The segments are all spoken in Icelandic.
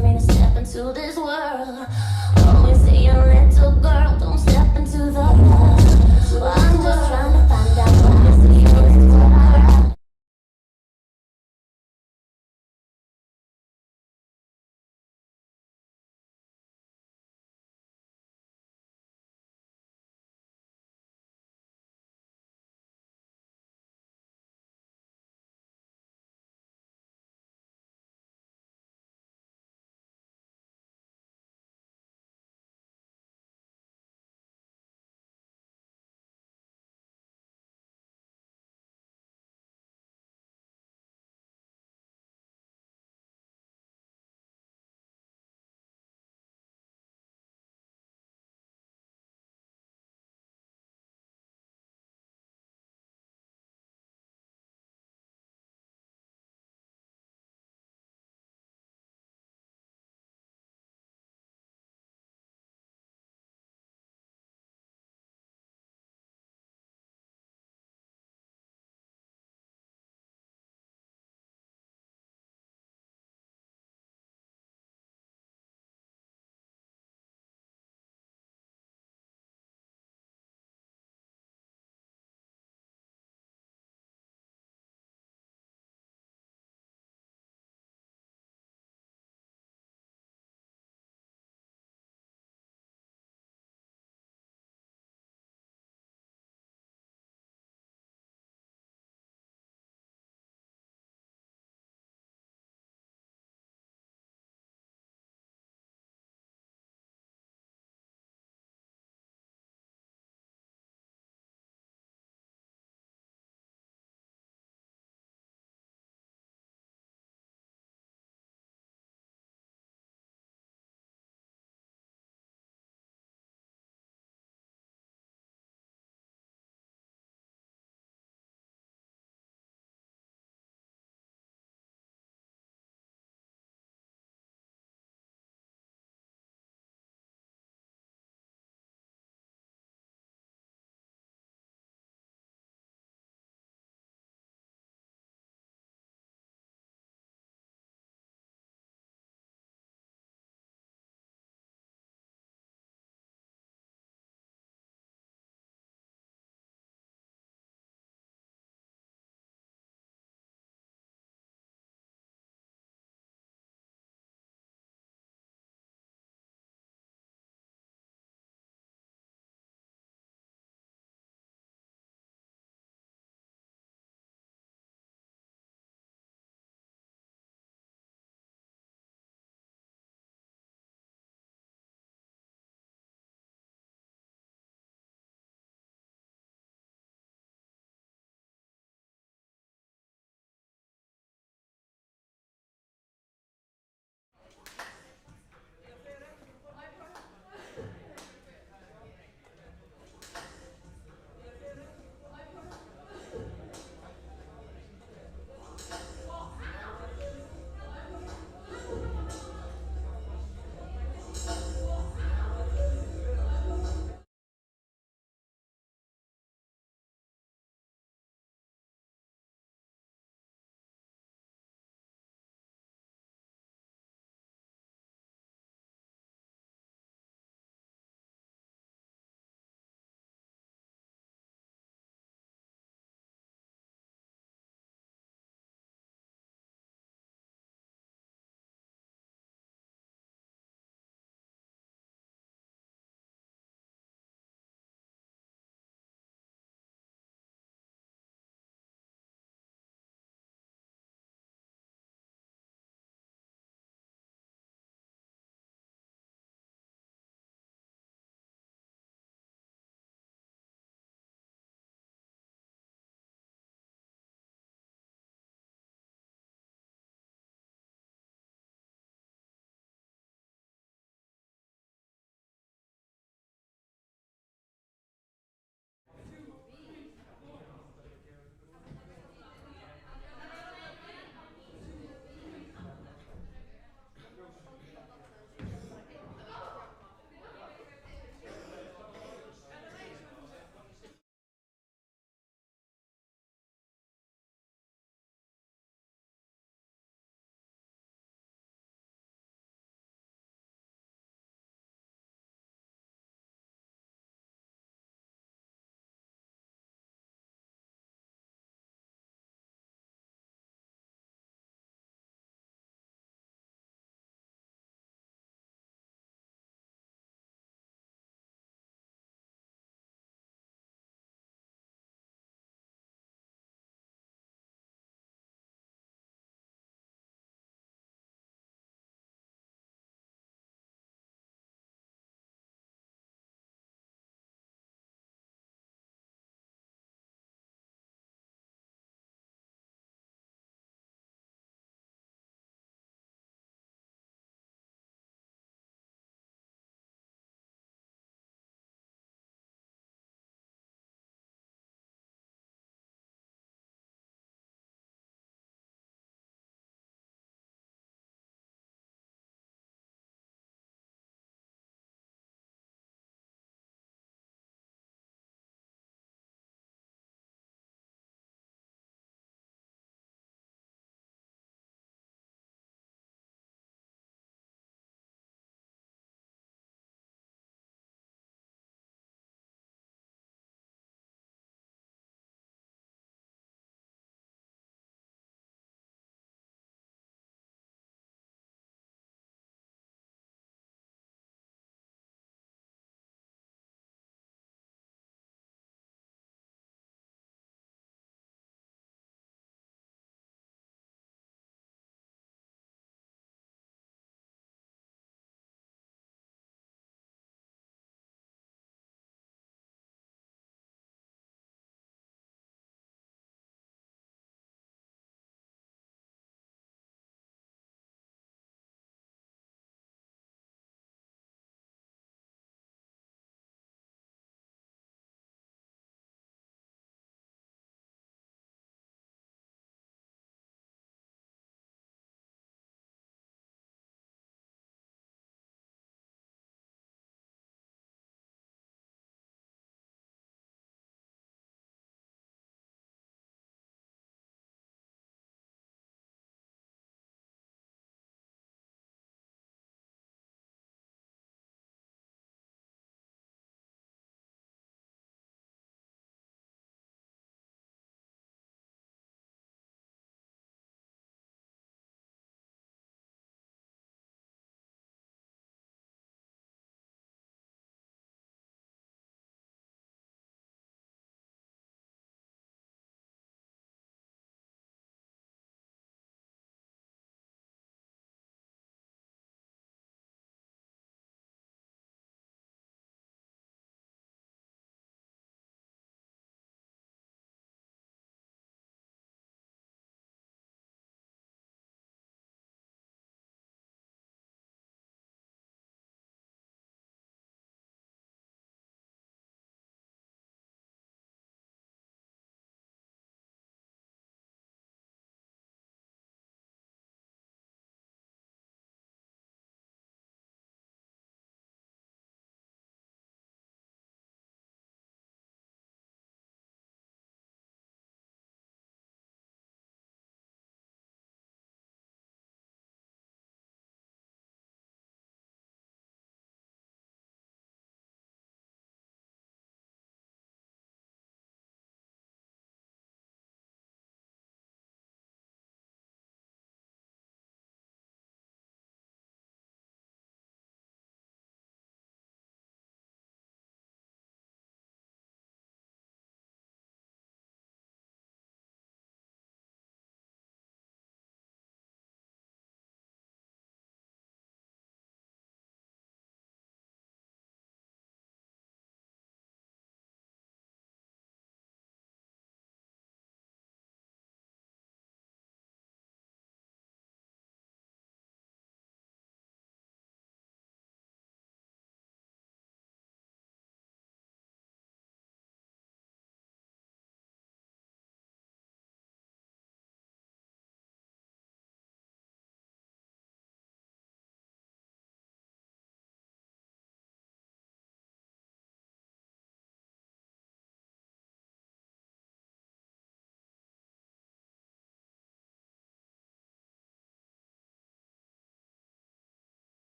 for me to step into this world. Always saying, little girl, don't step into the world. Well, I'm just trying to find out why I see this is what I like.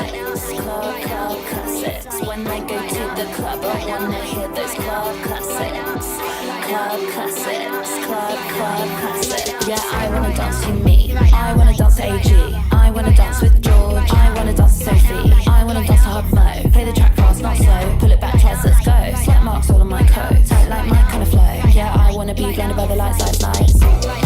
Club classics. When I go to the club, I wanna hear those club classics. Club classics, club classics. Yeah, I wanna dance to me. I wanna dance to AG. I wanna dance with George. I wanna dance to Sophie. I wanna dance to Hub Mo. Play the track fast, not slow. Pull it back twice, let's go. Sweat marks all on my coat. Tight like my kind of flow. Yeah, I wanna be blinded by the lights, lights, lights.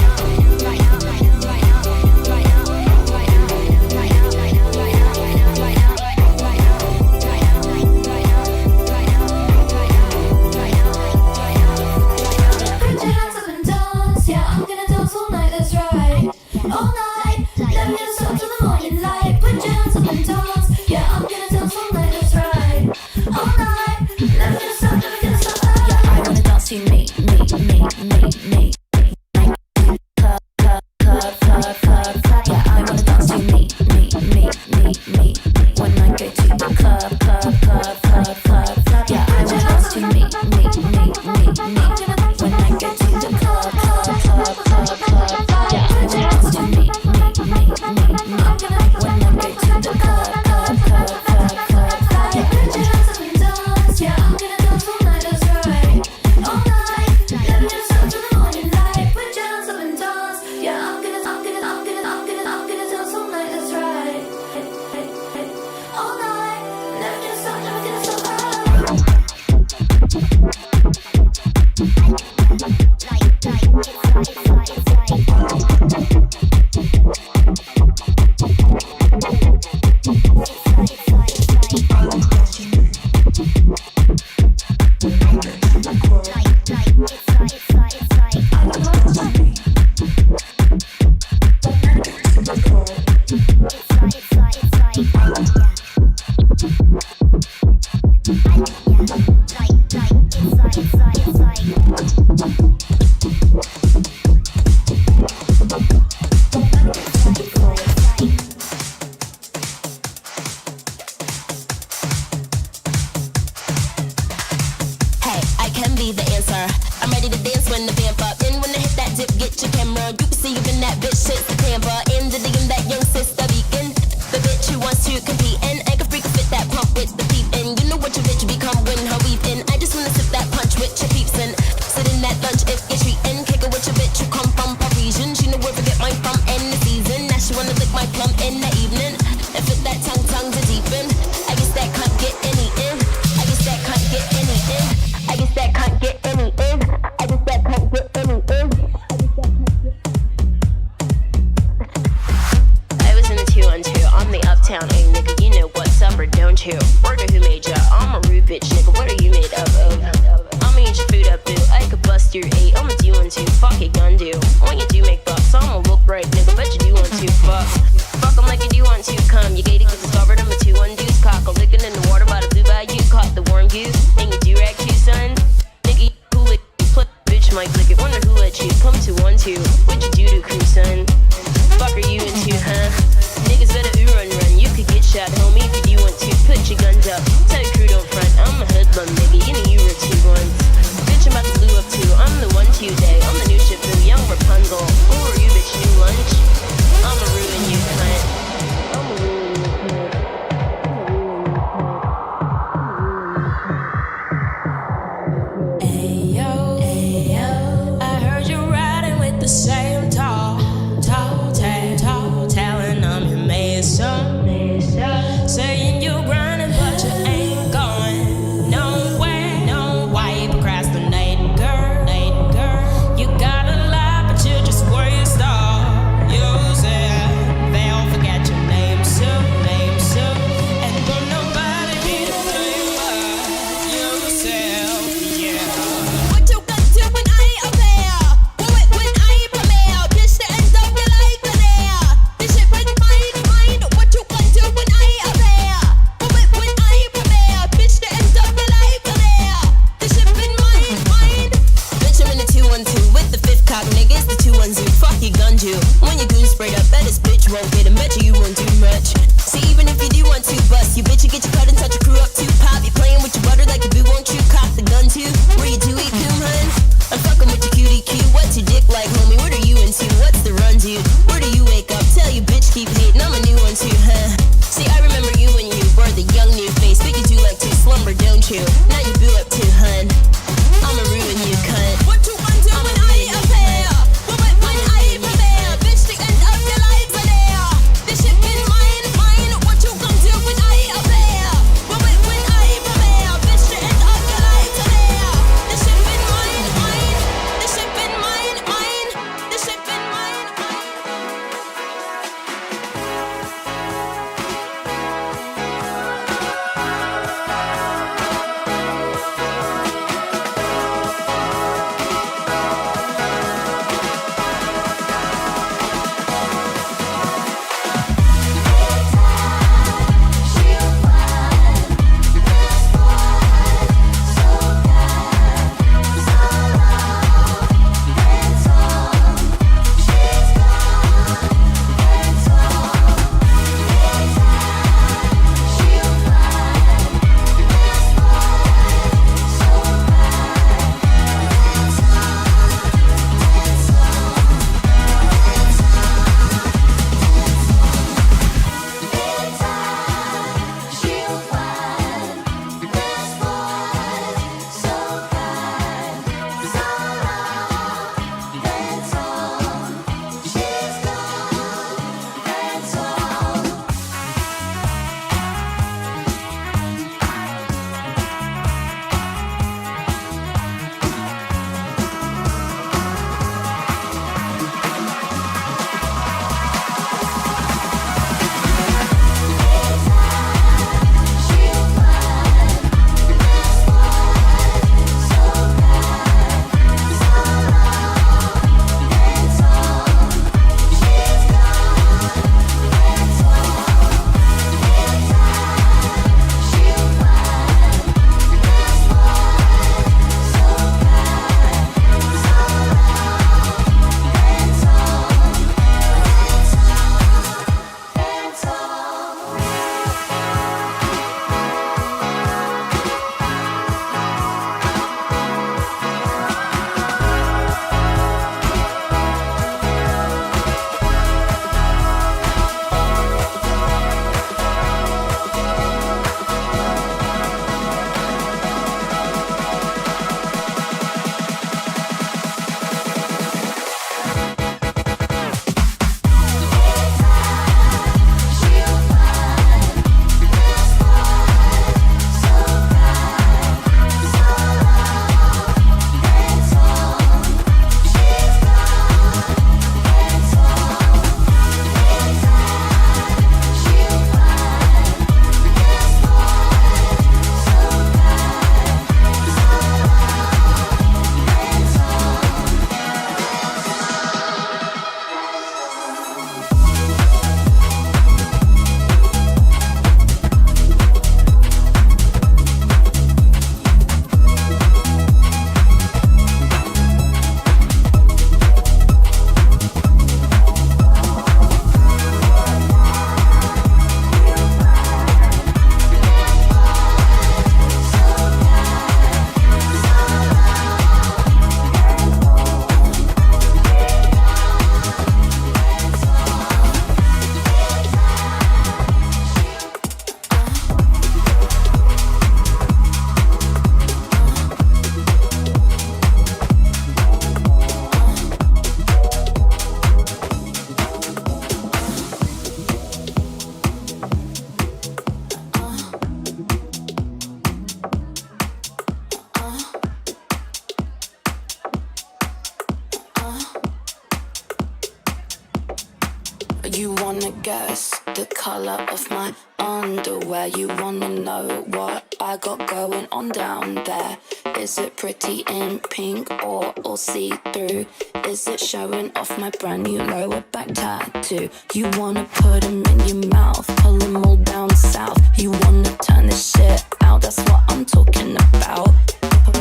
You wanna guess the color of my underwear? You wanna know what I got going on down there? Is it pretty in pink or all see-through? Is it showing off my brand new lower back tattoo? You wanna put them in your mouth, pull them all down south. You wanna turn this shit out, that's what I'm talking about.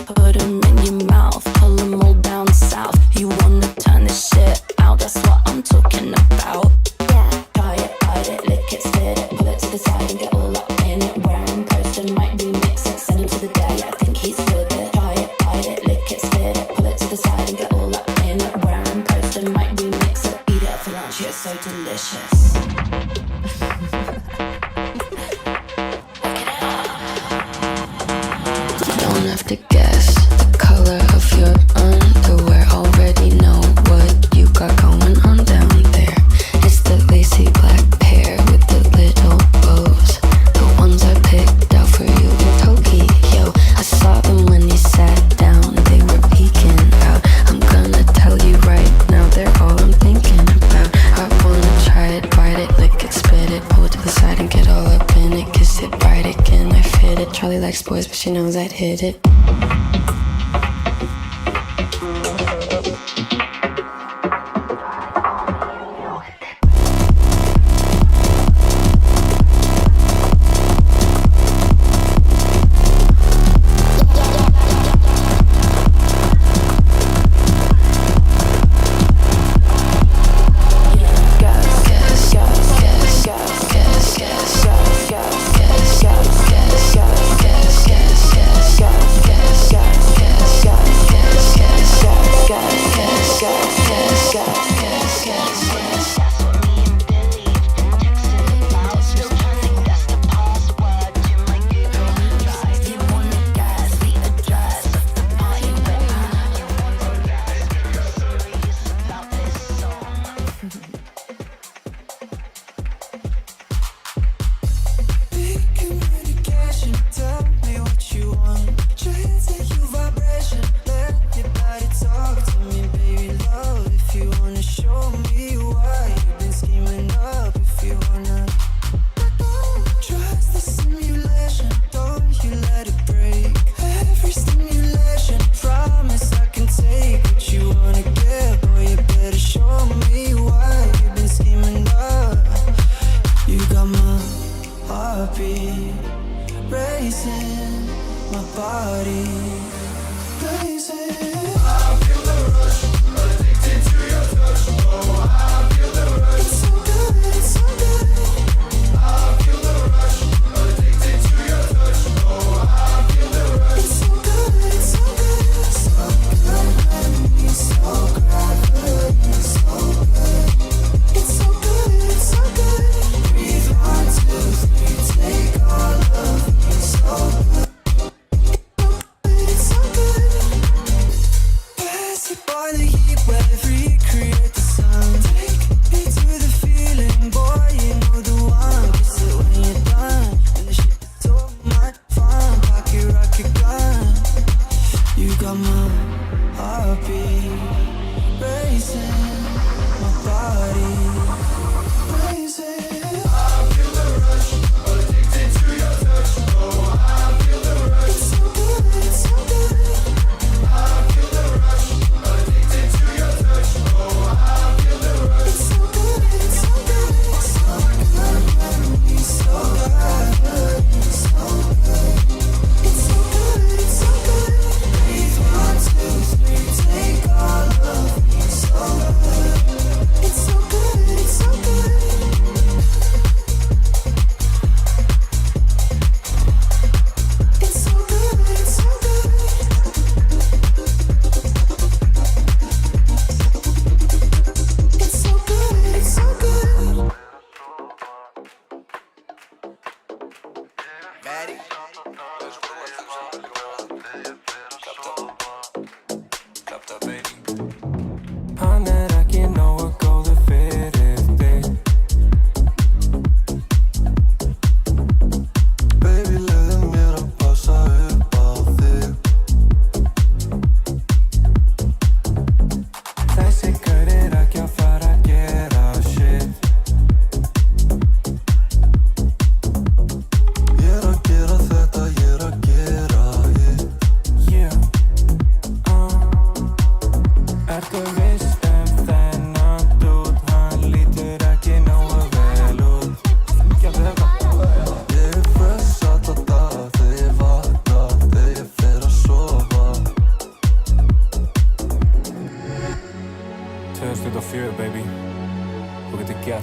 Put them in your mouth, pull them all down south. You wanna turn this shit out, that's what I'm talking about. Yeah, try it, bite it, lick it, spit it, pull it to the side and get all up in it. Where I'm posting might remix it, send him to the day, I think he's with it. Try it, bite it, lick it, spit it, pull it to the side and get all up in it. Where I'm posting might remix it, eat it for lunch, yeah, it's so delicious. Don't have to guess the color of your underwear. Already know what you got going on down there. It's the lacy black pair with the little bows, the ones I picked out for you in Tokyo. I saw them when you sat down, they were peeking out. I'm gonna tell you right now, they're all I'm thinking about. I wanna try it, bite it, lick it, spit it, pull it to the side and get all up in it. Kiss it, bite it, can I fit it? Charlie likes boys, but she knows I'd hit it.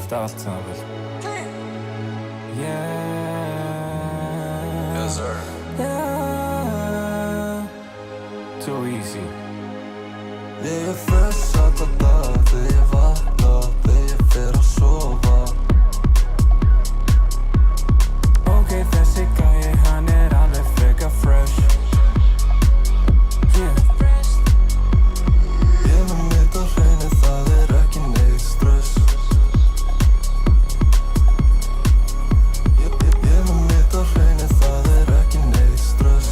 fást allt sem það vil. Yeah. Yes, sir. Yeah. Too easy. Ég fresh alla daga þegar ég vakna, þegar ég fer að sofa. Ok, þessi gæi, hann alveg freka fresh. Yeah. Ég með mitt á hreinu, það ekki neitt stress. Ég með mitt á hreinu, það ekki neitt stress.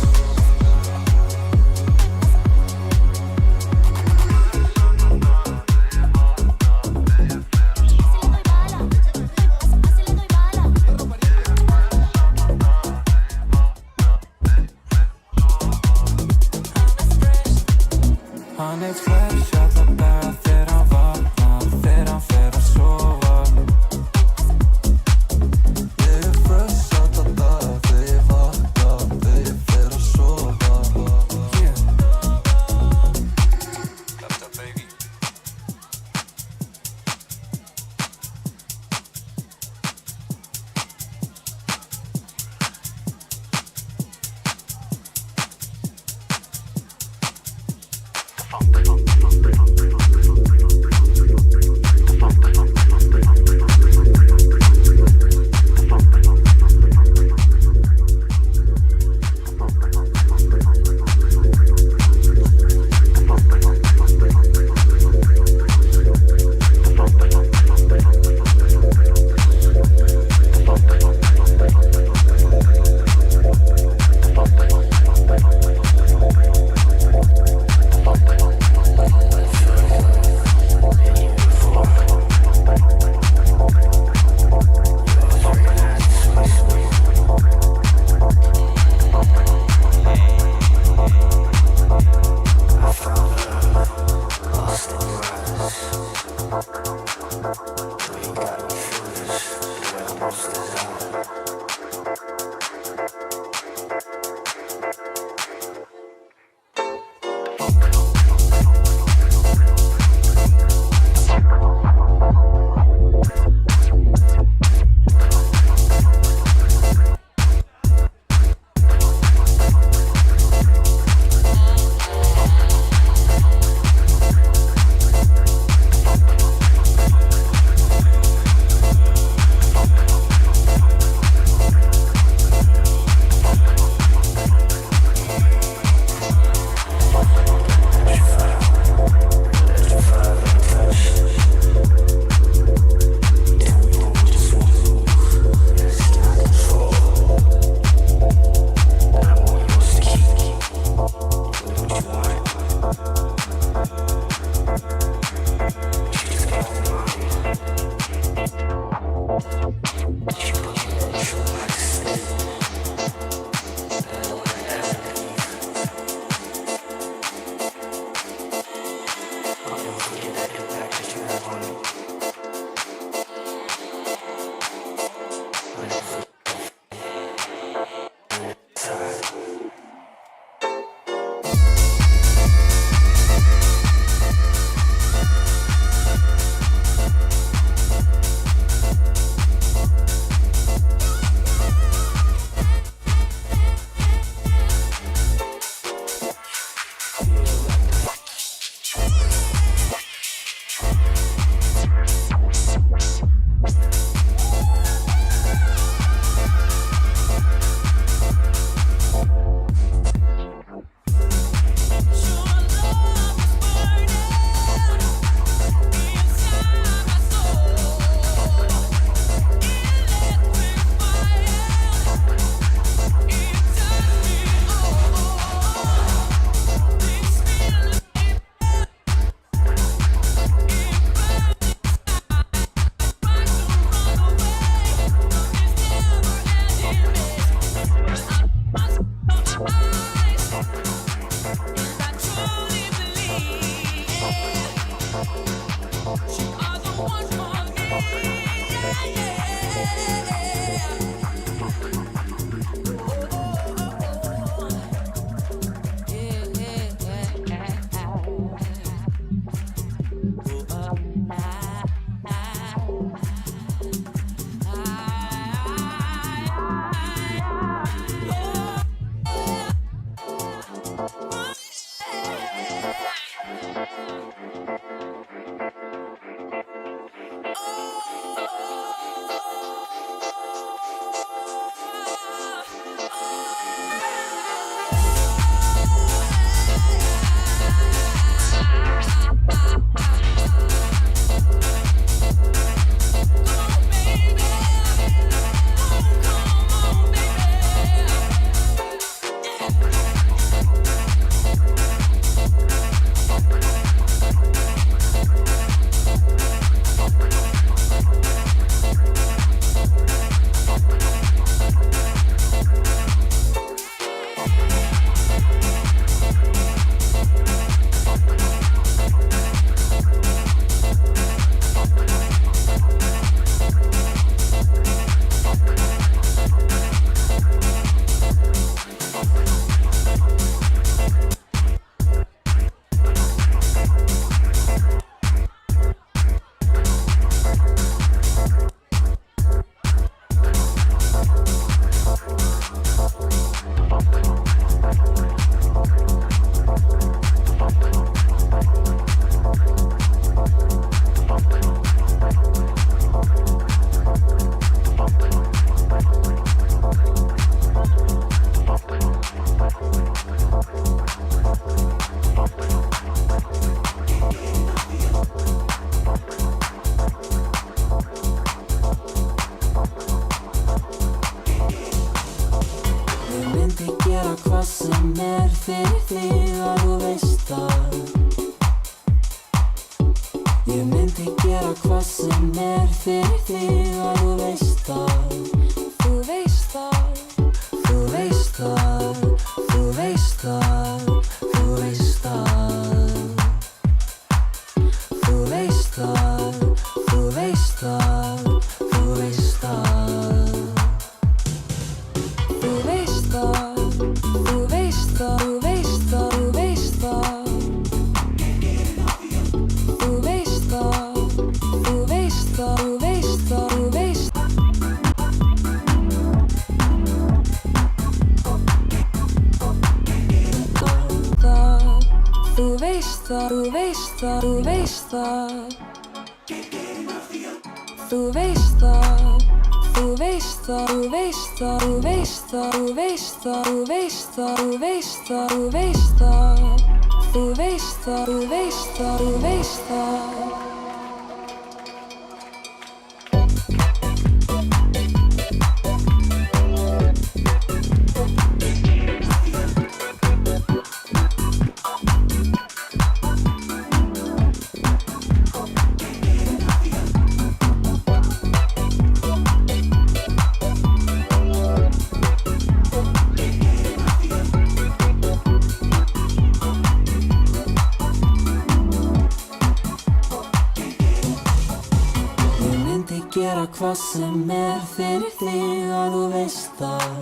Hvað sem fyrir þig að þú veist það.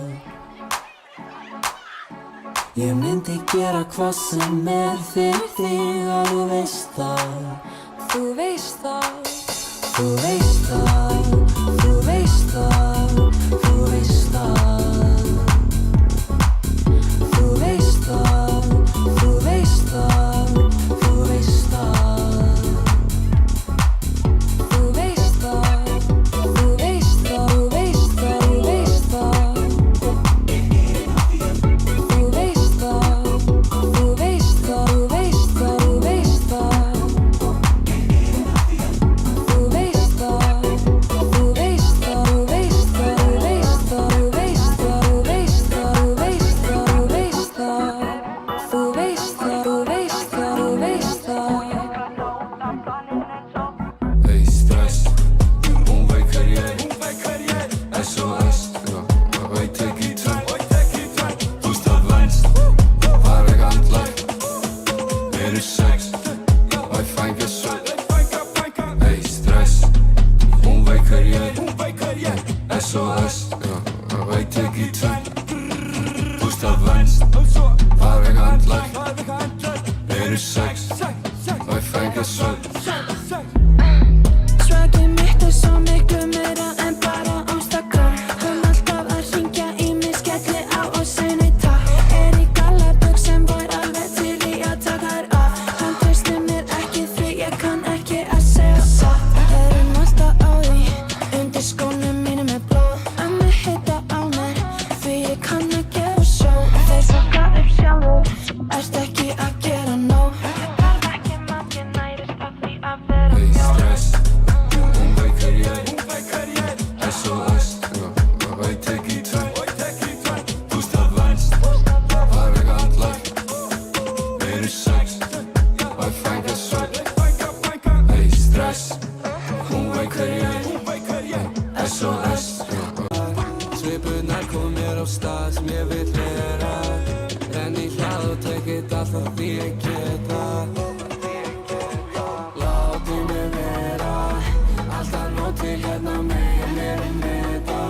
Ég myndi gera hvað sem fyrir þig að þú veist það. Þú veist það. Þú veist það. Þú veist það. Þú veist það. Þú veist það. Þú veist það. Þú veist það. Ertu ekki að gera nóg? stað sem ég vil vera. Renn í hlað og tekið alltaf því ég geta. Láttu mig vera, alltaf nóg til hérna megin mér meta.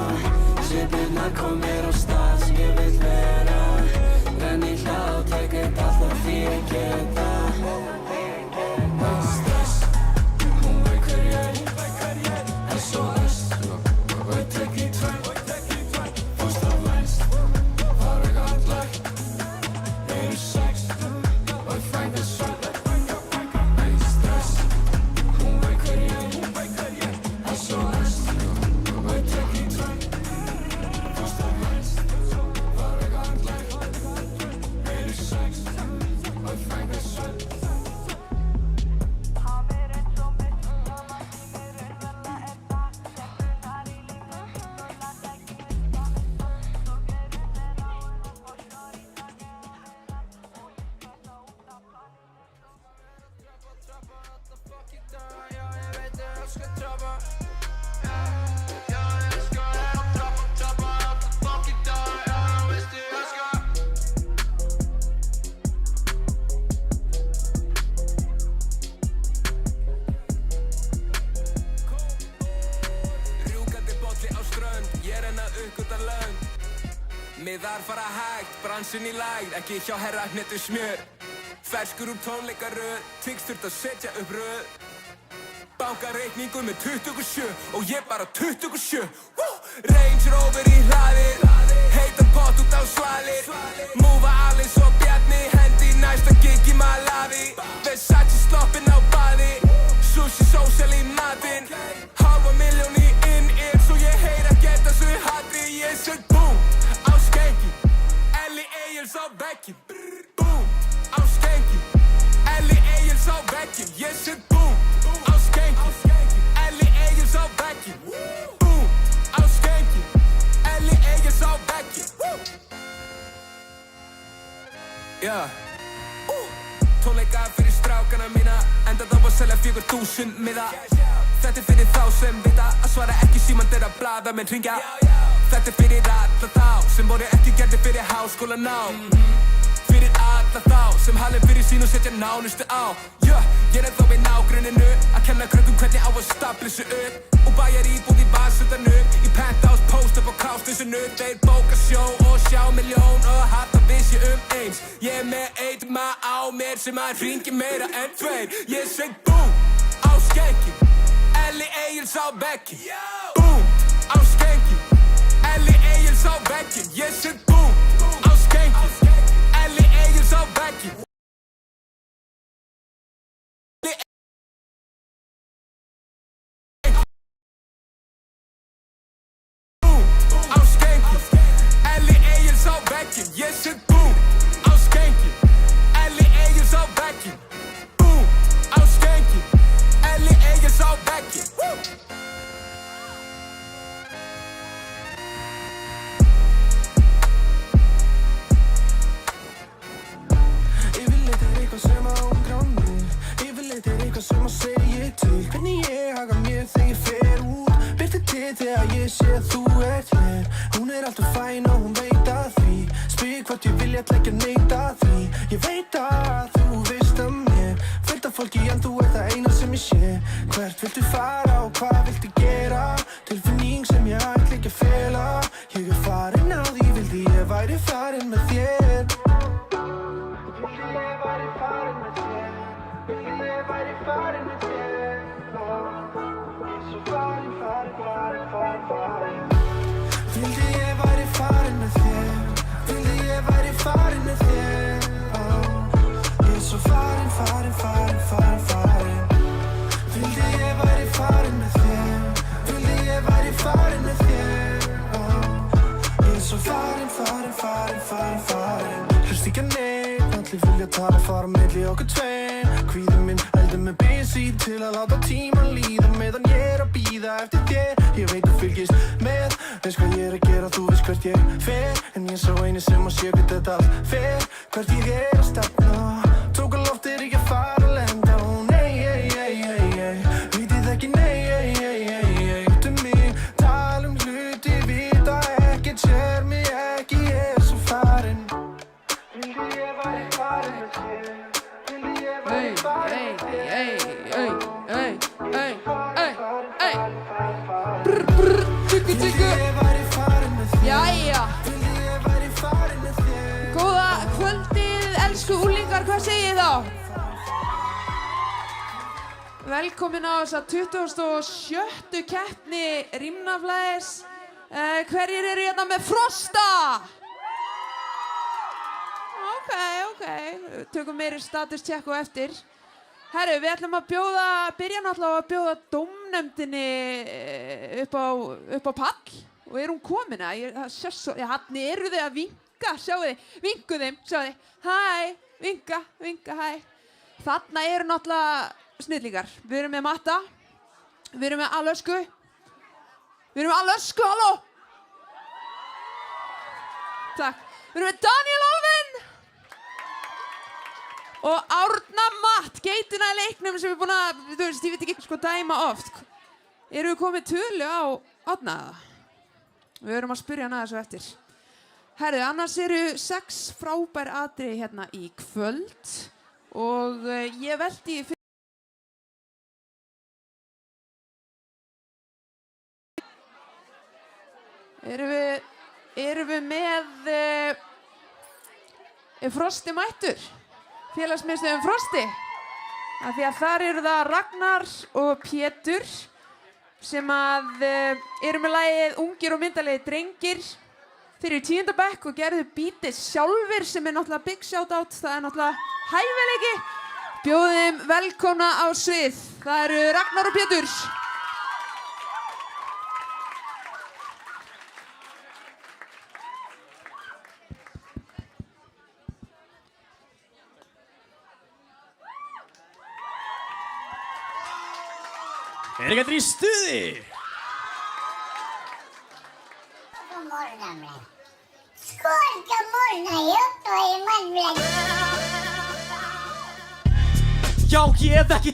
Svipurnar kom mér á stað sem ég vil vera. Renn í hlað og tekið alltaf því ég geta. Stress, hún veit hver ég er SOS, og ég tek í tvenn. Fyrst af lengst, var ég allar, eru sex, og ég fæði svöld. Stress, hún veit hver ég er SOS, og ég tek í tvenn. Fyrst af lengst, var ég allar, eru sex, og ég fæði svöld. Miðar fara hægt, bransinn í lægð, ekki hjá herra hnetu smjör. Ferskur úr tónleikaröð, Tix þurft að setja upp röð. Banka reikningu með 27 og ég bara 27. Range Rover í hlaðið, heitan pott út á svalir. Múfa alveg svo Bjarni, hendi næsta gig í Malawi. Versace sloppinn á baði, sushi social í matinn. Halva milljón í in-ear, svo ég heyra geta svo hati. Ég set boom á skenki, Elli Egils á veggjum. Boom á skenki, Elli Egils á veggjum. Ég set boom á skenki, Elli Egils á veggjum. Boom á skenki, Elli Egils á veggjum. Yeah. Tónleika fyrir strákana mína, enda þá að selja 4.000 miða. Þetta fyrir þá sem vita að svara ekki síman þeirra blaða menn hringja. Þetta fyrir alla þá sem voru ekki gerðir fyrir háskólanám. Fyrir alla þá sem halið fyrir sín og setja nánustu á. Ég er þá í nágruninu að kenna krökkum hvernig á að stapla þessu upp. Og bæjar íbúð í Vassendanu, í penthouse post up á Kársnesinu. Þeir bóka sjó og sjá milljón og hatta vissi eins. Ég er með eitma á mér sem að hringi meira en tveir. Ég seg boom á skenki, Elli Egils á veggjum. Boom á skenki, Elli Egils á veggjum. Ég seg boom á skenki, Elli Egils á veggjum. Ég set boom á skenki, Elli Egils á veggjum. Boom á skenki, Elli Egils á veggjum. Yfirleitt er eitthvað sem að ógráni, yfirleitt er eitthvað sem að segja til. Hvernig ég haga mér þegar ég fer út, birti til þegar ég sé að þú ert hér. Hún er alltaf fæn og hún veit að því. Spyr hvort ég vil, ég ætla ekki að neita því. Ég veit að þú veist að mér fullt af fólki en þú er það eina sem ég sé. Hvert viltu fara og hvað viltu gera? Tilfinning sem ég ætla ekki að fela. Ég er farin á því, vildi ég væri farin með þér. Vildi ég væri farin með þér. Vildi ég væri farin með þér. Ég er svo farin. Vildi ég væri farin með þér. Vildi ég væri farin með þér. Ég er svo farin. Vildi ég væri farin með þér. Vildi ég væri farin með þér. Ég er svo farin. Hlust ekki að neitt, allir vilja tala, fara milli okkur tveim. Kvíðinn minn heldur mig busy til að láta tímann líða meðan ég er að bíða eftir þér. Ég veit þú fylgist með, veist hvað ég er að gera, þú veist hvert ég fer. En ég er svo eini sem að sé hvert þetta allt fer. Hvert ég er að stefna, tók að loft er ekki að fara að lenda. Ó nei, vitið ekki nei, út mig, tala hluti, vita ekkert, sér mig ekki. kvöldið, elsku úlingar, hvað segið þið þá? Velkomin á þessa 27. keppni Rímnaflæðis. Hverjir eru hérna með Frosta? Ok, tökum meiri status-tjekk á eftir. Herru, við ætlum að byrja náttúrulega að bjóða dómnefndinni upp á pall. Og er hún komin að? Hann eru þau að vinka, sjáu þið. Vinku þeim, sjáu þið. Hæ, vinka, hæ. Þarna eru náttúrulega snillingar. Við erum með Matta. Við erum með Alösku. Halló! Takk. Við erum með Daniel Alvin. Og Árna Matt, geitina í leiknum sem er búin að, þú veist, ég veit ekki sko dæma oft. Erum við komið tölu á Árna eða? Við erum að spyrja hana þessu eftir. Herðu, annars eru 6 frábær atriði hérna í kvöld og ég veldi Erum við með Frosti mættur? Félagsmiðstöðin Frosti? Af því að þar eru það Ragnar og Pétur sem að eru með lagið Ungir og myndarlegir drengir. Þeir eru í 10. bekk og gerðu beatið sjálfir sem er náttúrulega big shoutout. Það er náttúrulega hæfileiki. Bjóðum þeim velkomna á svið. Það eru Ragnar og Pétur. Er ekki allir í stuði? God morgon. Skål, god morgon. Jag är manlig. Já, ég hef ekki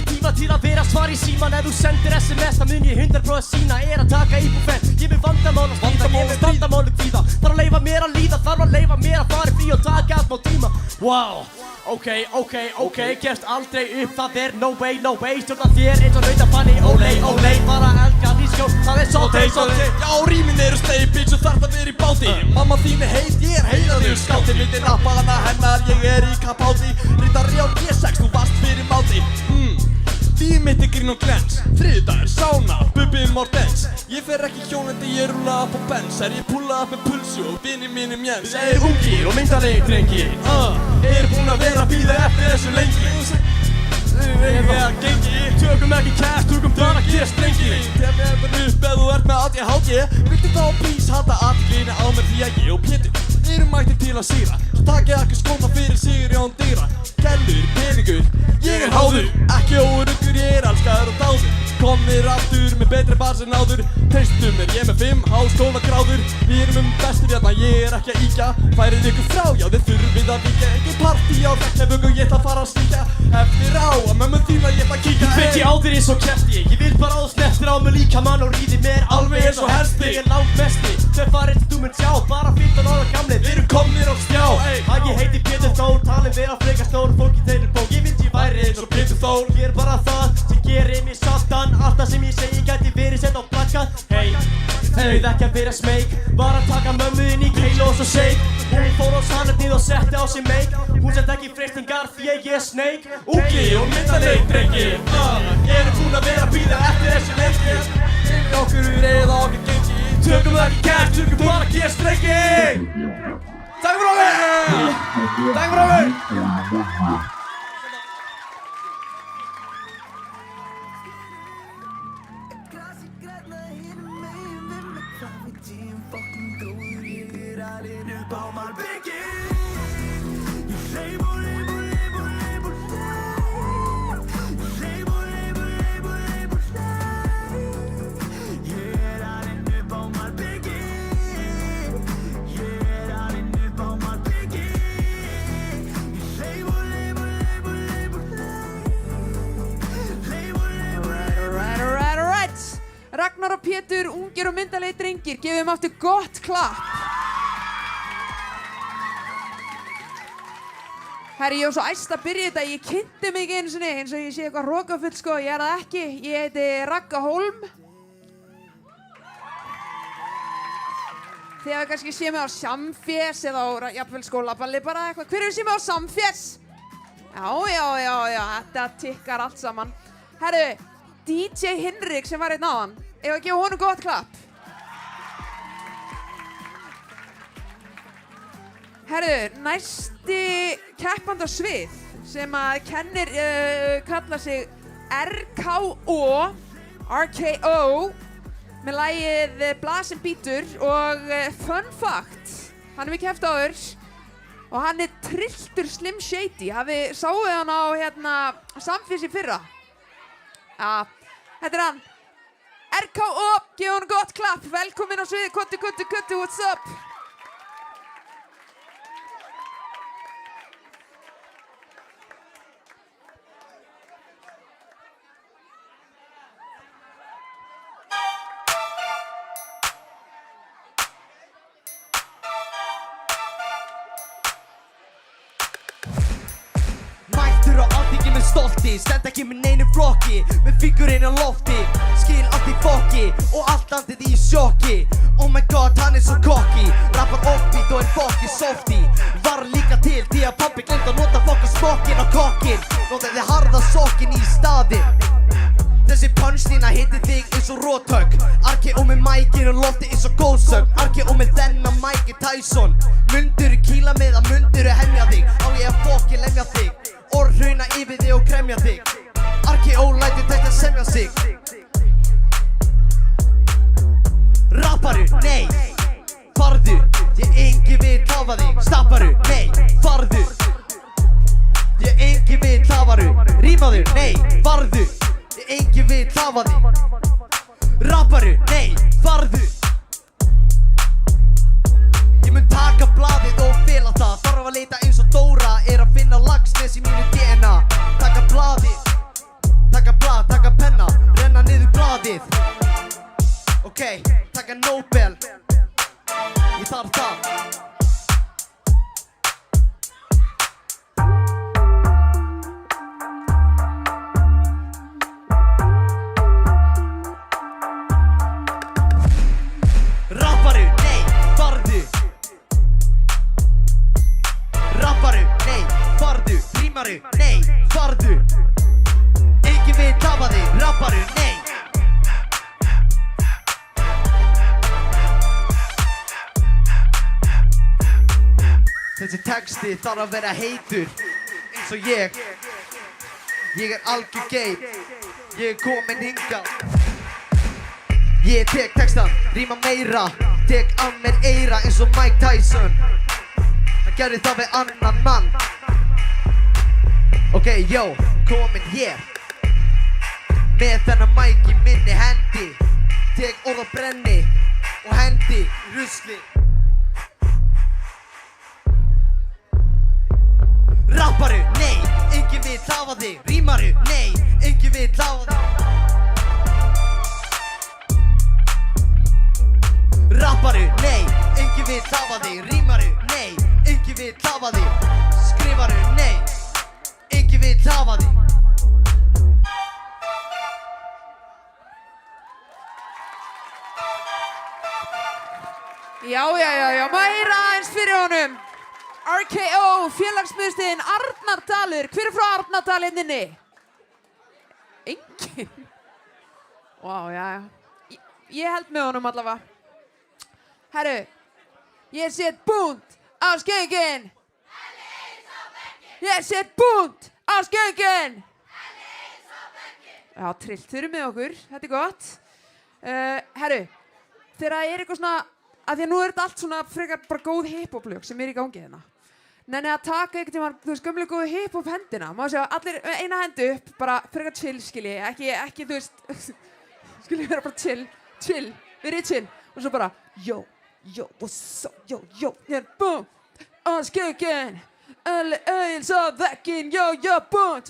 tíma til að vera svar í síman. Ef þú sendir SMS, það mun ég 100% sína. Er að taka íbúfen, ég vil vandamál að stríða. Ég vil vandamál að kvíða. Þarf að leyfa mér að líða, þarf að leyfa mér að fara frí og taka allt má tíma. Wow, ok, gerst aldrei upp, það er no way. Stjórna þér eins og nautabanni, ólei, bara elga nýskjól, það er sóti. Já, rýmin eru steið, bitch, og þarf að vera í báti. Mamma þín er heit, ég er heilaður skáti. Myndi rappa hana hennar, ég er í kapáti. Ritari á G6, þú varst fyrir máti. Líf mitt er grín og glens, þriðdagur, sána, Bubbi Mortens. Ég fer ekki hjólandi, ég rúla upp á Benz. Ég púla upp með pulsu og vinir mínum Jens. Segir ungir og myndarlegir drengir, búin að vera að bíða eftir þessu lengi. Gengi, tökum ekki kæft, tökum bara G-strengi. Tef mér upp ef þú ert með ADHD. Viltu þá please halda athyglinni á mér því að ég og Pétur erum mættir til að sýra. Svo takk ég ekki skóna fyrir Sigurjón Dýra. Gellur, peningur, ég er háður. Ekki óöruggur, ég er elskaður og dáður. Komnir aftur með betri bars en áður. Treystum mér, ég með 5 háskólagráður. Við erum bestur hérna, ég er ekki að íkja. Færið ykkur frá, já þið þurfið að víkja. Engin partí á regnefugum, ég ætla að fara að stíkja. Eftir á, að mömmu þína ég ætla að kíkja. Ég kveiki á þér eins og kerti. Ég vil bara að þú snertir á mig líka mann og ríði mér alveg eins og hesti. Ég er langt besti, þau farið til þú mun sjá. Bara 15 ára gamli, við erum komnir á stjá. Að ég heiti Pétur Þór, talin vera frekar stór. Fólki þeir er bók, ég myndi ég væri eins og Pétur Þór. Ég er bara það sem gerir mig satan. Alltaf sem ég segi gæti verið sett á plakat. Hey, þauð ekki að vera smeyk. Var að taka mömmu inn í keilu og svo shake. Hún fór á sanetnið og setti á sig meik. Hún sett ekki freistingar því ég er snake. Ungi og myndarlegir drengir. Ég er búin að vera að bíða eftir þessu lengi. Yfir okkur eða okkur gengi. Tökum það ekki kæft, tökum bara G-strengi. Takk fyrir okkur! Takk fyrir okkur! Ragnar og Pétur, ungir og myndarlegir drengir, gefum þeim aftur gott klapp. Herri, ég var svo æst að byrja þetta, ég kynnti mig ekki einu sinni, eins og ég sé eitthvað hrokafull sko, ég er það ekki. Ég heiti Ragga Hólm. Þið hafa kannski séð mig á Samfés eða á jafnvel skólaballi bara eitthvað. Hver hefur séð mig á Samfés? Já, þetta tikkar allt saman. Herru, DJ Hinrik sem var hérna áðan, ef að gefa honum gott klapp. Herru, næsti keppandi á svið sem að kennir kalla sig RKO með lagið Blasin Bítur og fun fact, hann hefur keppt áður og hann trilltur Slim Shady. Sáuð hann á Samfés í fyrra? Ja, þetta hann. RKO, gefa honum gott klapp. Velkomin á sviðið, Kuttu, what's up? Mættur á alþingi með stolti, stend ekki með neinu flokki, með fígurinn á lofti, skil allt í fokki og allt landið í sjokki. Oh my god, hann svo kokki, rappar offbeat og fokki softi. Var líka til því að pabbi glemt að nota fokka smokkin á kokkin, notaði harða sokkin í staðinn. Þessi punchline hitti þig eins og róttök, RKO með mækin og lofti eins og góðsögn, RKO með þennan Mike Tyson. Munduru kýla með að munduru hemja þig, á ég að fokki lemja þig, orð hrauna yfir þig og kremja þig. RKO lætur þetta semja sig. Rapparu, nei, farðu, ég engi vill hafa þig. Stapparu, nei, farðu, ég engi vill hafa þig. Rímaðu, nei, farðu, ég engi vill hafa þig. Rapparu, nei, farðu, ég mun taka blaðið og fela það. Þarf að leita eins og Dóra að finna Laxness í mínu DNA. Taka blaðið, taka blað, taka penna, renna niður blaðið. Ok, taka Nobel, ég þarf það. Rapparu, nei, farðu, rapparu, nei, farðu, rímaru, nei, farðu, enginn vill hafa þig. Rapparu, nei. Þessi texti þarf að vera heitur eins og ég algjör geir, ég kominn hingað. Ég tek textan, ríma meira, tek af mér eira eins og Mike Tyson. Hann gerði það við annan mann. Ok, yo, kominn hér með þennan mic í minni hendi, tek orð og brenni og hendi í rusli. Rapparu, nei, enginn vill hafa þig. Rímaru, nei, enginn vill hafa þig. Rapparu, nei, enginn vill hafa þig. Rímaru, nei, enginn vill hafa þig. Skrifaru, nei, enginn vill hafa þig. Já, meira aðeins fyrir honum. RKO, félagsmiðstöðin Arnardalur. Hver frá Arnardal inni? Enginn? Vá, já. Ég held með honum allavega. Herru, ég set búnt á sköngin. Ég set búnt á sköngin. Já, trilltur með okkur. Þetta gott. Herru, þegar það eitthvað svona, af því að nú þetta allt svona frekar bara góð hip-hop-lög sem í gangi hérna. Nenni að taka einhvern tímann, þú veist, gömlu góðu hip-hop hendina. Má sjá, allir eina hendu upp, bara frekar chill, skilji. Ekki, þú veist, skilji vera bara chill, verið chill. Og svo bara, yo, what's up, yo, hér, boom, sköngin, öðins á vekkin, yo, boom,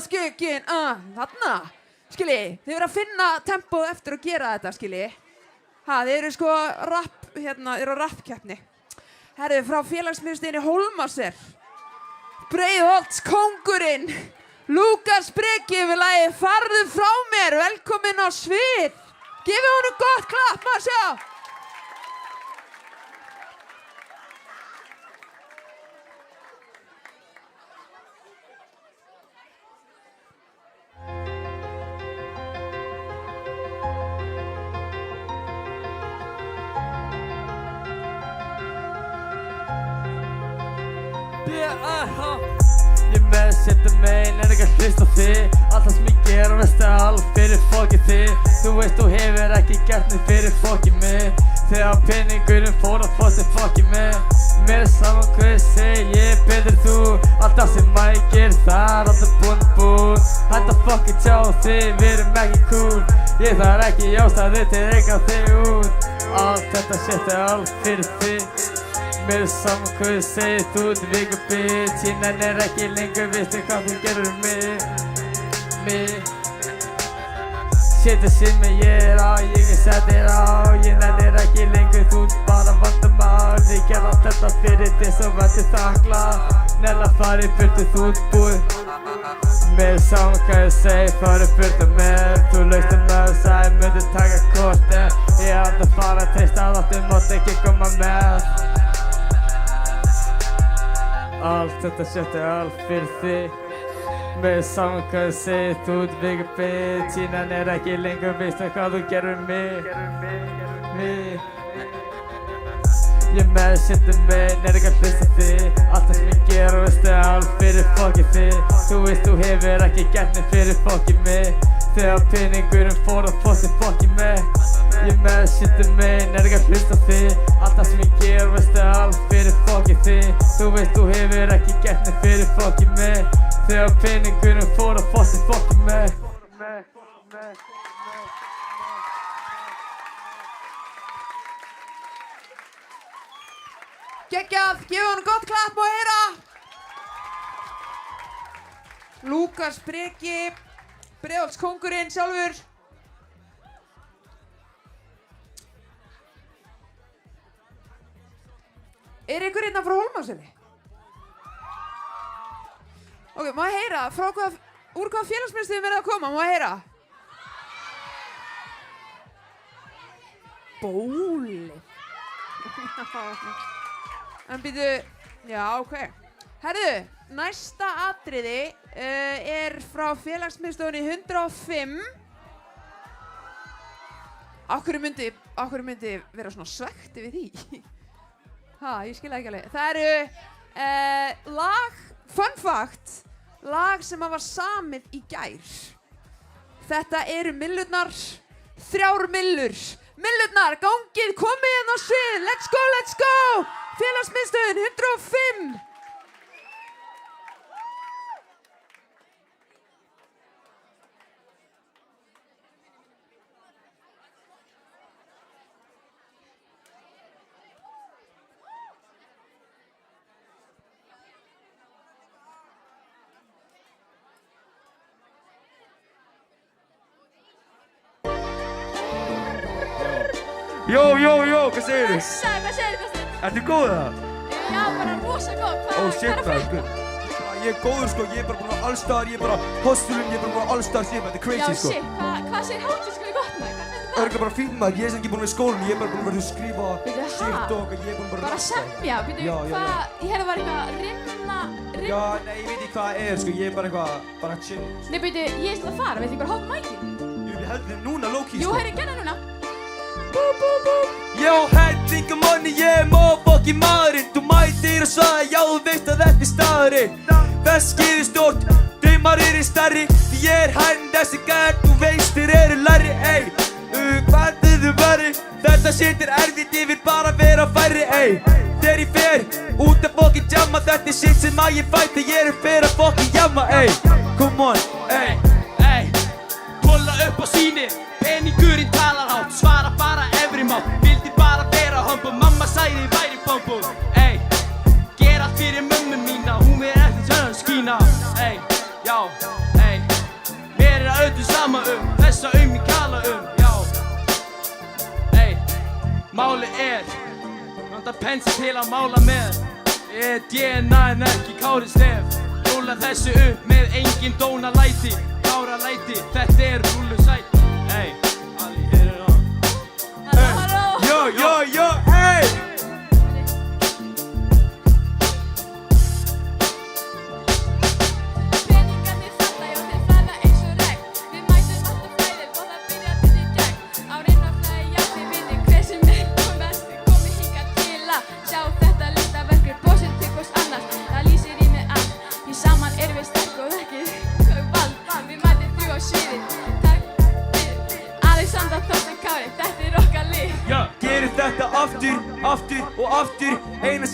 sköngin, þarna, skilji. Þið verið að finna tempóð eftir að gera þetta, skilji. Þið eru sko eru á rappkeppni. Herðu, frá félagsmiðstöðinni Hólmaser, Breiðholts kóngurinn, Lúkas Breki með lagið Farðu frá mér, velkominn á svið. Gefið honum gott klapp, maður sjá. Ég meðsetja mig, ekki að hlusta á þig. Allt það sem ég ger veist allt fyrir fokkið þig. Þú veist þú hefur ekki gert neitt fyrir fokkið mig. Þegar peningurinn fór að fá sig fokkið mig. Mér saman hvað ég segi, betur þú. Allt það sem maður gerir þar, alltaf búinn. Hætt að fokkin tjá þig, við erum ekki cool. Ég þarf ekki ástæðu til að reyka þig út. Allt þetta shit allt fyrir þig. Mér saman hvað ég segi, þú ert vika bitch. Ég nennir ekki lengur, veistu hvað þú gerur mig. Shitið sem ég á, ég settir á. Ég nennir ekki lengur, þú ert bara vandamál. Ég ger allt þetta fyrir þig, svo verður þakklát. Nella farið burtu, þú ert búinn. Mér saman hvað ég segi, farið burtu með. Þú laustir með þess að ég myndi taka kortið. Ég átt að fara að treysta að þú mátt ekki koma með. Allt þetta shit allt fyrir þig. Mér saman hvað ég segi, þú ert vika bitch. Ég nennir ekki lengur, veistu hvað þú gerur mig. Ég meðsetja mig, ekki að hlusta á þig. Allt það sem ég ger veistu allt fyrir fokkið þig. Þú veist þú hefur ekki gert neitt fyrir fokkið mig. Þegar peningurinn fór að fá sig fokkið mig. Ég meðsetja mig, ekki að hlusta á þig. Allt það sem ég ger veistu allt fyrir fokkið þig. Þú veist þú hefur ekki gert neitt fyrir fokkið mig. Þegar peningurinn fór að fá sig fokkið mig. Geggjað, gefa hann gott klapp og heyra. Lúkas Breki, Breiðholtskóngurinn sjálfur. Ykkur hérna frá Hólmaseli? Ok, má ég heyra, úr hvaða félagsmiðstöðum verið að koma, má ég heyra? Bóli. En býtu, já, ok. Herðu, næsta atriði er frá félagsmiðstöðunni 105. Af hverju myndi vera svona svekkt yfir því? Ég skil ekki alveg. Það eru lag, fun fact, lag sem var samið í gær. Þetta eru millurnar, 3 millur. Millurnar, gangið, komið hérna á svið, let's go, let's go! Félagsmiðstöðin 105. Jó, hvað segir þið? Sæl, hvað segir þið? Ertu góð það? Já, bara rosa góð. Hvað er að frétta? Ég er góður sko, ég er bara búinn á allstar, ég er bara hostelum, ég er bara búinn á allstar síðan, þetta er crazy sko. Já, shit, hvað segir hátíðskóli gott maður? Hvað finnst Það er ekki bara fínt maður, ég er sem ekki búinn að vera í skólanum, ég er bara búinn að vera að skrifa shit og ég er búinn bara Bara semja, byrju, hvað, ég hefði var eitthvað rimma. Já, nei, ég veit ekki hvað það er sko, ég er bara eitthvað, bara chill. Nei, byrju, ég er til að fara, veit ég bara hótt mækinn? Jú, við heldum núna low-key Jú, sko. herri, gerðu núna. Ég á hellinga manni, ég er motherfucking maðurinn. Þú mætir og sagði, já þú veist að þetta er staðurinn. Veskið er stórt, draumar eru stærri. Því ég er hærinn þessi gæðar, þú veist þér eru læri. Ey, hvað þið væri? Þetta shit er erfitt, ég vil bara vera færri. Ey, þegar ég fer út að fokkin jamma. Þetta er shit sem að ég fæ þegar ég er fyrir að fokkin jamma. Ey, come on, ey, Kolla upp á síni, peningurinn talar hátt. Svara bara efri mátt, vildi bara vera humble. Mamma sagði væri bumble. Ey, ger allt fyrir mömmu mína, hún er eftir tönn skína. Ey, já, ey, mér er að öllu sama þessa ég kala já. Ey, máli vantar pensil til að mála með. Ég er DNA en ekki Kári Stef. Rúlla þessu upp með engin dónalæti. Kára læti, þetta er rúllu sæti. Ey, allir hér er á. Yo, ey! Peningarnir falla, já þeir falla eins og regn. Við mætum alltaf fæðir og það byrjar til í gegn. Á reynafræði, já þið vitið hver sem er og næst komið hingað til að sjá þetta listaverk er brosið til hvers annars. Það lýsir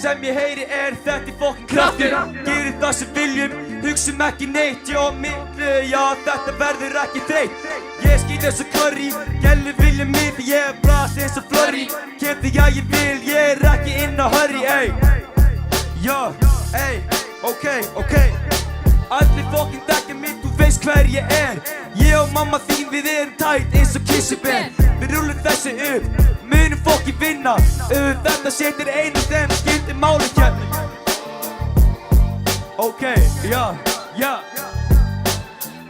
sem ég heyri þetta fucking kraftur. Gerir það sem viljum, hugsum ekki neitt. Já, miklu, já, þetta verður ekki þreytt. Ég skýt eins og curry, gælur vilja mig því ég brast eins og flurry. Kem því að ég vil, ég ekki inn á hurry, ey. Já, ey, ok. Allir fucking þekkja mig, þú veist hver ég Ég og mamma þín, við erum tætt eins og kissubenn. Við rúlum þessi upp, munum fucking vinna. Þetta setur einu þeim skiptir máli hérna. Ok, já.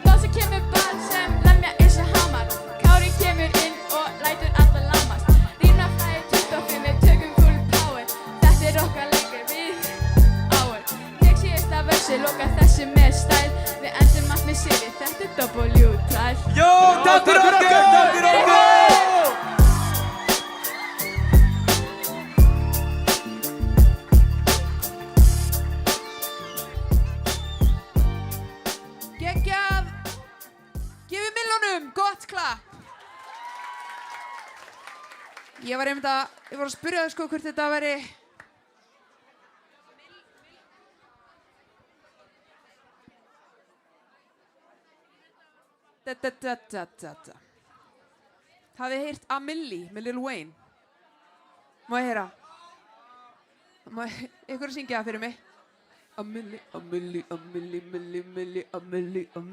Bossi kemur bara sem lemja eins og hamar. Kári kemur inn og lætur alla lamast. Rímnafræði 25, við tökum full power. Þetta okkar leikur, við áur. Tek síðasta versi, loka þessi með stæl. Við endum allt með sigri, þetta W-træl. Jó, takk fyrir okkur! Geggjað. Gefið milljónum, gott klapp. Ég var að spyrja þau sko hvort þetta væri Hafið þið heyrt A Milli með Lil Wayne? Má ég heyra? Má ykkur syngja það fyrir mig? A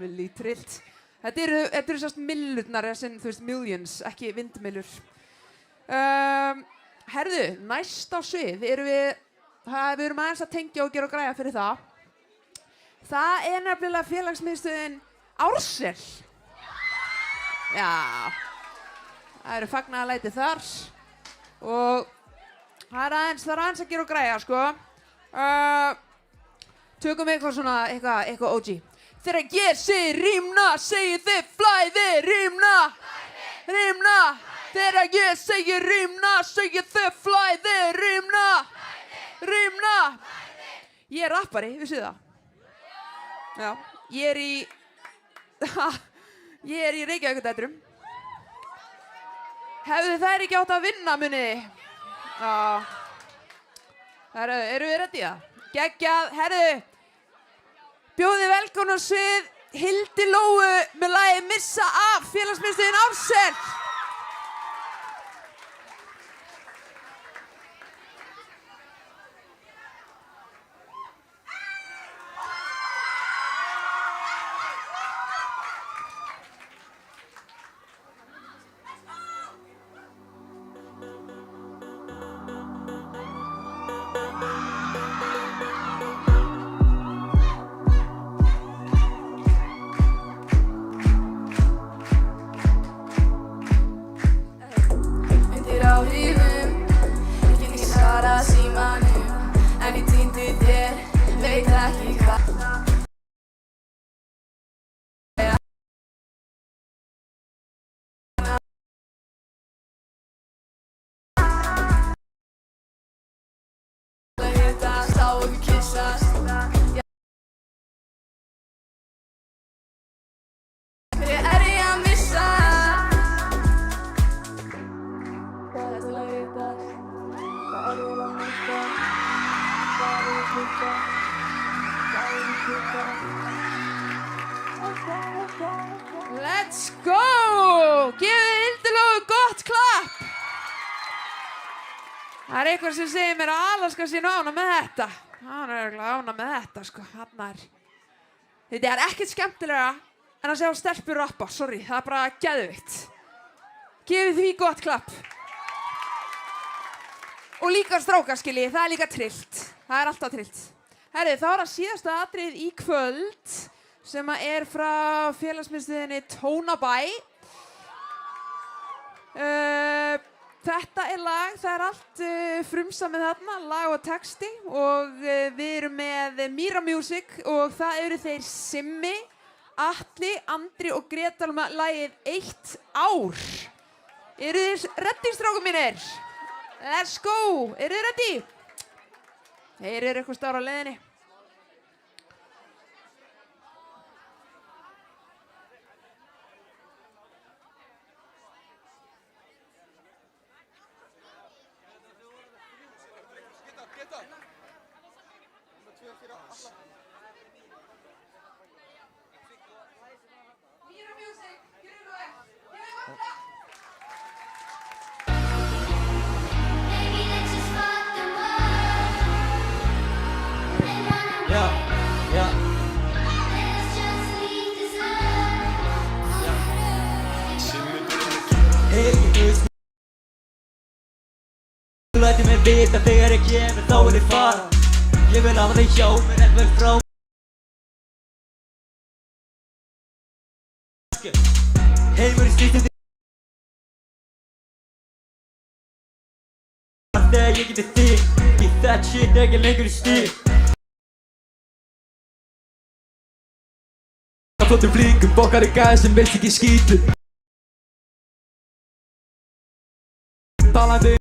Milli, trillt. Þetta eru sérst millurnar, sem þú veist, millions, ekki vindmillur. Herðu, næst á svið erum við erum aðeins að tengja og gera og græja fyrir það. Það er nefnilega félagsmiðstöðin Ársel. Já, það eru fagnaðarlæti þar og það er aðeins að gera og græja, sko. Tökum eitthvað OG. Þegar ég segi rímna, segið þið flæði, rímna. Þegar ég segi rímna, segið þið flæði, rímna. Ég er rappari, vissu það? Já, ég er í Reykjavíkudætrum. Hefðu þær ekki átt að vinna, muniði? Já. Eru við ready það? Geggjað, herðu. Bjóðið velkomin á svið Hildi Lóu með lagið Missa af félagsmiðstöðin Ársel. Let's go! Gefið Hildi Lóu gott klapp! Það er einhver sem segir mér að Alaska sé ána með þetta. Hann er örugglega ána með þetta, sko. Þetta er ekkert skemmtilega en að sjá stelpur rappa, sorry. Það er bara geðveikt. Gefið því gott klapp. Og líka strákar, skiljið, það er líka trillt. Það er alltaf trillt. Herri, þá er það síðasta atrið í kvöld sem er frá félagsmiðstöðinni Tónabæ. Þetta er lag, það er allt frumsamið þarna, lag og texti og við erum með Mýra Music og það eru þeir Simmi, Atli, Andri og Gretar með lagið 1 ár. Eru þið ready, strákum mínir? Let's go! Eru þið ready? Þeir eru eitthvað stára á leiðinni. Mýra Music, gjörðu svo vel. Gefið gott klapp. Já, já. Hey, þú veist Þú lætur mig vita þegar ég kemur þá vil ég fara Ég vil hafa þig hjá mér en vel frá Heimur í slítum þig Þegar ég geti þig Get that shit ekki lengur í stíl Flottum flíkum, bokkar í gæði sem veist ekki skítu Talandi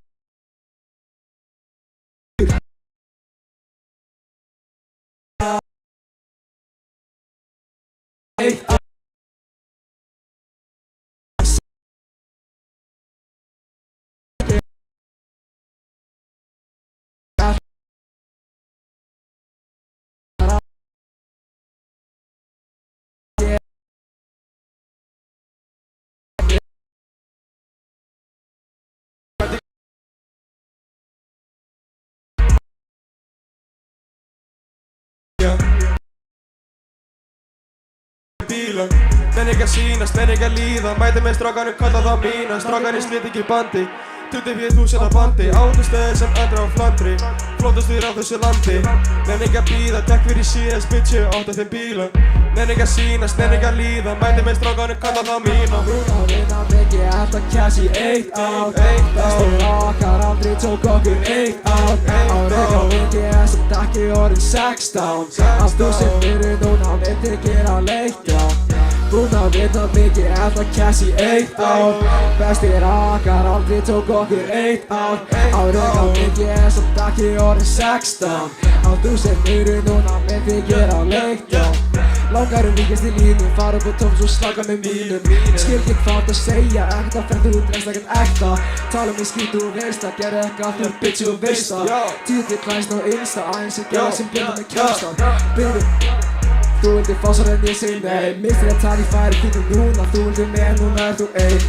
bílum Nenni ekki að sýnast, nenni ekki að líða Mæti með strákanum, kalla það mína Strákanum slit ekki bandi 24.000 að bandi Átustöðir sem andra á flandri Flottastur á þessu landi Nenni ekki að bíða, takk fyrir síðast bitchi 8-5 bílum Nenni ekki að sýnast, nenni ekki að líða Mæti með strákanum, kalla það mína Brúna vinna mikið, þetta cash í 1 ár Bestir okkar aldrei tók okkur 1 ár Árega vingi, þessi takki orðin 16 Allt þú sem fyrir núna myndi gera leikt, já Brúna vinna mikið, þetta cash í 1 ár Bestir okkar aldrei tók okkur 1 ár Árega vingi, þessi takki orðin 16 Allt þú sem fyrir núna myndi gera leikt, já Langarum líkast í línu, fara upp á tóm svo slaka með mínum Skil ekki hvað það segja, ekkert að ferðu út reynst ekkert ekta Tala um í skýtu og veist að gera eitthvað þú bitch og veist að Tíðir klæst á Insta, aðeins ég gera sem björna með kjálstar Baby, þú vildi fá svo en ég segi nei Mistir að tala í færi kringum núna, þú vildi með núna er þú ein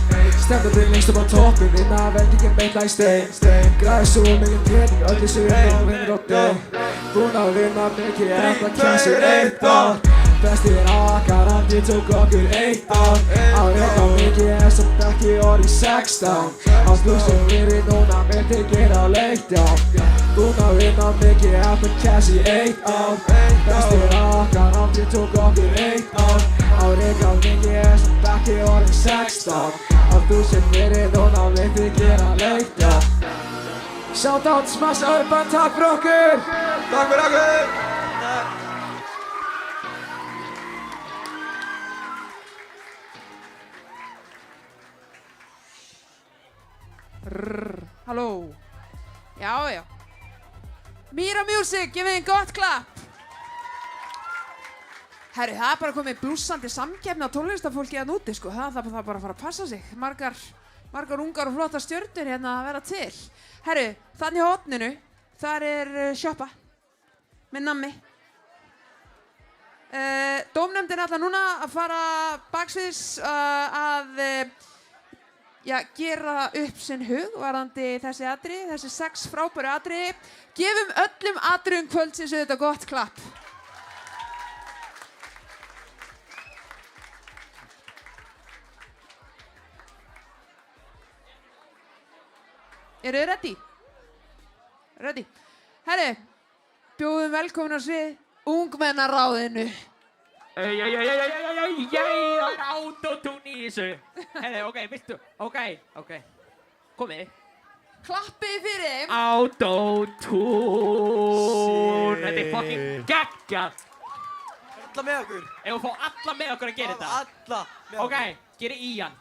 Stefnir þig lengst upp á toppin, vinna veldi ekki meitla í stein Græði svo mikið pening, öll þessu einn og vinnur á deg Búin að vinna mikið, þetta kæsir 1 ár Bestir okkar aldrei tók okkur 1 ár Árega mikið er samt ekki orðið 16 Allt þú sem fyrir núna myndi gera leikt, já Búin að vinna mikið, þetta cash í 1 ár Bestir okkar aldrei tók okkur 1 ár Árega mikið er samt ekki orðið 16 Allt þú sem fyrir núna myndi gera leikt, já Shoutout Smash Urban, takk fyrir okkur! Takk fyrir okkur! Halló. Já, já. Mýra Music, gefið þeim gott klapp. Herru, það er bara komið blússandi samkeppni á tónlistafólki hérna úti, sko. Það bara að fara að passa sig. Margar ungar og flotta stjörnur hérna að vera til. Herru, þannig á horninu, þar er sjoppa með nammi. Dómnefndin ætla núna að fara baksviðs að gera upp sinn hug varðandi þessi atriði, þessi 6 frábæru atriði. Gefum öllum atriðum kvöldsins auðvitað gott klapp. Eru þið ready? Ready. Herri, bjóðum velkomin á svið ungmennaráðinu. Autotune í þessu. Herri, ok, viltu? Ok. Komið. Klappið fyrir þeim. Autotune. Þetta er fucking geggjað. Alla með okkur. Ef við fá alla með okkur að gera þetta. Alla með okkur. Ok, geri í hann.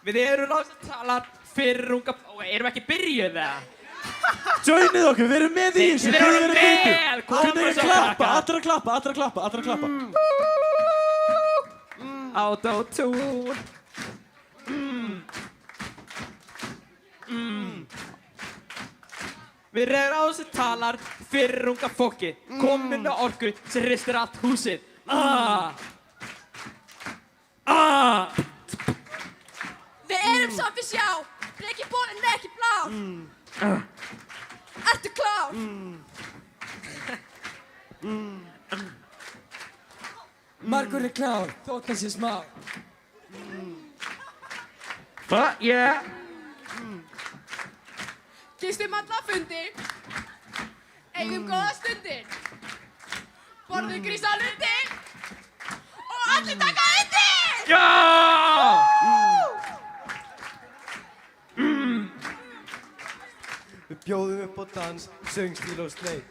Við erum ráðast að tala fyrir unga... Erum við ekki byrjuð það? Joinið okkur, við erum með í þessu. Við erum með! Hvernig er að klappa? Allir að klappa. Autotune. Við reyður á þessu talar fyrir unga fólki. Komin með orku sem hristir allt húsið. Við erum samt við sjá, breki bólinn er ekki blá. Ertu klár? Margur er klár, þótt það sé smá. Yeah. Gistum alla fundi, eigum góða stundir, borðum grís á lundi og allir taka undir! Já! Við bjóðum upp á dans, söngstíl og sleik.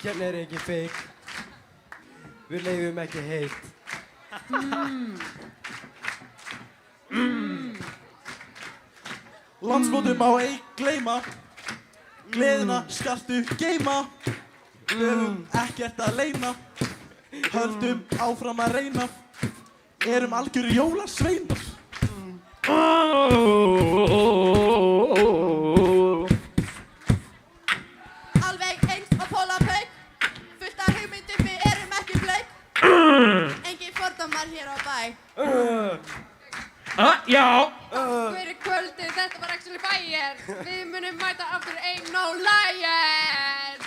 Hérna er engin feik. Við leifum ekki heit. Landsmótum má ei gleyma. Gleðina skaltu geyma. Við höfum ekkert að leyna. Höldum áfram að reyna. Erum algjörir jólasveinar. Alveg eins og pólapaup, fullt af hugmyndum, við erum ekki bleik. Engin fordómar hér á bæ. Já. Fyrir kvöldið, þetta var actually bæjar. Við munum mæta aftur ein og lægir.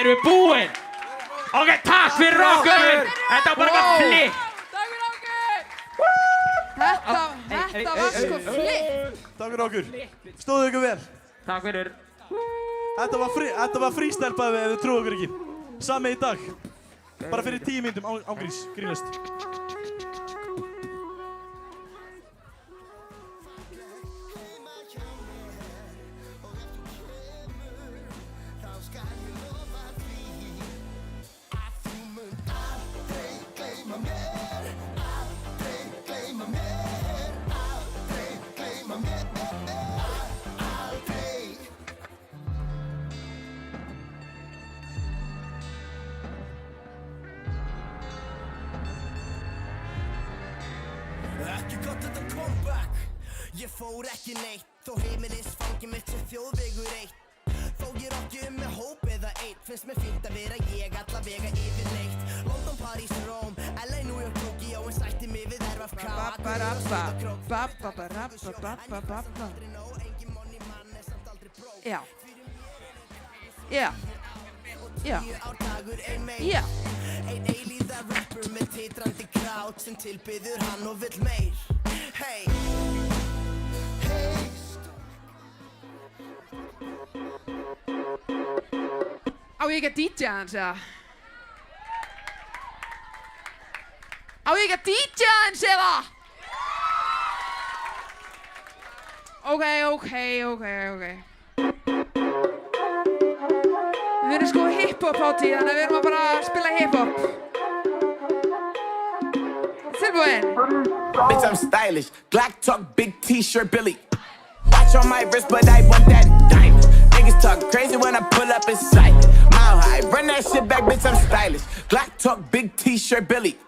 Erum við búin? Ok, takk fyrir okkur! Þetta var bara eitthvað flip! Takk fyrir okkur! Þetta var sko flip. Takk fyrir okkur. Stóðu ykkur vel. Takk fyrir. Þetta var frístelpaði við trúið okkur ekki. Sami í dag. Bara fyrir 10 mínútum ángríns, grínast. Ekki gott þetta comeback. Ég fór ekki neitt, þó heimilisfangi mitt sem þjóðvegur eitt. Þó ég rokki með hóp eða eitt, finnst mér fínt að vera ég allavega yfir neitt. London, Paris, Rome, LA, New York, Tokyo, en sætti mig við RFK. Akureyri og Sauðárkrók. Aldrei nóg, engin money mann er samt aldrei brók. Já. Já. Já. Árdagur ein meir. Já. Ein eilíða rapper með titrandi krát sem tilbyður hann og vill meir. Hey. Á ég ekki að DJ hans eða? Á ég ekki að DJ hans eða? Ok. Við erum sko hip-hop hátíð, þannig að við erum að bara spila hip-hop. Tilbúin. Bitch, I'm stylish. Glock talk, big t-shirt, Billy. Watch on my wrist, but I want that diamond. Niggas talk crazy when I pull up in sight. Mile high, run that shit back, bitch, I'm stylish. Glock talk, big t-shirt, Billy.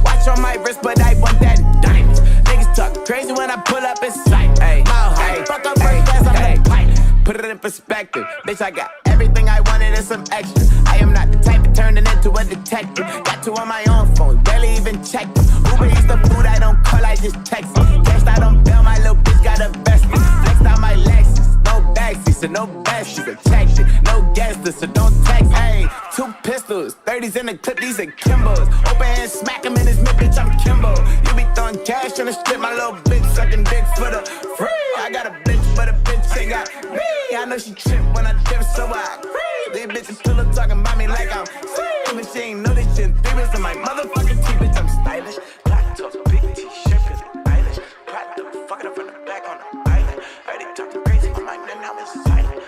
Watch on my wrist, but I want that diamond. Niggas talk crazy when I pull up in sight. Mile high, fuck up first class, I'm the pilot. Put it in perspective, bitch, I got everything I wanted and some extra. I am not the type of turning into a detective. Got two on my own phone, barely even check them. Uber eats the food, I don't call, I just text them. Cashed out on bail, my little bitch got a vest. Flexed out my Lexus, no backseat, so no best. You can check it, no guest list, so don't text. Ayy, 2 pistols, 30s in the clip, these are Kimbos. Open hand, smack him in his mid, bitch, I'm Kimbo. You be throwing cash on the strip, my little bitch sucking dick for the free. I got a bitch, but a bitch ain't got me. I know she trip when I dip, so I free. These bitches still up talking about me like I'm free. But she ain't know this shit. 3 bits in my motherfucking teeth, bitch, I'm stylish. Black top, big t-shirt, Billie Eilish. Cracked up, fucking up from the back on the island. Heard they talking crazy, but my name now is silent.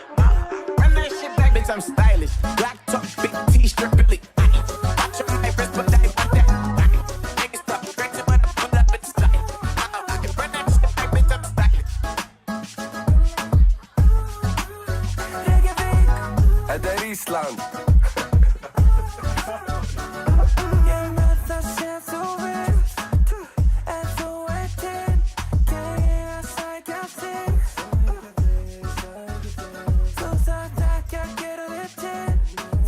Run that shit back, bitch, I'm stylish. Black top, big t-shirt, Billie Eilish. Watch on my wrist, but I want that. Niggas talk crazy when I pull up in sight. I can run that shit back, bitch, I'm stylish. Þetta er Ísland. Ég er með það sem þú vilt. Ef þú ert til, kann ég að sækja þig. Þú þarft ekki að gera þig til,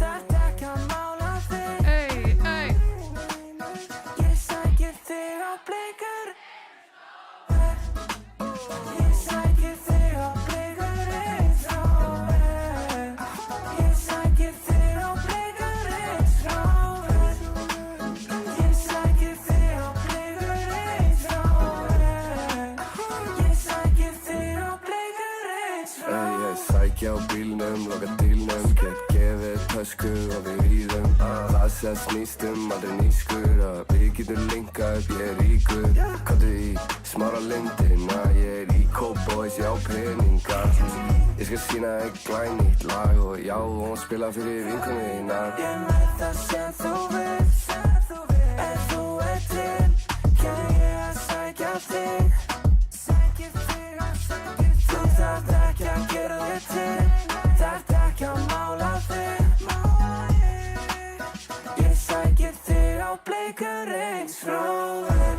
þarft ekki að mála þig. Ég sæki þig á bleikur. Ég sæki þig á bleikur eins róver. Ég sæki þig á bleikur eins róver. Ég sæki þig á bleikur eins róver. Ég sæki þig á bleikur eins róver. Ég sæki á bílnum, loka dílnum, get gefið tösku og við ríðum. Það sem snýst aldrei nýskur, að við getum linkað upp, ég er ríkur. Komdu í smára lindina, ég er í Cowboys, ég á peningar. Ég skal sýna þig glænýtt lag og já, og spila fyrir vinkonu þínar. Ég er með það sem þú vilt. Ef þú ert til, kann ég að sækja þig. Þú þarft ekki að gera þig til, þarft ekki að mála þig. Ég sæki þig á bleikur eins róver.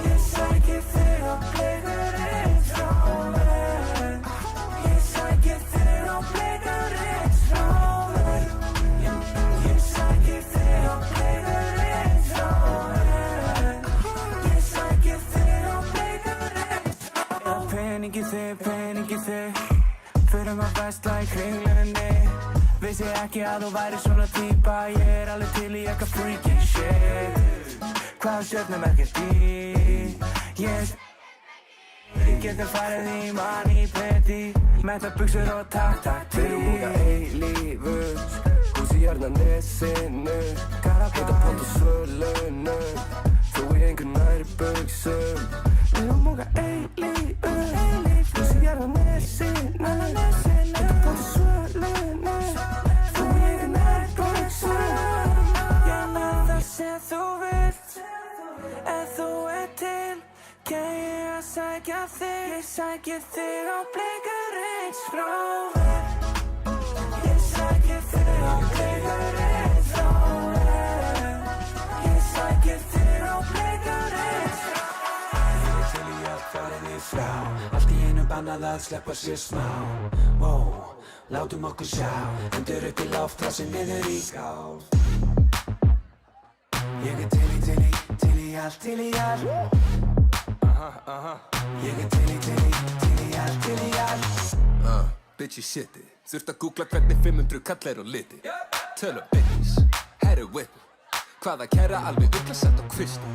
Ég sæki þig á bleikur eins róver. Ég sæki þig á bleikur eins róver. Ég sæki þig á bleikur eins róver. Ég sæki þig á bleikur eins róver. Peningi þig, förum að versla í Kringlunni. Vissi ekki að þú væri svona típa, ég er alveg til í eitthvað freaky shit. Hvaða stjörnum ekkert í, ég getum farið í Mani Petty, mentabuxur og takk Við erum unga eilífur, hús í Arnarnesinu, heita pott á svölunu, þú í engu næri buxum. Við erum unga eilífur, hús í Arnarnesinu, heita pott á svölunu, þú í engu næri buxum. Ég er með það sem þú vilt. Ef þú ert til, kann ég að sækja þig. Ég sæki þig á bleikur eins róver. Ég sæki þig á bleikur eins róver. Ég sæki þig á bleikur eins róver. Ég er til í allt farið í frá, allt í einu bannað að sleppa sér smá. Wow, látum okkur sjá, hendur upp í loft, rassin niður í skál. Ég er til í allt, til í allt. Ég er til í allt, til í allt. Bitch, ég shiti. Þurft að googla hvernig 500 kall er á liti. Tölum bitches, herru whip. Hvaða kæra alveg illa sett á kvisti.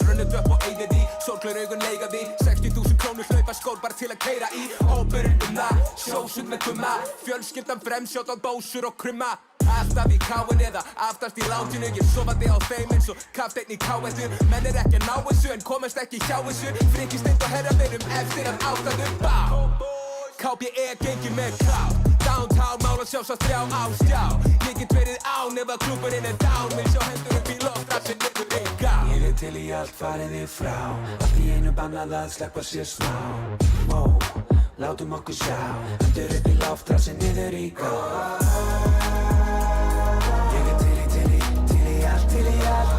Runnið upp og eigið í, sorglaur augun leiga því. 60.000 krónur hlaupa skór bara til að keyra í. Hópurinn það, sjósund með kumma. Fjölskyldan fremsjótt á dósur og krumma. Alltaf í káin eða aftast í látinu. Ég sofandi á þeim eins og kafteinn í káessu. Menn er ekki að ná þessu en komast ekki hjá þessu. Frikisteind og herra verum eftir að ástæðum bá. KBE gengið með ká. Downtown mála sjálfsagt 3 á stjá. Ég get verið án ef að klúburinn er down. Vil sjá hendur upp í loft, rassin niður í gá. Ég er til í allt farið í frá, allt í einu bannað að sleppa sér smá. Wow, látum okkur sjá, hendur upp í loft, rassin niður í gá. Ég er til í allt, til í allt.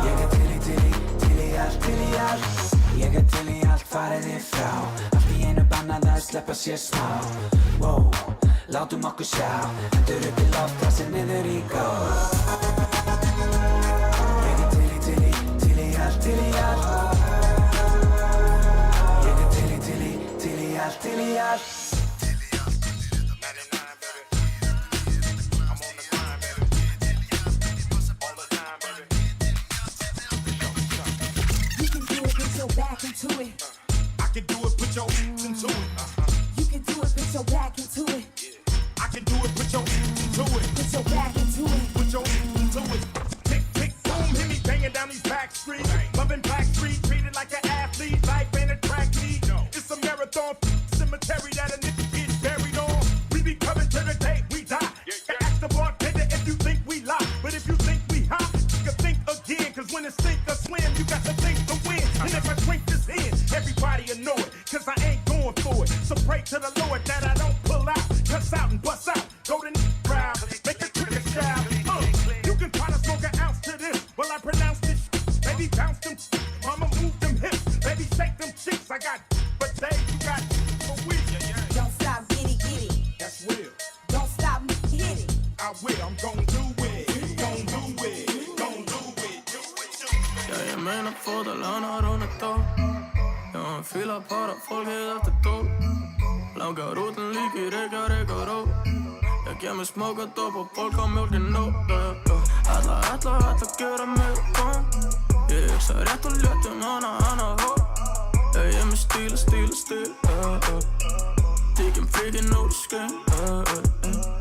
Ég er til í allt, til í allt. Ég er til í allt farið í frá, allt í einu bannað að sleppa sér smá. Wow, látum okkur sjá, hendur upp í loft, rassin niður í gá. Ég er til í allt, til í allt. Ég er til í allt, til í allt. Back into it. I can do it, put your into it. You can do it, put your back into it. I can do it, put your into it. Put your back into it. Put your into it. Tick, tick, boom, hit me banging down these back streets. Loving Black Street, treated like an athlete. Life ain't a track meet. It's a marathon cemetery that a nigga gets buried on. We be coming to the day we die. Ask the bartender if you think we lie. But if you think we hot, you can think again. Cause when it's sink or swim, you got to think to win. And if I drink this in, everybody will know it. Cause I ain't going for it. So pray to the Lord that I don't pull out. fóta lánar hún dó. Já, hann fílar bara fólkið eftir dól. Langar út en líki Reykjavík og ró. Ég gef mér smókadóp og bólkamjólkin nóg. Ætla gera mig bón. Ég hugsa rétt og létt hana hó. Ég er með stíl. Tíkjum fríkin úr skinn.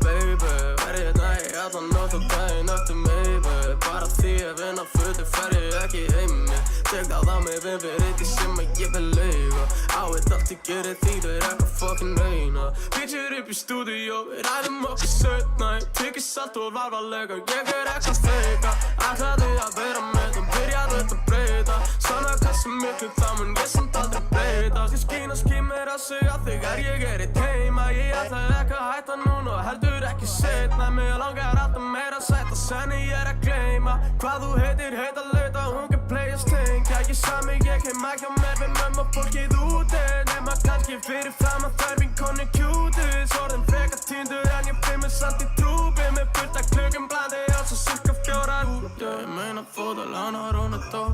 Baby, verð ég næ allan nótt og daginn eftir maybe. Bara því að vinna fötu fer ég ekki heimi. Tek það á mig við riti sem að ég vil leiga. Á eitt allt ég gerir þýðir eitthvað fucking reyna. Bitchir upp í stúdíó, við ræðum okkur seinna. Tekið salt og varvarlega, ég eitthvað feika. Ætlaði að vera með og byrjaði að breyta. Sanna hversu miklu það mun ég samt aldrei breyta. Ég skína skýmir að segja þegar ég í teima. Ég ætla ekki að hætta núna og heldur ekki seinna. Mig langar alltaf meira að sætta senni ég að gleyma. Hvað þú heitir, heit að leita, hún can playast tengja. Ég sami, ég heima hjá mér við mömmu fólkið úti. Nema kannski fyrir fram að þær vinkonu cuties. Orðin frekar týndur en ég finnur samt í trúbi. Með fullt af klukkum blandi á svo cirka 4 úti. Ég meina fóta lánar hún dó.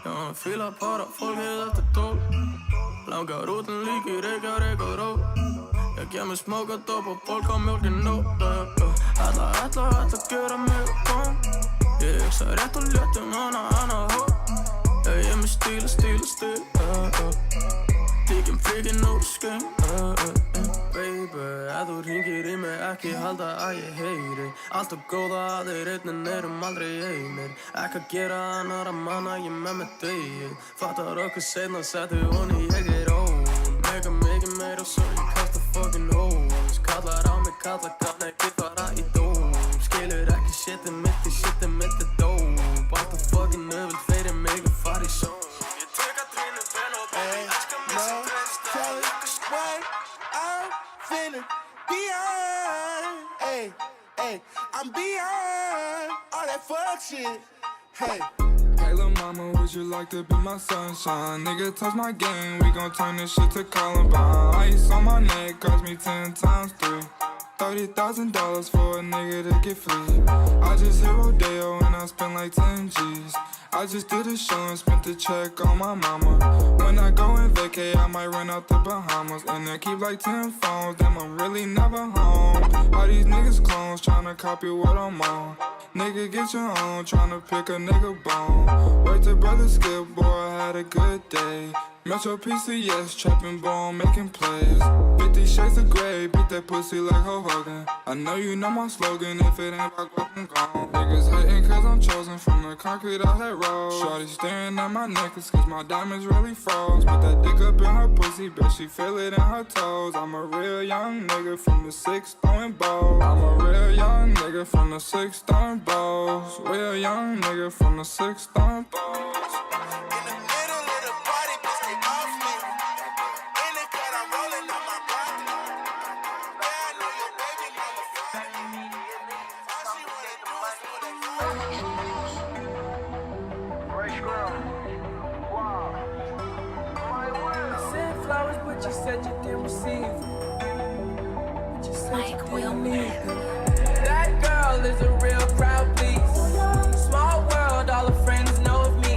Já, hann fílar bara fólkið eftir dól. Langar út en líki Reykjavík og ró. Ég gef mér smókadóp og bólkamjólkin nóg. Ætla gera mig bón. Ég hugsa rétt og létt hana hó. Ég er með stíl. Tíkjum fríkin úr skinn. Baby, ef þú hringir í mig ekki halda að ég heyri. Allt og góða aðeir einnig erum aldrei einir. Ekki að gera annara manna, ég með mig degið. Fattar okkur seinna, settu honi, ég ón. Mega mikið meira svo ég kasta fucking hós. Kallar á mig, kallar gafna, ég fara í dóm. Skilur ekki shitið mitt er dóp. Allt og fucking öfult fyrir mig að fara í sjón. Ég tek að trínu vel og baby, elskar mig sem treysta. I'm feeling beyond, I'm beyond all that fuck shit, hey. Hey lil' mama, would you like to be my sunshine? Nigga, touch my game, we gon' turn this shit to Columbine. Ice on my neck cost me 10 times 3. $30,000 for a nigga to get free. I just hit Rodeo and I spent like 10 G's. I just did a show and spent the check on my mama. When I go and vacay, I might run out the Bahamas. And I keep like 10 phones, damn I'm really never home. All these niggas clones tryna copy what I'm on. Nigga get your own, tryna pick a nigga bone. Word to brother Skip, boy I had a good day. Metro PCS, trapping bone, making plays. 50 shades of grey, beat that pussy like Hulk Hogan. I know you know my slogan, if it ain't rock, I'm gone. Niggas hating cause I'm chosen from the concrete I had rolled. Shorty staring at my necklace cause my diamonds really froze. Put that dick up in her pussy, bet she feel it in her toes. I'm a real young nigga from the 6th throwing balls. I'm a real young nigga from the 6th throwing balls. Real young nigga from the 6th throwing balls. You said you didn't receive it. But you said you didn't need it. That girl is a real crowd, please. Small world, all her friends know of me.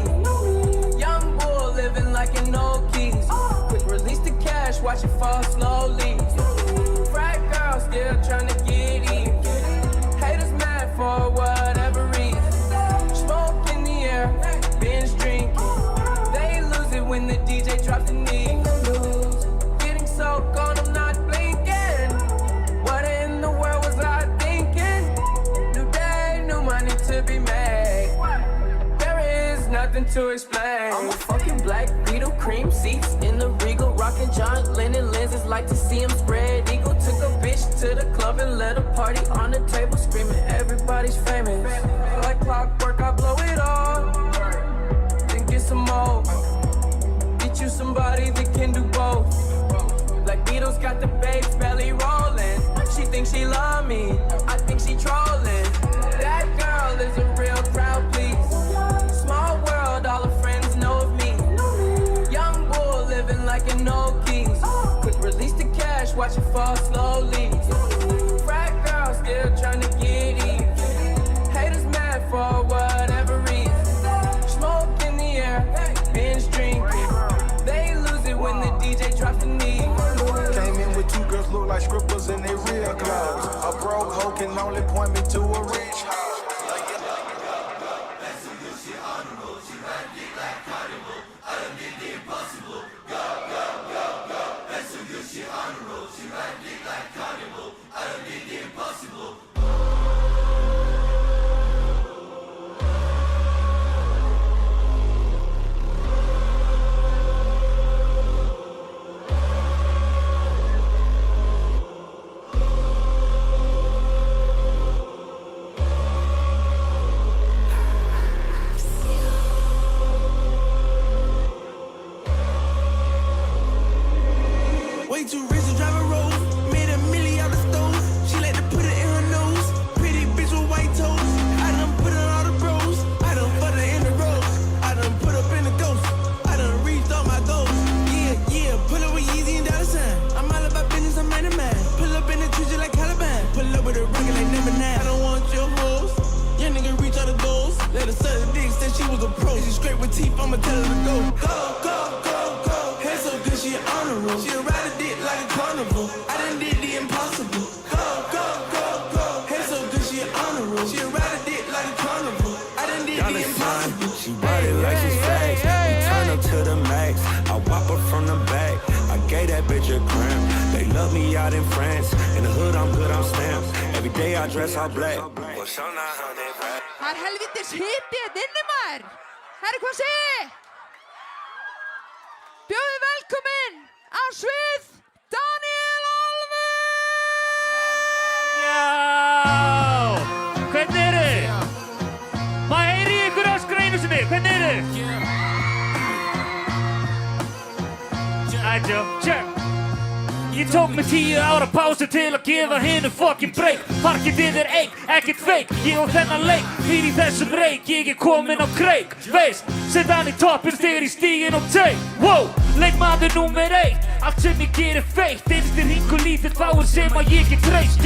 Young bull living like an old keys. Quick release the cash, watch it fall slowly. Frat girl still trying to get in. Haters mad for whatever reason. Smoke in the air, binge drinking. They lose it when the DJ drops the knee. So gone, I'm not blinking. What in the world was I thinking? New day, new money to be made. There is nothing to explain. I'm a fucking black Beetle, cream seats in the Regal, rocking John Lennon lenses, like to see him spread eagle. Took a bitch to the club and let a party on the table, screaming everybody's famous. Like clockwork, I blow it all, then get some more. Get you somebody that can do both. Like Beatles got the babes belly rolling. She thinks she love me, I think she trolling. That girl is a real crowd, please. Small world, all her friends know of me. Young bull living like an old keys. Quick release the cash, watch it fall slowly. Frat girl still trying to get in. Haters mad for whatever reason. Smoke in the air. skyscrapers and they real clothes. A broke hoe can only point me to a rich hoe. Way too rich to drive a Rolls. Made a million out the stove. She like to put it in her nose. Pretty bitch with white toes. I done put her all the bros. I done put her in the rose. I done put up in the ghost. I done reached all my goals. Yeah, pull up with Yeezy and dollar sign. I'm all about business, I'm man to man. Pull up in the trees like Caliban. Pull up with a rocket like number 9. I don't want your hoes. Young nigga reach all the goals. Let her suck the dick, said she was a pro. She straight with teeth, I'ma tell her to go. Go. Hair so good, she an honor roll. She'll ride a dick like a carnival. I done did the impossible. Go. Hair so good, she an honor roll. She'll ride a dick like a carnival. I done did the impossible. She body like she's fast. We turn up to the max. I whop her from the back. I gave that bitch a cramp. They love me out in France. In the hood, I'm good, I'm stamped. Every day I dress all black. Það helvitis hiti þetta inni maður. Herri, hvað segir? Bjóðið velkominn á svið Daniel Alvi! Já! Hvernig eru? Maður heyri ykkur öskra einu sinni, hvernig eru? Ætjó, check! Ég tók mig 10 ára pásu til að gefa hinum fucking break. Parkitið eik, ekkert fake. Ég og þennan leik, fyrir í þessum reik. Ég kominn á kreik, veist. Sett hann í toppin þegar ég stíginn og teik. Wow, leikmaður númer 1. Allt sem ég gerir feitt. Einstir hring og lítið fáir sem að ég get treyst.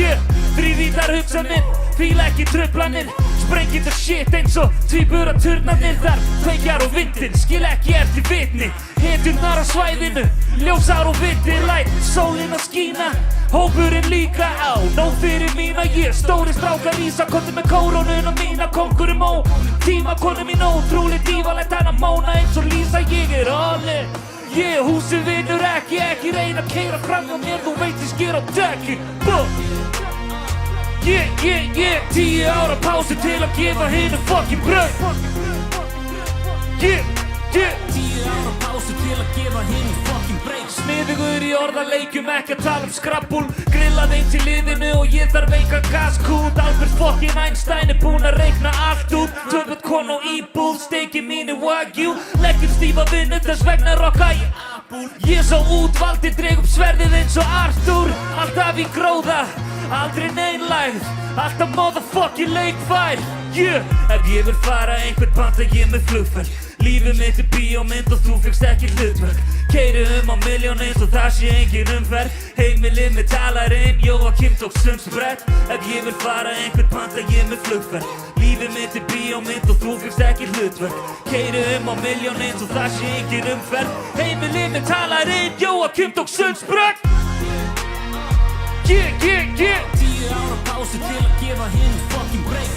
Þrívítar hugsanir, fíla ekki tröflanir. Sprengið the shit eins og tvíbura turnanir. Þar kveikjar og vindin, skil ekki eftir vitni. Hetjurnar á svæðinu, ljósár og vindir. Læt sólinn að skína, hópurinn líka á. Nóg fyrir mína, ég stóri strákar ísa. Komdu með kórónuna mína, kongurum ó. Tíma konu mín ótrúleg dífa. Læt hana móna eins og lýsa, ég all in. Húsið vinnur ekki reyna að keyra fram hjá mér. Þú veit ég sker á dekki. 10 ára pásu til að gefa hinum fucking brauð. 10 ára pásu til að gefa hinum fucking break. Sniðugur í orðaleikjum, ekki að tala skrabbúl. Grillað eins í liðinu og ég þarf engan gaskút. Albert fucking Einstein búinn að reikna allt út. Töfut kon og íbúð, steiki mínu wagyu. Leggjum stífa vinnu, þess vegna rocka ég Apple. Ég svo útvaldi, dreg upp sverðið eins og Arthur. Alltaf í gróða, aldrei neinlægð. Alltaf motherfucking leikfær. Ef ég vil fara einhvern panta ég með flugferð. Lífið mitt bíómynd og þú fékkst ekki hlutverk. Keyri á milljón eins og það sé engin umferð. Heimilið með talarinn, Jóakim tók sundsprett. Ef ég vil fara einhvern panta ég með flugferð. Lífið mitt bíómynd og þú fékkst ekki hlutverk. Keyri á milljón eins og það sé engin umferð. Heimilið með talarinn, Jóakim tók sundsprett. 10 ára pásu til að gefa hinum fucking break.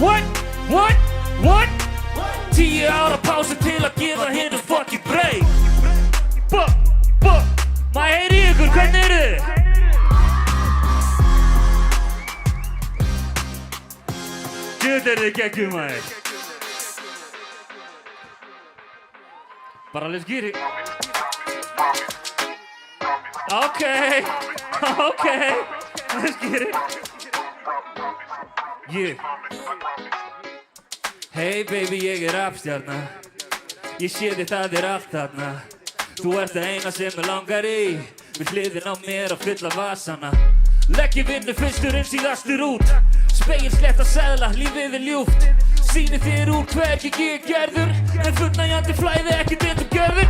What? 10 ára pásu til að gefa hinum fucking break. Maður heyri ykkur, hvernig eru þið? Djöfull eru þið geggjum maður. Bara let's get it. Okay, let's get it. Hey baby, ég rapstjarna. Ég sé þig, það allt þarna. Þú ert það eina sem mig langar í. Við hliðin á mér að fylla vasana. Legg ég vinnu fyrstur en síðastur út. Spegilslétta seðla, lífið ljúft. Sýni þér úr hverju ég gerður. En fullnægjandi flæði ekkert eins og gerður.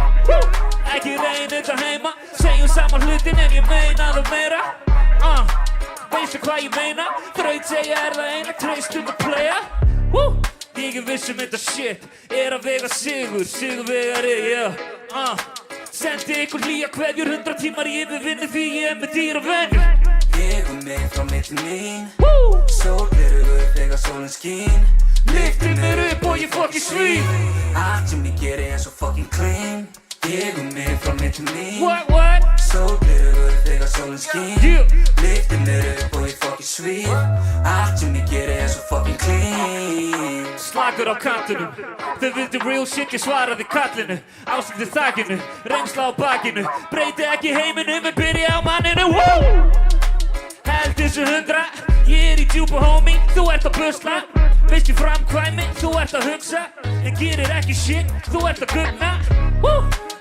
Ekki reyni þetta heima. Segjum saman hlutin en ég meina það meira. Veistu hvað ég meina? Þraut segja það eina, treystum að playa. Ég viss þetta shit að vega sigurvegari, Sendi ykkur hlýja kveðjur 100 tímar í yfirvinni því ég með dýra venjur. Ég og mig frá milli mín Sólgleraugu þegar sólin skín Lyftir mér upp og ég fucking svín Allt sem ég geri er svo fucking clean Ég og mig frá milli mín Sólgleraugu þegar sólin skín Lyftir mér upp og ég fucking svín Allt sem ég geri er svo fucking clean Slagur á kantunum Þau vildu real shit, ég svaraði kallinu Ástandi þakkinu, reynsla á bakinu Breyti ekki heiminum, en byrja á manninu Held þessu 100 Ég í djúpu homie, þú ert að busla Veist ég framkvæmi, þú ert að hugsa En gerir ekki shit, þú ert að gugna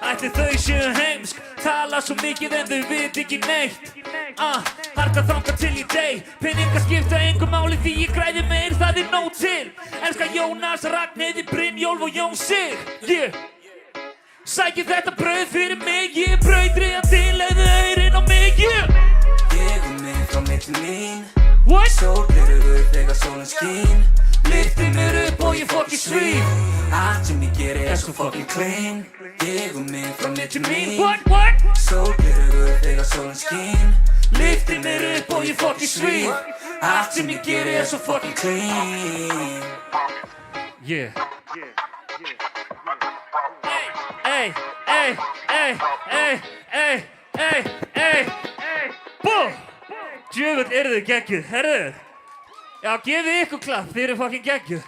Ætli þau séu heimsk Tala svo mikið en þau veit ekki neitt Harka þanga til ég dey Peningar skipta engum máli því ég græði meir Það nóg til Elska Jónas, Ragnheiði, Brynjólf og Jón Sig Sæki þetta brauð fyrir mig Ég brauðdreyjandi, leiðu aurin á mig Ég og mig frá milli mín Sólgleraugu þegar sólin skín Lyftir mér upp og ég fucking svín Allt sem ég geri er svo fucking clean Ég og mig frá milli mín Sólgleraugu þegar sólin skín Lyftir mér upp og ég fucking svín Allt sem ég geri er svo fucking clean Yeah Ey, ey, ey, ey, ey, ey, ey Bú! Djöfull eru þið geggjuð, herðu Já, gefið ykkur klapp, þið eru fucking geggjuð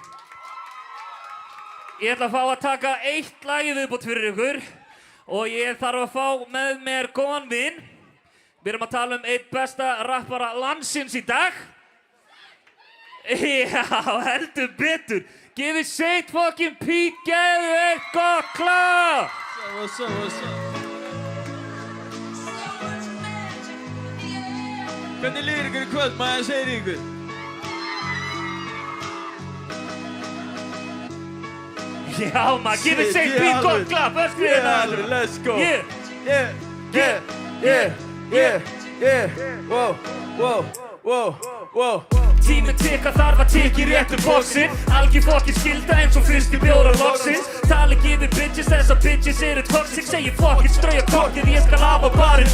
Ég ætla að fá að taka eitt lag í viðbót fyrir ykkur Og ég þarf að fá með mér góðan vin Við erum að tala einn besta rappara landsins í dag Já, heldur betur Gefið Saint fucking Pete Geðu eitt gott klapp What's up, what's up? Hvernig líður ykkur í kvöld, maður að segja ykkur? Já maður, gefið Saint Pete gott klapp, öskrið hérna Let's go Wow Tíminn tikkar þarf að tikka í réttu boxin Algjör fokkin skilda eins og fyrsti bjóra loksins Tala ekki við bitches, þessar bitches eru toxic Segir fokkin strauja kortið, ég skal hafa barinn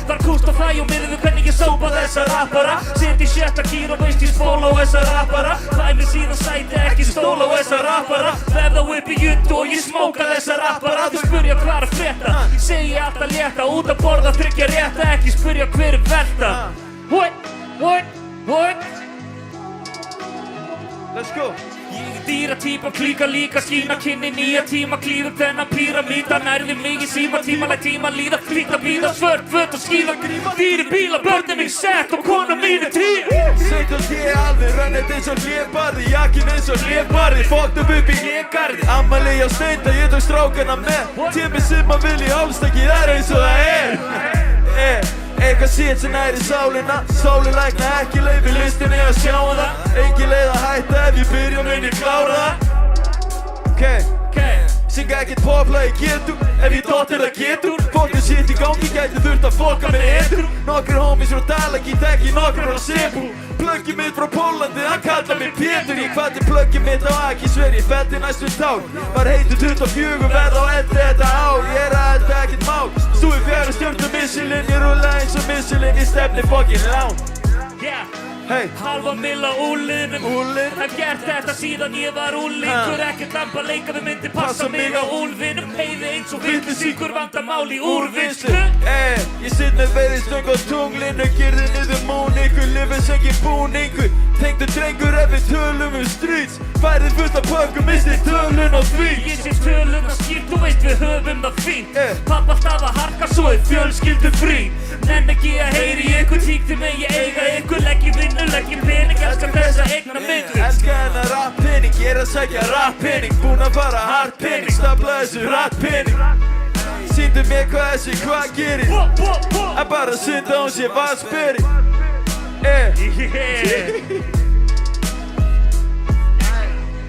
Þar kúst og fræ og miður við hvernig ég sópa þessa rappara Sitt í sjötta kýr og veist ég spóla á þessa rappara Fæmi síðan sæti ekki stóla á þessa rappara Verða upp í jutt og ég smóka þessa rappara Þú spurja hvað að frétta, segi alltaf létta Út að borða tryggja rétta, ekki spurja hver velta What? Let's go Ég dýra típa, klíka líka, skína kynni Nýja tíma, klíður þennan píramíta Nærði mig í síma, tíma, læt tíma líða Flýta bíða, svört, föt og skíða Dýri bíla, börnum mig sett og kona mínu tíu Seitt og ég alveg, rönnið eins og hlébarði Jakkin eins og hlébarði, fókt upp í hlégarði Ammali á steinda, ég tók strákana með Tími sem að vilja álstakki, það er eins og það Eitthvað sétt sem næri sálina Sólin lækna ekki leiði listinni að sjá það Engin leið að hætta ef ég byrja mun ég klára það Synga ekkert popla í getur Ef ég dóttir það getur Fólkið sitt í gangi gæti þurft að fokka með etur Nokkrir homies frá Dalagít, ekki nokkrir frá Sebu Plöggið mitt frá Pólandi, hann kalla mig Pétur Ég hvati plöggið mitt á Aki, sver ég fetti næstu tár Var heitur 24, verð á eldi þetta ár Ég að þetta ekkert mál Stúi 4 stjórnum missilinn Ég rúla eins og missilinn, ég stefni fokkin lán Halva milla úlinum Hef gert þetta síðan ég var úlingur Ekkert lampa leika við myndi passa mig á úlfinum Heiði eins og villisíkur vandamál í úrvinnslu Ég sitt með veiðistöng á tunglinu Girði niður múningu, lifið sem ekki búningu Tengdu drengur ef við tölum streets Færið fullt af pökkum, mistið tölun á því Ég sé tölun á skýrt, þú veist við höfum það fínt Pappa alltaf að harka svo er fjölskyldu frí Nenn ekki að heyri ykkur tíkti mig ég eiga ykkur Leggi vinnu, leggi pening, elskar þessa eigna myndu Elskar hennar rap-pening, ég að sækja rap-pening Búinn að fara hard-pening, stapla þessu rat-pening Sýndu mér hvað gerir En bara synda hún sé vassberi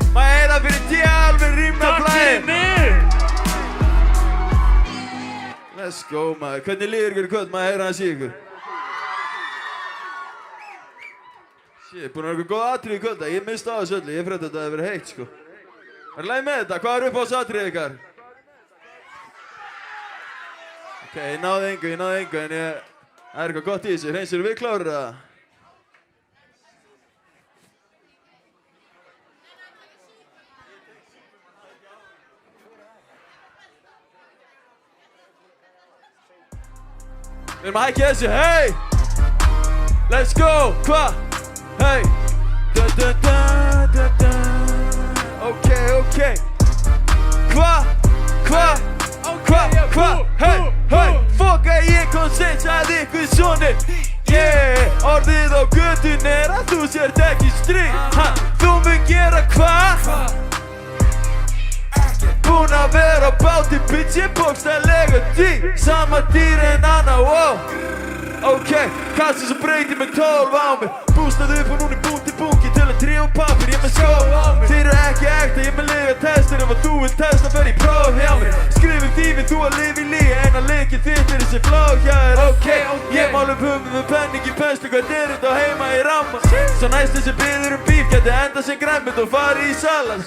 Maður heyra fyrir alveg rýmna blæðin Let's go maður, hvernig líður ykkur í kvöld? Maður heyra hans í ykkur Shit, búin að vera eitthvað góð atrið í kvölda, ég mista á þessu öllu, ég frétti að þetta hefði verið heitt sko Er leið með þetta, hvað er upp á þessu atrið ykkar? Ok, ég náði engu en Það eitthvað gott í þessu, hreinsir við klárir það? Við erum að hækja þessu, hey! Let's go, hva? Hey! Da-da-da-da-da. Ok. Hva? Hey! Fokk að ég kom seint að ykkur svona. Yeah! Orðið á götun að þú sért ekki strík. Þú mun gera hva? Búinn að vera á báti, bitch, ég bókstaflega dýr. Sama dýr en annað, wow. Ok, kassi sem breyti með 12 á mig. Bústað upp og núna í búnti bunki til að trífa pappir, ég með skóð á mig. Þeir eru ekki ekta, ég með liga testur. Ef að þú vilt testa fer í próf hjá mér. Skrifum þýfið, þú að lifa í líga. En að leikið þitt er þessi flók hjá þér. Ok, ég málum höfum með penningi penslu. Hvað er þetta heima í ramma? Svo næstu sem biður bíf geti enda sem græmið og fari í salat.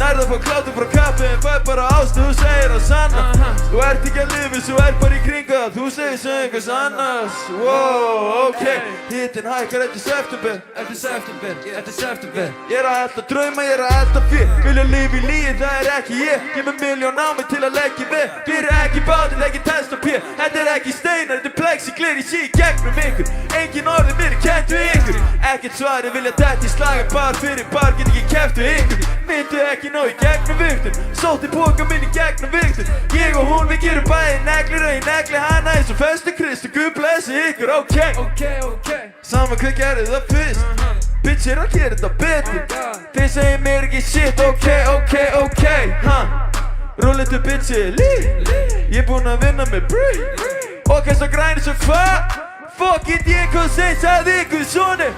Nærða að fá klátur frá kappi en fær bara ástu, þú segir það sanna. Þú ert ekki að lifa, þú ert bara í kringu það. Þú segir sem einhvers annars. Wow, ok. Hittin hækkar eftir september. Ég er að elda drauma, ég er að elda fyrir. Vilja lifa í lígi, það er ekki ég. Ég með miljón á mig til að leggja við. Fyrir ekki bátið, ekki test og pér. Þetta er ekki steinar, þetta er plexigler. Ég sé í gegnum ykkur. Engin orðið mér er kennt við ykkur. Ekkert svari vilja dætt í slaga. Bar fyrir bar, get ekki keppt við ykkur. Myndu ekki ná í gegnum vigtun. Sótti póka minn í gegnum vigtun. Ég og hún, við gerum bæði neglir og ég negli hana eins og festu Kristu. Guð blessi ykkur, ok. Sama hver gerði það fyrst. Bitch er að gera þetta betur. Þeir segir mér ekki shit, ok. Rúlið til bitchi ég búinn að vinna með Brie. Og þess að græni svo hva? Fuck it, ég kom seint að ykkur svona.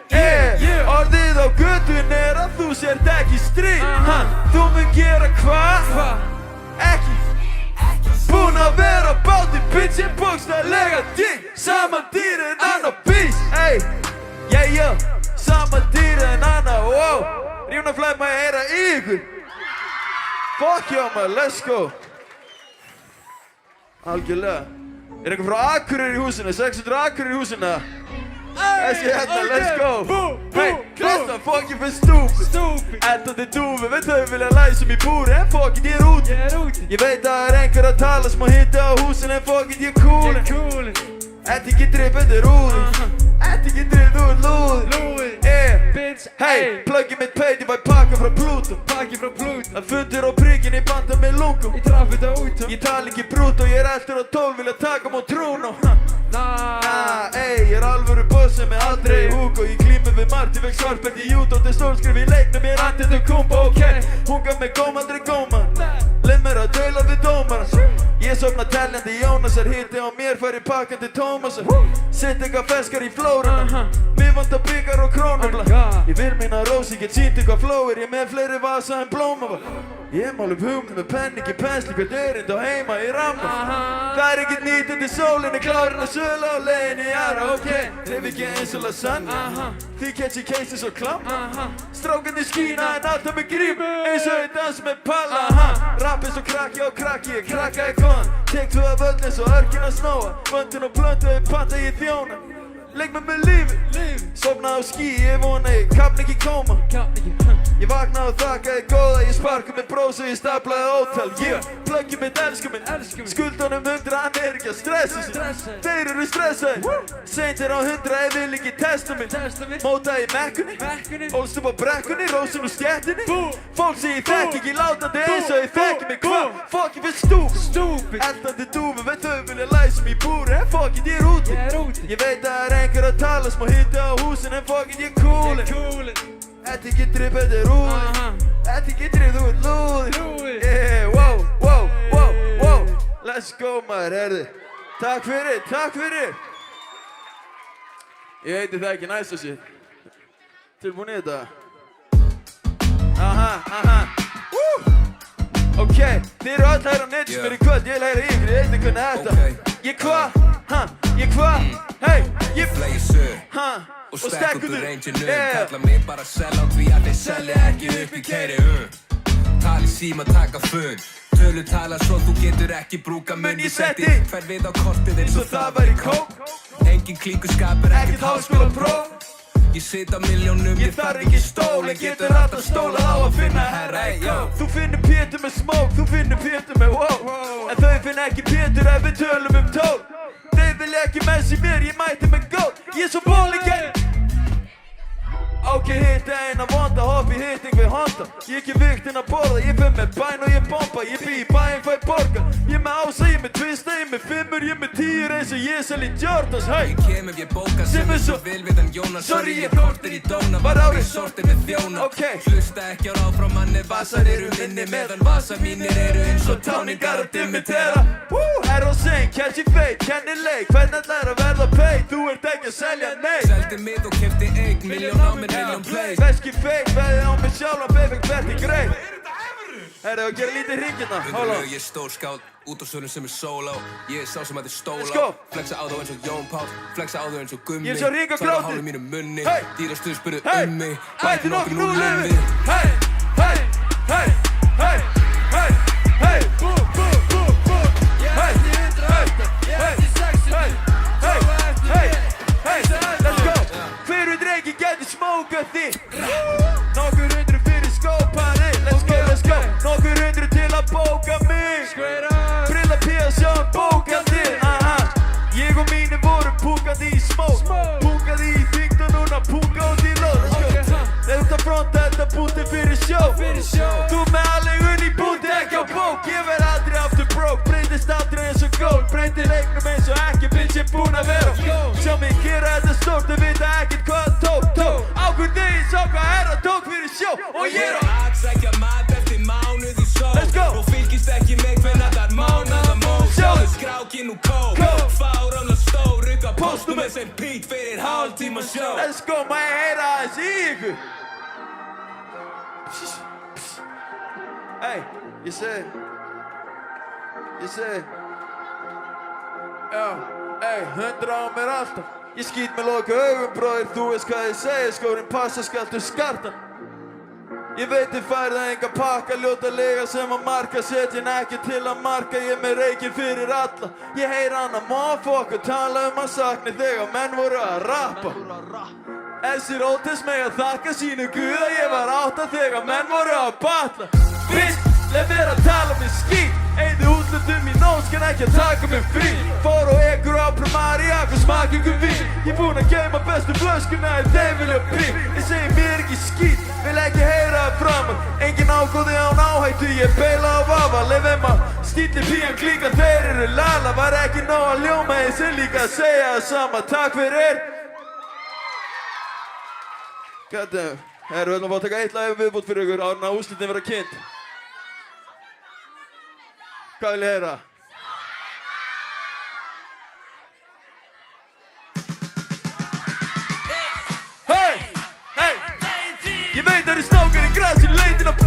Orðið á götun er að þú sért ekki strík. Þú mun gera hva? Ekki búinn að vera á báti, bitch, ég bókstaflega dýr. Sama dýr en annar bís. Yeah, sama dýr en annar, wow. Rífnaflæð maður heyra í ykkur. Fuck y'all maður, let's go. Algjörlega. Er einhver frá Akureyri í húsinu? 600 Akureyri í húsinu? Þessi hérna, let's go. Hey, Kristján, fuck ég fyrir stúpid. Eldandi dúfi, veit þau vilja læsa mig í búri. En fuck it, ég er úti. Ég veit að það er einhver að tala smá hitti á húsinu. En fuck it, ég er coolin. Þetta ekki drip, þetta er úði. Þetta ekki drip, þú er lúði. Hey, pluggi mitt peit, ég fæ pakka frá Pluto. Það fundur á prikkin, ég banda með lungum. Ég tala ekki brútt og ég er eldur á 12, vilja taka mát trún og ég er alvöru boss sem er aldrei í húk. Og ég klími við Marti, vekk svartbært í jút. Og þetta stólskrif í leiknum, ég er andið til kumpa, ok. Hún gaf mig góm, aldrei góma. Leið mér að döla við dómar. Ég sofna teljandi, Jónasar hitti á mér, fær í pakkan til Tómasar. Sitt eitthvað feskar í flóruna. Mér vantar byggar og krónabla. Ég vil mína rós, ég get sínt eitthvað flóir. Ég með fleiri vasa en blóma. Ég mál upp hugmynd með penningi, pensli, hvert erind á heima í ramma. Það er ekkert nýtt undir sólinni, klárinn að söla á leiðinni í aðra, ok. Reyf ekki eins og lasagna, því catchy cases og klamm. Strákandi skína en alltaf með grím, eins og ég dans með palla. Rapp eins og krakki á krakki, ég krakka í kon. Tek þú af öll eins og örkin að snóa. Vöndin og plöntu, ég panta ég þjóna. Leik með lífi, sofna á skí, ég vona ég kapn ekki koma. Ég vaknaði og þakkaði góða, ég sparka með brós og ég staplaði ótal. Pluggi mitt, elsku minn, skuldunum 100, hann er ekki að stressa sig. Þeir eru stressaði, seint er á 100, ég vil ekki testa minn. Mótaði í mekkunni, ólst upp á brekkunni, rósin úr stjettinni. Fólk sem ég þekk ekki látandi eins og ég þekki mig hva? Fuck ég fyrir stúpid. Eldandi dúfi, veit þau vilja læsa mig í búri. En fuck it, ég er úti. Ég veit að það er einhver að tala smá hitti á húsin. En fuck it, ég er coolin. Þetta ekki drip, þetta er úði. Þetta ekki drip, þú er lúði. Yeah, wow. Let's go maður, herði. Takk fyrir. Ég heiti það ekki næsta shit. Tilbúin í þetta. Ok, þið eru öll hægir á nettismir í kvöld. Ég vil hægir ykkur, ég heiti hvernig þetta. Ég hva? Hey, ég og stekkuðu reynginu. Kalla mig bara sell á því að þeir selja ekki upp í keiri. tala í síma, taka fön Tölu tala svo þú getur ekki brúka munn Ég setti hver við á kortið eins og það væri kók Engin klíkuskapur, ekkert háskóla próf Ég sit á milljónum, ég þarf ekki stól En getur alltaf stólað á að finna herra Þú finnur Pétur með smók, þú finnur Pétur með wow En þau finn ekki Pétur ef við tölum tól Þeir vilja ekki messi mér, ég mæti með gól Ég svo bólingar Ok, hitta eina vonda, hoppi hitting við honda Ég ekki viktin að borða, ég finn með bæn og ég bomba Ég bý í bæinn, fæ borga Ég með ása, ég með twista, ég með fimmur, ég með tíur Eins og ég selji Jordans, hey Ég kem ef ég bóka sem er svo vil við hann Jónas Sorry, ég kortir í dóna, var árið sortir með þjóna Hlusta ekki á ráð frá manni, vasar eru minni Meðan vasar mínir eru eins og táningar að dimitera Herra og sing, catch your fate, kenni leik Hvernig ætlar að verða pay, þú ert ekki að selja neitt Seldi mið og kefti eign, miljón á mér, miljón plays Veski fake, veði á mig sjálf baby, hvert er greið Herra, og gera lítið hringina, Undarlegu, ég er stór skáld, út á sölum sem er solo Ég er sá sem að þið stóla Flexa á þau eins og Jón Páll, flexa á þau eins og Gummi Ég er svo ring og Svara gráti hálfum mínum munni, dýrastuð spurðu mig Ætti nokkuð nú lifi Hey, hey, hey, hey, hey, hey Bú, bú, bú, bú Ég ætti 108, ég ætti 60 Hey, hey, hey, let's go Hver drengi gæti smókað þig Nokkur hundru fyrir skópari Let's go Nokkur hundru til að bóka mig Brilla pía sjá bókandi Ég og mínir voru púkandi í smók Púkandi í þyngd og núna púka út í lóð Þetta fronta, þetta búti fyrir sjó Þú með alveg í búti ekki á bók Ég verð aldrei aftur broke Breytist aldrei eins og gold Breyti leiknum eins og ekki bitch ég búin að vera Sjá mig gera þetta stórt Þau vita ekkert hvað tók Ákvörð þegar ég sá hvað herra tók fyrir sjó Og ég er á Sækja mat eftir mánuð í sól Let's go Og fylgist ekki með hvenna það er mánaðamót Sjáðu skrákin og kók Fárán og stór Rukka póstum með sem Pete fyrir hálftíma sjó Let's go, maður heyra aðeins í ykkur Hey, ég segi Já, hey, 100 á mér alltaf Ég skýt með loka augum, bróðir, þú veist hvað ég segi Skórin passa skaltu skartan Ég veit þið færða enga pakka Ljóta lega sem að marka Setjinn ekki til að marka Ég með reykinn fyrir alla Ég heyr hana motherfucker Tala að sakni þegar menn voru að rappa Þessir óttis með að þakka sínu guða Ég var 8 þegar menn voru að batla Bitch, leið mér að tala með skít Eyði útlutum í nós, kann ekki að taka mig frí Fór og ekkur á Primaria, hvað smakar ykkur vín Ég búinn að geima bestu flöskuna ef þeir vilja bíl Ég segi mér ekki skít, vil ekki heyra það framan Engin ágóði án áhættu, ég beila á vafa Leif þeim að stíli pían klíka, þeir eru lala Var ekki nóg að ljóma, ég sem líka að segja það sama Takk fyrir Goddamn, við ætlum að fá að taka eitt lag viðbútt fyrir ykkur áður en að úrslitin vera kynnt Hvað vil ég heyra? Hey! Hey! Ég veit það eru snákar í grasinu leitin að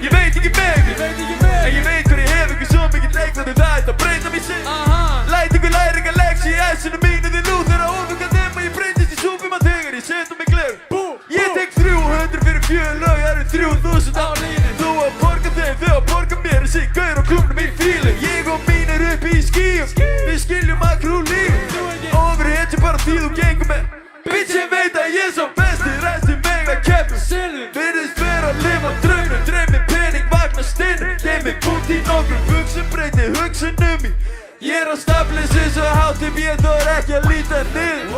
Ég veit ekki mig En ég veit hvað ég hef ykkur svo mikið leik Þannig það ætti að breyta mig sig Læt ykkur læra ykkur leksi í essinu mínu Því nú þegar ofukað þeim og ég breytist í súpum að þegar ég set mig gleru Ég tek 300 fyrir 4 lög, það eru 3000 á línu Þú að borga þeim, þau að borga mér Þessi gaur og klúmnum í fílu Ég og mín er upp í skíum Við skiljum að krú líf Overhetja bara því þú gengur með Bitch ég veit að ég er svo besti Resti meg að keppum Virðist vera að lifa draumnum Dreymi pening, vakna stinu Geimi punkt í nokkrum buksum Breyti hugsunum í Ég er á stafleysi svo hátum ég þor ekki að líta niður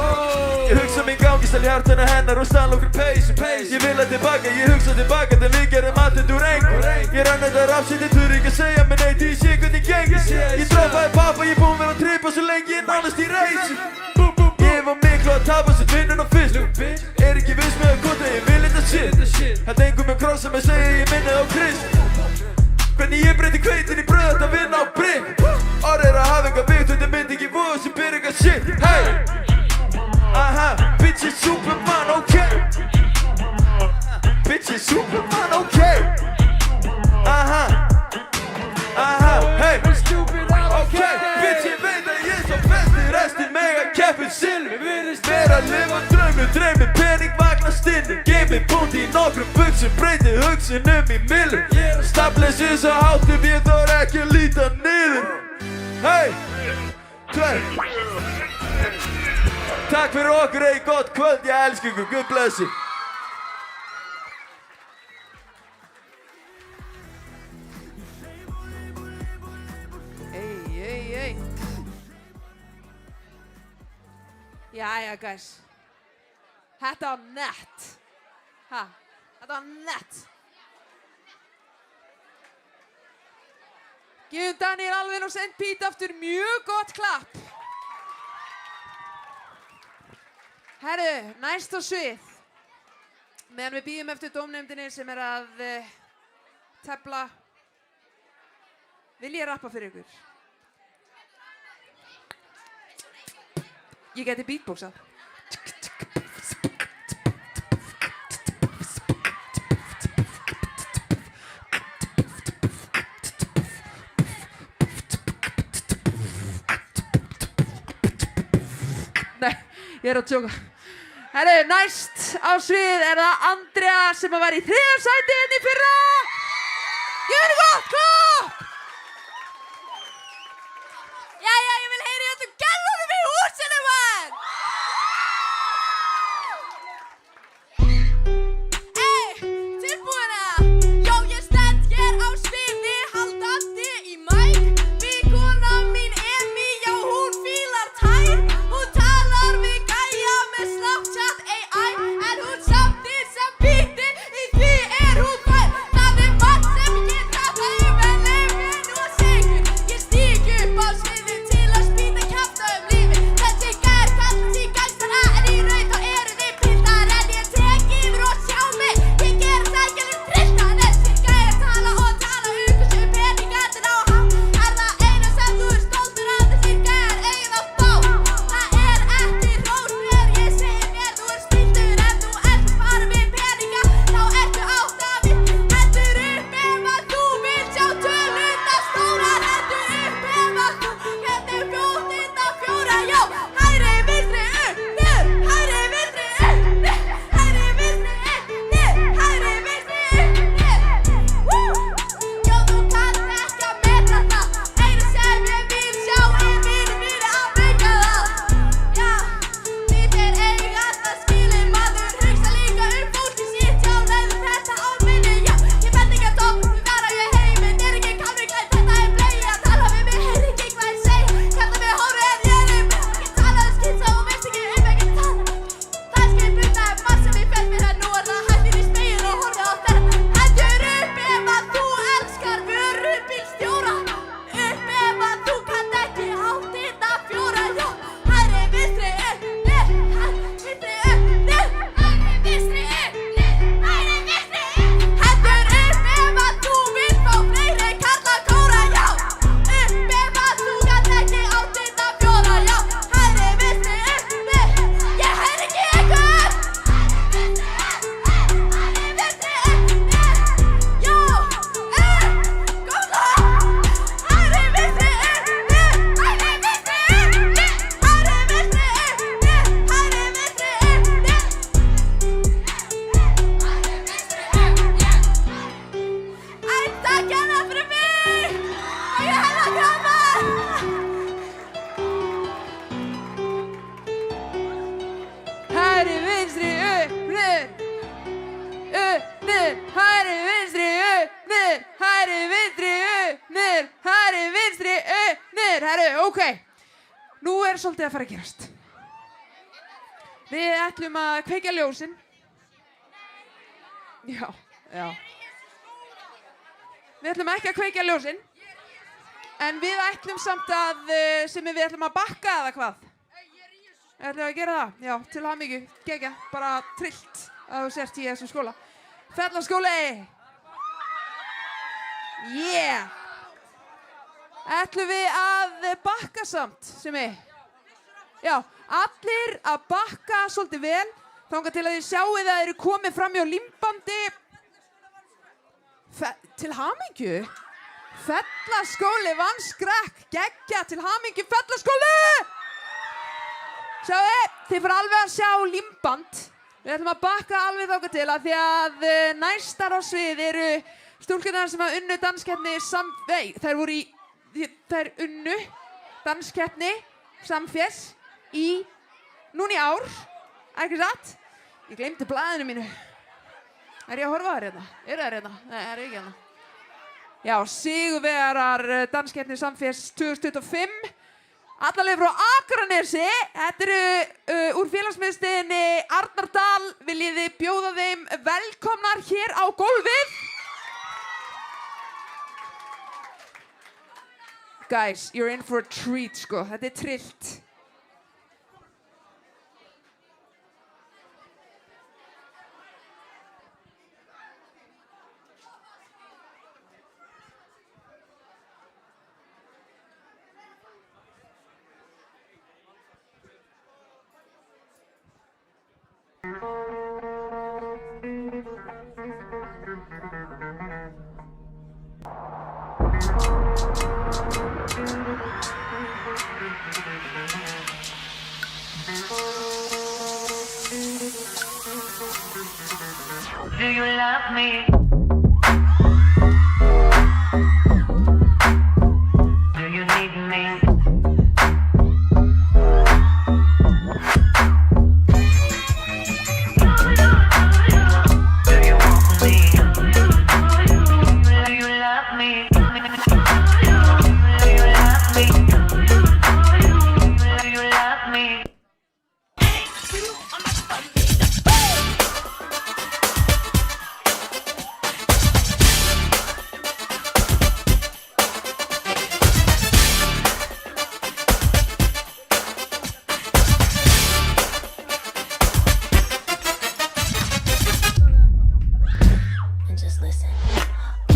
Ég hugsa minn gangi stæl hjartana hennar og stæl okkur peysu Ég vil að tilbaka, ég hugsa tilbaka Þegar við gerum matinn úr engu Ég rann þetta rafsýtti, þurr ekki að segja mér neitt Ég sé hvernig gengis Ég droppaði pappa, ég búinn vera að trippa Svo lengi ég nánast í reysi Ég var miklu að tapa sér vinnun og fyrst Er ekki viss með að kota, ég vil þetta shit Þetta einhver með krossa mig segja ég minni á Krist Hvernig ég breyti kveitin í bröð Þetta vinna á brygg Orð er að hafa enga vikt Þetta myndi ekki voða sem byrja eitthvað shit Hey Aha Bitch is Superman, ok Bitch is Superman, ok Aha Aha Hey Ok Bitch ég veit að ég er svo besti Restin meg að keppin silfi Virðist vera að lifa draumnu Dreymi pening, vakna stinni Geimi punkt í nokkrum hugsun, breyti hugsunum í millum Stafleysi svo hátum ég þór ekki að líta niður Hey, tveir Takk fyrir okkur, eigið gott kvöld, ég elska ykkur, Guð blessi Ei Jæja, guys Þetta var nett Þetta var nett Gefum Daniel Alvin og St. Pete aftur mjög gott klapp Herru, næst á svið meðan við bíðum eftir dómnefndinni sem að tefla Vil ég rappa fyrir ykkur? Ég gæti beatboxað. Nei, ég að tjóka. Herru, næst á svið það Andrea sem var í 3. sæti í fyrra. Gjörðu gott, klapp! Jæja, ég vil heyra öllum gælunum í húsinu, mann! Tilbúina! Jó, ég stend hér á sviði, haldandi í mæk. Vinkona mín Emi, já, hún fílar tær. Hún talar við gæja með Snapchat AI. En hún samtir sem bíti, í því hún fær. Það margt sem ég tala en leif ég nú að segja. Ég stíg upp á sviði til að spýta kjafta lífi. Þessi gær kallast í gangstara en í raun þá þið piltar. En ég tek yfir og sjá mig. Ég ger sækjalinn trillta. Þessi gær tala og tala hversu peningarnir á hann. Það eina sem þú stoltur af þessi gær eigin að fá. Það ekki rós mér, ég segi mér þú spiltur. Ef þú fara með peninga þá átt af því. Hendur upp ef þú vilt sjá tölurnar stórar. Hendur upp ef þú getur fljótið að fjóra. Jó, hægri, vinstri, upp, niður. Hægri, vinstri, upp, niður. Hægri, vinstri, upp, niður. Hægri, vinstri, upp, niður. Jó, þú kannt ekki að meta það. Einu sem ég vil sjá vinir mínir að meika það. Já, þið eiga það skilið. Maður hugsa líka fólki sitt. Já, leiðum þetta á minni. Já, ég veit ekki að topp. Vera ég heiminn, ekki kalvið glætt. Þetta blei að tala við mig. Heyr ekki hvað ég segi. Kalla mig hóru en ég ekki talaði skýtsa og veist ekki ekki tala. Það skipta margt sem ég fell mér en nú það hættir í spegil og horfði á þetta. Hendur upp ef þú elskar vörubílstjóra. Upp ef þú kannt ekki hátt þetta fjóra. Já, hægri, vinstri, upp, niður. Hægri, vinstri, upp, niður. Hægri, vinstri, upp, niður. Hægri, vinstri, upp. Hendur upp ef þú vilt fá fleiri karla kóra. Já, upp ef þú kannt ekki hátt þetta fjóra. Já, hægri, vinstri, upp, niður. Ég heyri ekki ykkur. Hægri, vinstri, upp, niður. Já, góða. Hægri, vinstri, upp, niður. Hægri, vinstri, upp, niður. Hægri, vinstri, upp, niður. Hægri, vinstri, upp, niður. Takk hérna fyrir mig. Ég kramar. Hægri, vinstri, upp, niður. Upp, niður. Hægri, vinstri, upp, niður. Hægri, vinstri, upp, niður. Hægri, vinstri, upp, niður. Herru, ok. Nú svolítið að fara að gerast. Við ætlum að kveikja ljósin. Já. Við ætlum ekki að kveikja ljósin. En við ætlum samt að, sem við ætlum að bakka eða hvað? Ætlum að gera það? Já, til hamingju, gegja, bara trillt að þú sért í þessum skóla. Fellaskóli! Yeah! Ætlum við að bakka samt, sem Já, allir að bakka svolítið vel, þangað til að þið sjáið að þeir eru komið fram hjá límbandi. Til hamingju? Fellaskóli vann skrekk, geggja, til hamingju Fellaskóli! Sjáu, þið fyrir alveg að sjá límband Við ætlum að bakka alveg þangað til að því að næstar á svið eru stúlkurnar sem að unnu danskeppni þær unnu danskeppni Samfés núna í ár, ekki satt? Ég gleymdi blaðinu mínu. Er ég að horfa þær hérna? Eru þær hérna? Nei, það er ekki hérna. Já, sigurvegarar danskeppni Samfés 2025. Alla leið frá Akranesi, þetta eru úr félagsmiðstöðinni Arnardal, viljið þið bjóða þeim velkomnar hér á gólfið? Guys, you're in for a treat, sko, þetta er trillt. Do you love me? Do you need me? Do you want me? Do you love me? Do you love me? Do you love me?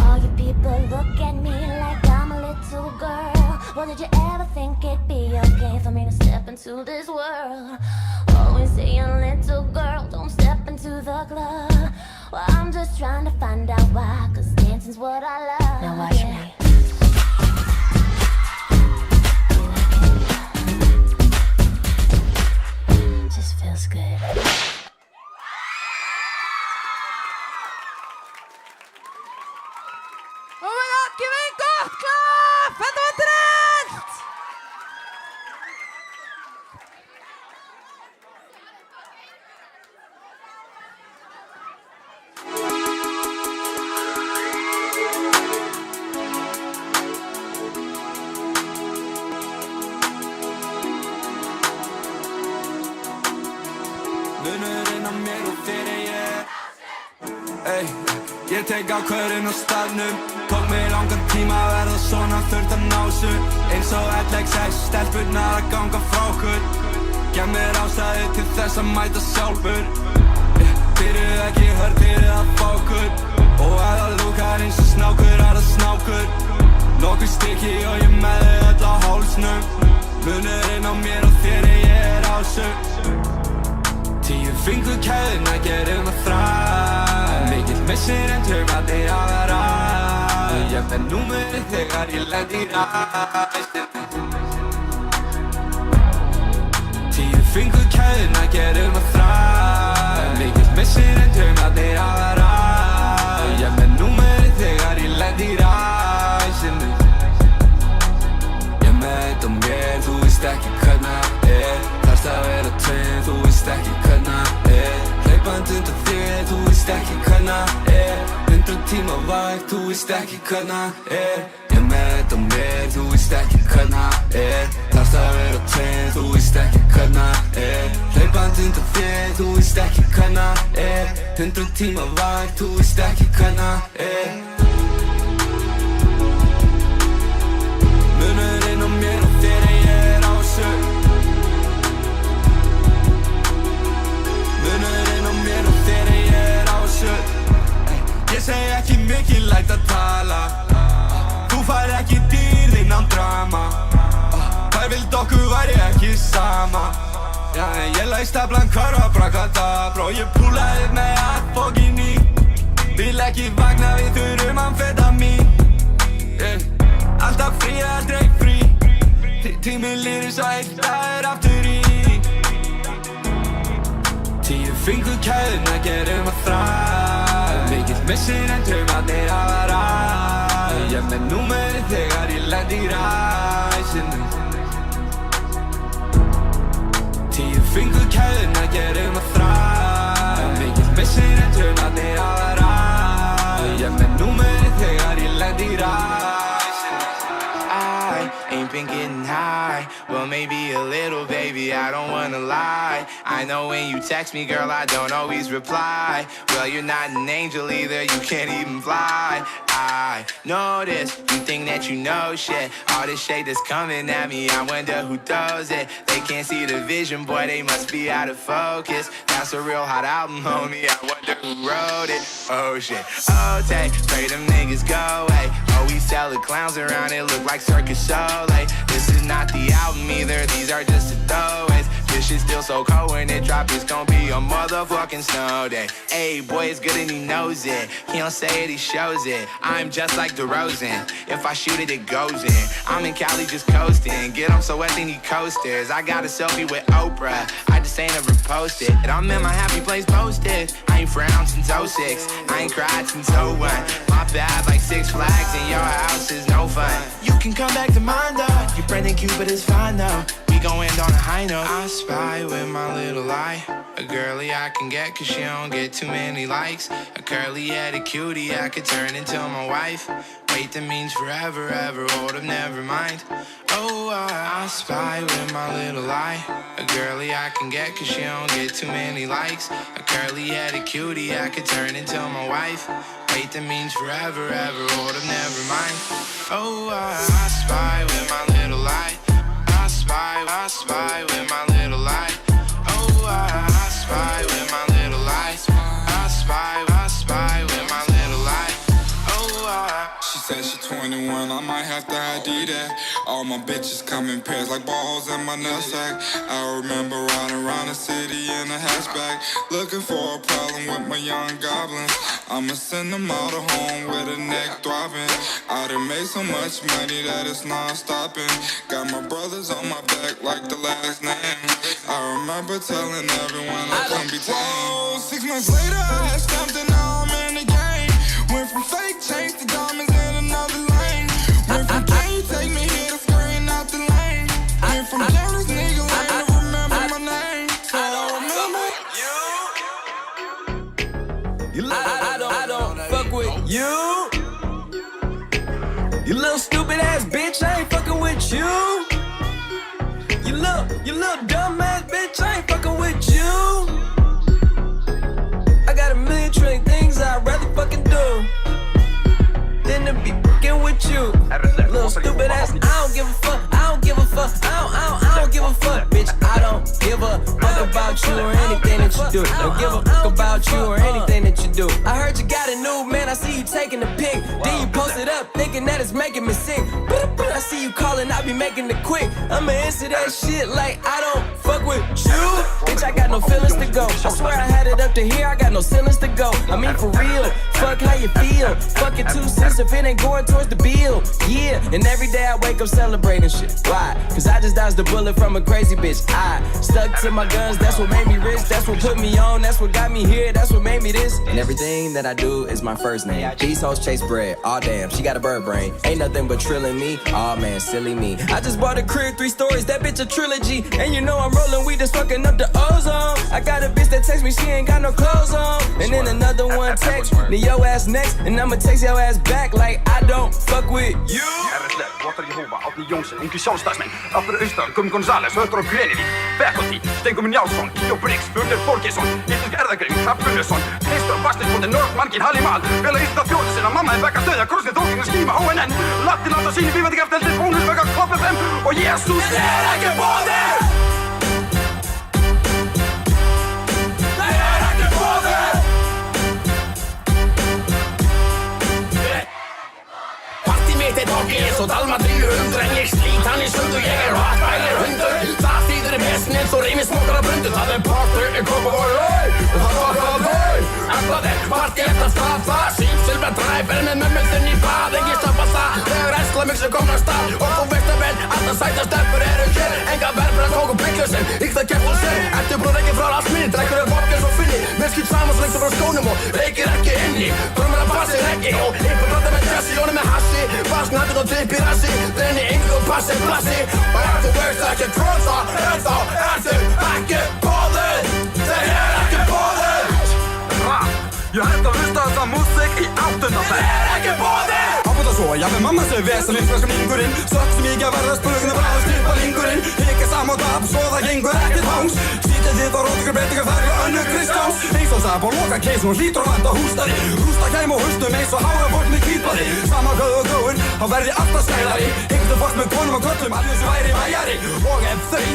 All you people look at me like I'm a little girl. Well, did you ever think it'd be okay for me to step into this world? Always say a little girl, don't step into the club. Well, I'm just trying to find out why, 'cause dancing's what I love. Now watch me. Just feels good. Oh my god, give me a gott klapp! Þetta var trillt! Munurinn á mér og þér er ég Ey, ég tek ákvörðun á staðnum Tók mig langan tíma að verða svona þurft að ná þessu Eins og LXS, stelpurnar að ganga frá okkur Gef mér ástæðu til þess að mæta sjálfur Byrjuð ekki hörðir að fá okkur Og að það lúkar eins og snákur er það snákur Nokkuð stykki og ég með þau öll á hálsnum Munurinn á mér og þér er ég er ásug 10 fingur kæðuna gerum að þræ Mikill missir en taugarnir að vera Ég með númerið þegar ég lend í ræst 10 fingur kæðuna gerum að þræ Mikill missir en taugarnir að vera Ég með númerið þegar ég lend í ræst Ég með þetta á mér, þú veist ekki hvernig það er Þarfst að vera tveim, þú veist ekki hvernig það er Hlaupand undan þér, þú veist ekki hvernig það er 100 tíma vægt, þú veist ekki hvernig það er Ég með þetta á mér, þú veist ekki hvernig það er Þarfst að vera tveim, þú veist ekki hvernig það er Hlaupand undan þér, þú veist ekki hvernig það er 100 tíma vægt, þú veist ekki hvernig það er Munurinn á mér og þér er ég er ásug Munurinn á mér og þér er ég er ásug Ég segi ekki mikið lægt að tala Þú fær ekki dýr þinn án drama Þær vild okkur væri ekki sama Já, en ég læg staflan hverfa brakadabra Og ég púlaði með allt fokkin í Vil ekki vagna við þurfum amfetamín Alltaf frí, aldrei frí Tíminn líður svo eitt, það er aftur í 10 fingur kæðuna gerum að þræ Mikill missir en taumarnir hafa ræ Ég með númerið þegar ég lend í ræsinu 10 fingur kæðuna gerum að þræ Mikill missir en taumarnir hafa ræ Ég með númerið þegar ég lend í ræsinu I ain't been getting high. Well, maybe a little, baby, I don't wanna lie. I know when you text me, girl, I don't always reply. Well, you're not an angel either, you can't even fly. I know this, you think that you know shit. All this shade that's coming at me, I wonder who does it. They can't see the vision, boy, they must be out of focus. That's a real hot album, homie, I wonder who wrote it. Oh shit, oh take, pray them niggas go away. Always tell the clowns around it look like Circus Soleil. This is not the album either, these are just the throwaways. This shit's still so cold when it drop, it's gon' be a motherfucking snow day. Ayy, boy, it's good and he knows it. He don't say it, he shows it. I'm just like DeRozan. If I shoot it, it goes in. I'm in Cali just coasting. Get him so wet, they need coasters. I got a selfie with Oprah. I just ain't ever posted. I'm in my happy place posted. I ain't frowned since 06. I ain't cried since 01. My bad like Six Flags and your house is no fun. You can come back to mine though. Your friend and Cupid is fine though. We gon' end on a high note. I spy with my little eye. A girly I can get cause she don't get too many likes. A curly-headed cutie I could turn into my wife. Wait, that means forever, ever, hold up, never mind. Oh, I spy with my little eye. A girly I can get cause she don't get too many likes. A curly-headed cutie I could turn into my wife. Wait, that means forever, ever, hold up, never mind. Oh, I spy with my little eye. I spy with my little light. Oh, I spy with my little light. I spy with my little light. Oh, She said she 21, I might have to ID that. All my bitches come in pairs like balls in my nutsack. I remember riding around the city in a hatchback, looking for a problem with my young goblins. I'ma send them all to home with a neck throbbing. I done made so much money that it's non-stopping. Got my brothers on my back like the last name. I remember telling everyone I couldn't be tamed. 6 months later I had stamped and now I'm in the game. Went from fake chains to diamonds in another lane. Went from can you take me here to screen out the lane. Went from jealous nigga lane to remember my name. So I remember I don't fuck with you. You little stupid ass bitch, I ain't fucking with you. You little dumb ass bitch, I ain't fucking with you. I got a million trillion things I'd rather fucking do than to be fucking with you. Little stupid ass, I don't give a fuck, I don't give a fuck, I don't give a fuck, bitch. I don't give a fuck about you or anything that you do. Don't give a fuck about you or anything that you do. I heard you got a new man, I see you taking the pic. Then you post it up, thinking that it's making me sick. I see you calling, I be making it quick. I'ma answer that shit like I don't fuck with you. Bitch, I got no feelings to go. I swear I had it up to here, I got no ceilings to go. I mean for real, fuck how you feel. Fuck it 2 cents if it ain't going towards the bill. Yeah, and every day I wake up celebrating shit. Why? Cause I just dodged a bullet from a crazy bitch. I stuck to my guns, that's what made me rich. That's what put me on, that's what got me here. That's what made me this. And everything that I do is my first name. These hoes chase bread, aw damn, she got a bird brain. Ain't nothing but trilling me, aw man, silly me. I just bought a crib, 3 stories, that bitch a trilogy. And you know I'm rolling weed, that's fucking up the ozone. I got a bitch that texts me, she ain't got no clothes on. And then another one text me, yo ass next. And I'ma text your ass back like I don't fuck with you. RSL, Votar Jehova, Árni Jónsson, Ungir sjálfstæðsmenn, Aftur Austar, Gummi González, Höttur og Grenivík, Bekkoti, Steingummi Njálsson, Kíó Briggs, Urður Borgesson, Íslensk Erðagrein, Hrafn Gunnarsson, Kristur Bastilsbóndi, Nörd Mankin, Hallimál, Vela Ísla þjóði sinna, mamma er bekka stöðja, Krossin Þókingna skíma, HNN, Latti landa síni, Vífandi Gafteldi, Bónusböka, Klopp FM og Jesús er ekki bóðið! Mitt er tókið og dalma 300 en ég slít hann í sundur, ég er hvatbælir hundur. Það þýðir vesnin, þú reymir smókar af bundu. Það er partur, Kópavogur, og það var það þau. Eftir þeir, partí eftir staða, símsilver dræfir með mömmuðinn í bað. Ekki stoppa það, þegar æslamixu komna stað. Og þú veist að vel, alltaf sæta stelpur eru hér. Enga verður að kóku bygglusinn, ykta kemur sér. Eftir brúð ekki frá allt minni, drekkur er vodka svo finni. reykir ekki inni Drömmur að passi reggi og einhver blanda með Jesse Jóni með hassi, vasknatinn og tipp í rassi Brenni engu og passi plassi Og ef þú veist ekki trósa, þá ertu ekki boðið Það ekki boðið Rap, ég hætti að hlusta þessa músík í 8. bekk Það ekki boðið Ábútt að svo, ég með mamma sem vesalinn Franskan yngurinn, sökk sem ég að verða spurguna bráð Styrpa lingurinn, hika saman tap Svo það gengur ekkert hangs Sýtið þið á rótingar breytingar þær og önnu Kristjáns Eins og sap og loka keisum og hlýtur og vanda hústari Rústa kæm og haustum eins og hára fólk með kvítbari Sama gauð og gróin, þá verði alltaf skælari Hengtu fólk með konum og köllum, allir sem væri væjari Og ef þau,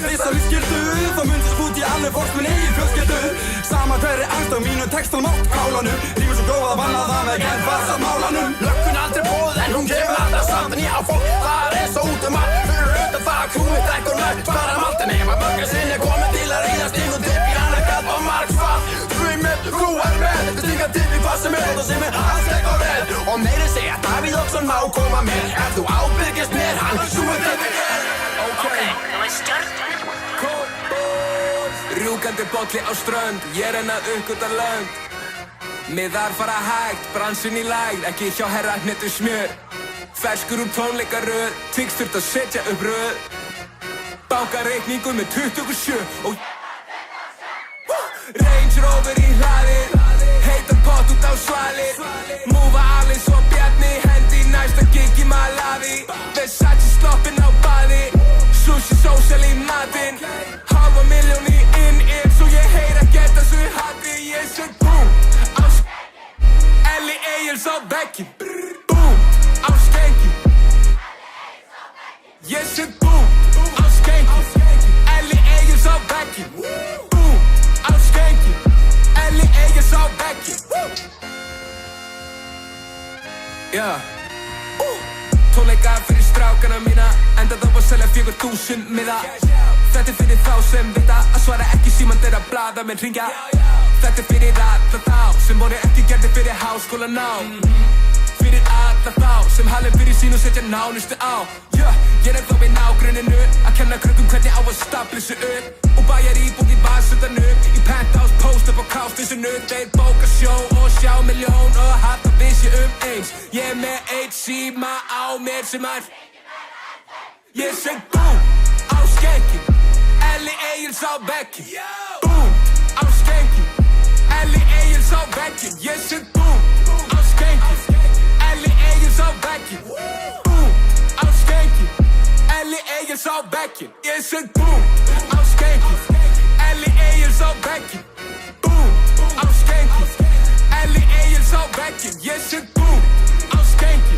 þessar við skildu Þá myndist út í allir fólk minn eigin fjölskyldu Sama hverri angst á mínu textan mátt kálanum Rífur svo góð að banna það með genfarsað málanum Lökkun aldrei bóð en hún kemur alltaf samt En ég á fólk, það svo út allt Fyrir auðvitað það að krúið drekkur mörg Bara maltin heima mörga sinni komið til að reyna sting og tipp í hana kall og margsfall Dröymið, krúar með Þetta stinga tipp í passi með og sem alls ekki á vel Og meiri segja Davíð Oddsson má koma með Ef þú ábyrgist með hann, súið tipp í vel Ok, Cool boys Rjúkandi bolli á strönd Ég reyna uppgöta lönd Miðar fara hægt, bransinn í lægð Ekki hjá herra hnettu smjör Ferskur úr tónleikaröð Tix þurft að setja upp röð Bánka reikningu með 27 Og Range Rover í hlaðir Heitan pott út á svalir Múfa alveg svo Bjarni Hendi næsta gig í Malawi Versace sloppin á baði Sushi social í matinn Halva miljón í in-ear Svo ég heyra geta svo ég hati Ég set boom á Elli Egils á bekkin Boom á skenki Ég set boom á skenki Elli Egils á bekkin Boom á skenki Elli Egils á bekkin Yeah Tónleikar fyrir strákana mína Enda þá að selja 4.000 miða Þetta fyrir þá sem vita Að svara ekki síman þeirra blaða menn hringja Þetta fyrir alla þá Sem voru ekki gerði fyrir háskólanám Fyrir alla þá Sem halið fyrir sín og setja nánustu á Ég er þá við nágruninu Að kenna krökkum hvernig á að stapla þessu upp Og bæjar íbúð í vasundan upp Í penthouse post upp á kástvísinu Þeir bóka sjó og sjá miljón Og hafa vissi eins Ég er með 1 síma á mér sem að Ég seg boom á skenki Elli Egils á bekkin Boom á skenki Elli Egils á bekkin Ég seg boom á skenki Elli Egils á bekkin Boom á skenki Elli Egils á bekkin Ég seg boom á skenki Elli Egils á bekkin Boom á skenki Elli Egils á bekkin Ég seg boom á skenki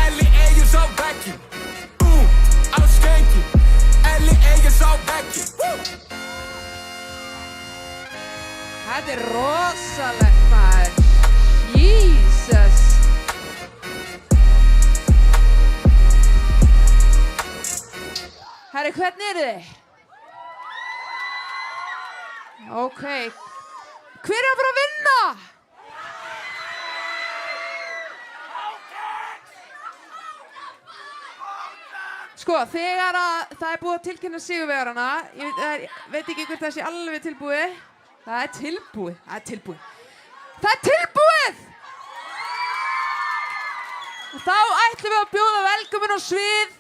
Elli Egils á bekkin Boom á skenki Elli Egils á bekkin Þetta er rosalegt maður Jesus Herri, hvernig eru þið? Ok Hver er að fara að vinna? Sko, þegar að það er búið að tilkynna sigurvegarana, ég veit ekki hvort það sé alveg tilbúið. Það er tilbúið, það er tilbúið. Það er tilbúið! Og þá ætlum við að bjóða velkomin á svið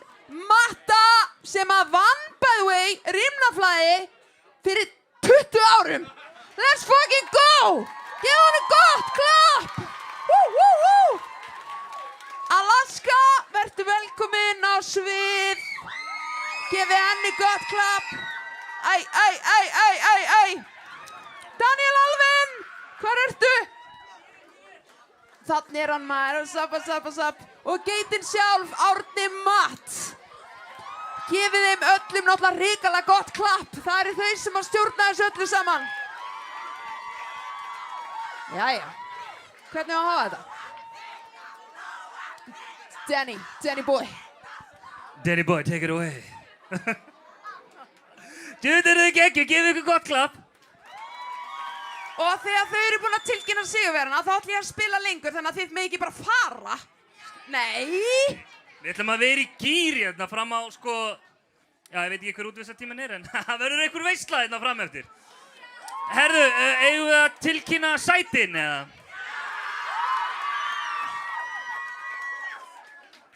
Matta sem að vann by the way rimnaflæði fyrir 20 árum. Let's fucking go! Gefa henni gott klapp! Alaska, vertu velkomin á svið. Gefið henni gott klapp. Æ. Daniel Alvin, hvar ertu? Þannig er hann maður, sapp. Og geitin sjálf, Árni Matt. Gefið þeim öllum náttúrulega hrikalega gott klapp. Það eru þau sem að stjórna þessu öllu saman. Jæja, hvernig á að hafa þetta? Danny boy. Danny boy, take it away. Djúðir þið geggju, gefið ykkur gott klapp. Og þegar þau eru búin að tilkynna sigurverðina, þá ætlum ég að spila lengur, þannig að þið með ekki bara fara. Nei! Við ætlum að vera í gýri hérna fram á, já, ég veit ekki hver útvistartíminn er, en það verður einhver veisla hérna fram eftir. Herðu, eigum við að tilkynna sætin, eða?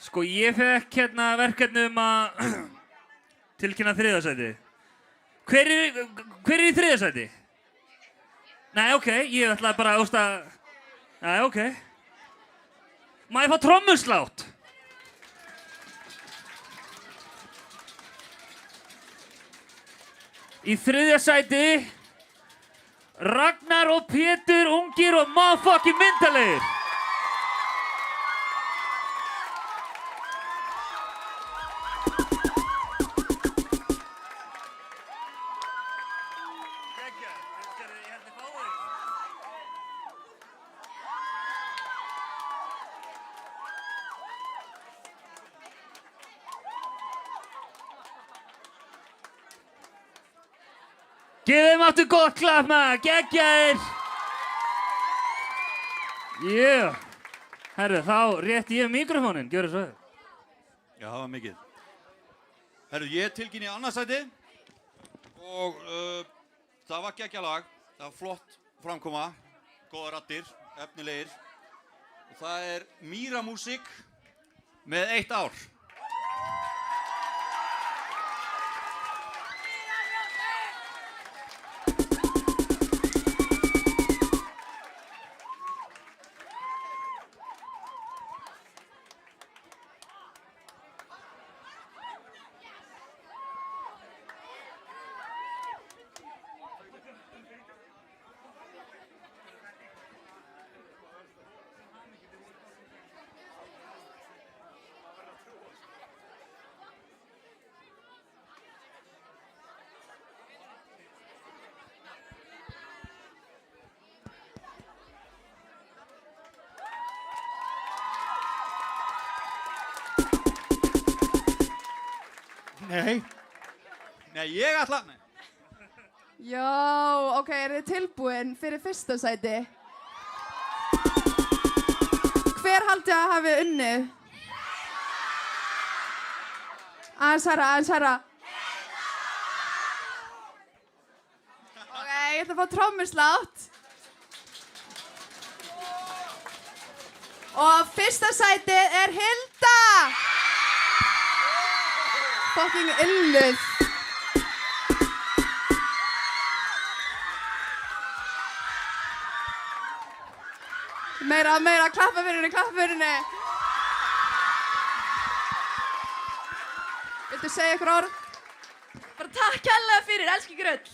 Sko, ég fekk hérna verkefni að tilkynna þriðja sæti. Hver er í þriðja sæti? Nei, ok, ég ætlaði bara að Nei, ok. Má ég fá trommuslátt? Í þriðja sæti Ragnar og Pétur, ungir og motherfucking myndalegir. Gefið þeim aftur gott klapp maður, geggjaðir! Yeah! Herru, þá rétti ég mikrofóninn, gjörðu svo. Já, það var mikið. Herru, ég tilkynni annarsæti og það var geggjað lag, það var flott framkoma, góða raddir, efnilegir og það er Mýra Músík með 1 ár. Nei, ég ætla... Nei. Já, ok, þið tilbúin fyrir fyrsta sæti? Hver haldið að hafi unnið? Aðeins herra. Ok, ég ætla að fá trommuslátt. Og fyrsta sætið er Hilda! Fucking illuð. Meira, klappa fyrir henni. Viltu segja ykkur orð? Bara takk kærlega fyrir, elska ykkur öll.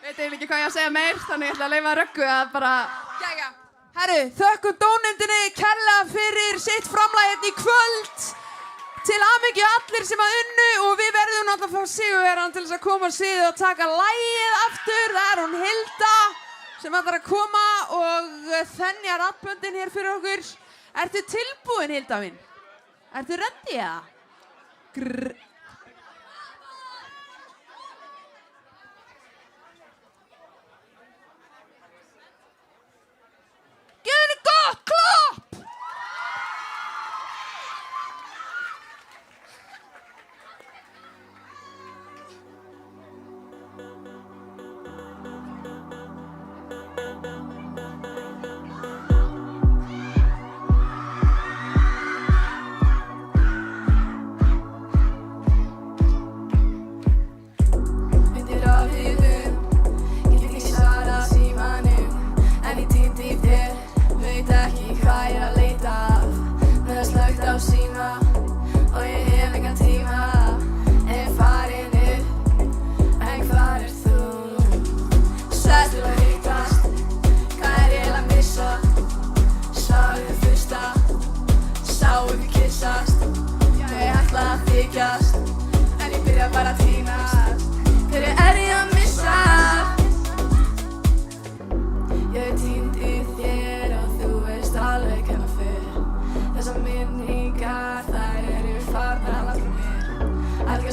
Veit eiginlega ekki hvað ég að segja meir, þannig ég ætla að leyfa Röggu að bara... Jæja, herru, þökkum dómnefndinni kærlega fyrir sitt framlag hérna í kvöld. Til hamingju allir sem að unnu og við verðum náttúrulega að fá sigurvegarann til þess að koma á sviðið og taka lagið aftur. Það er hún Hilda sem ætlar að koma og þenja raddböndin hér fyrir okkur. Ertu tilbúin, Hilda mín? Ertu ready eða? Grrr.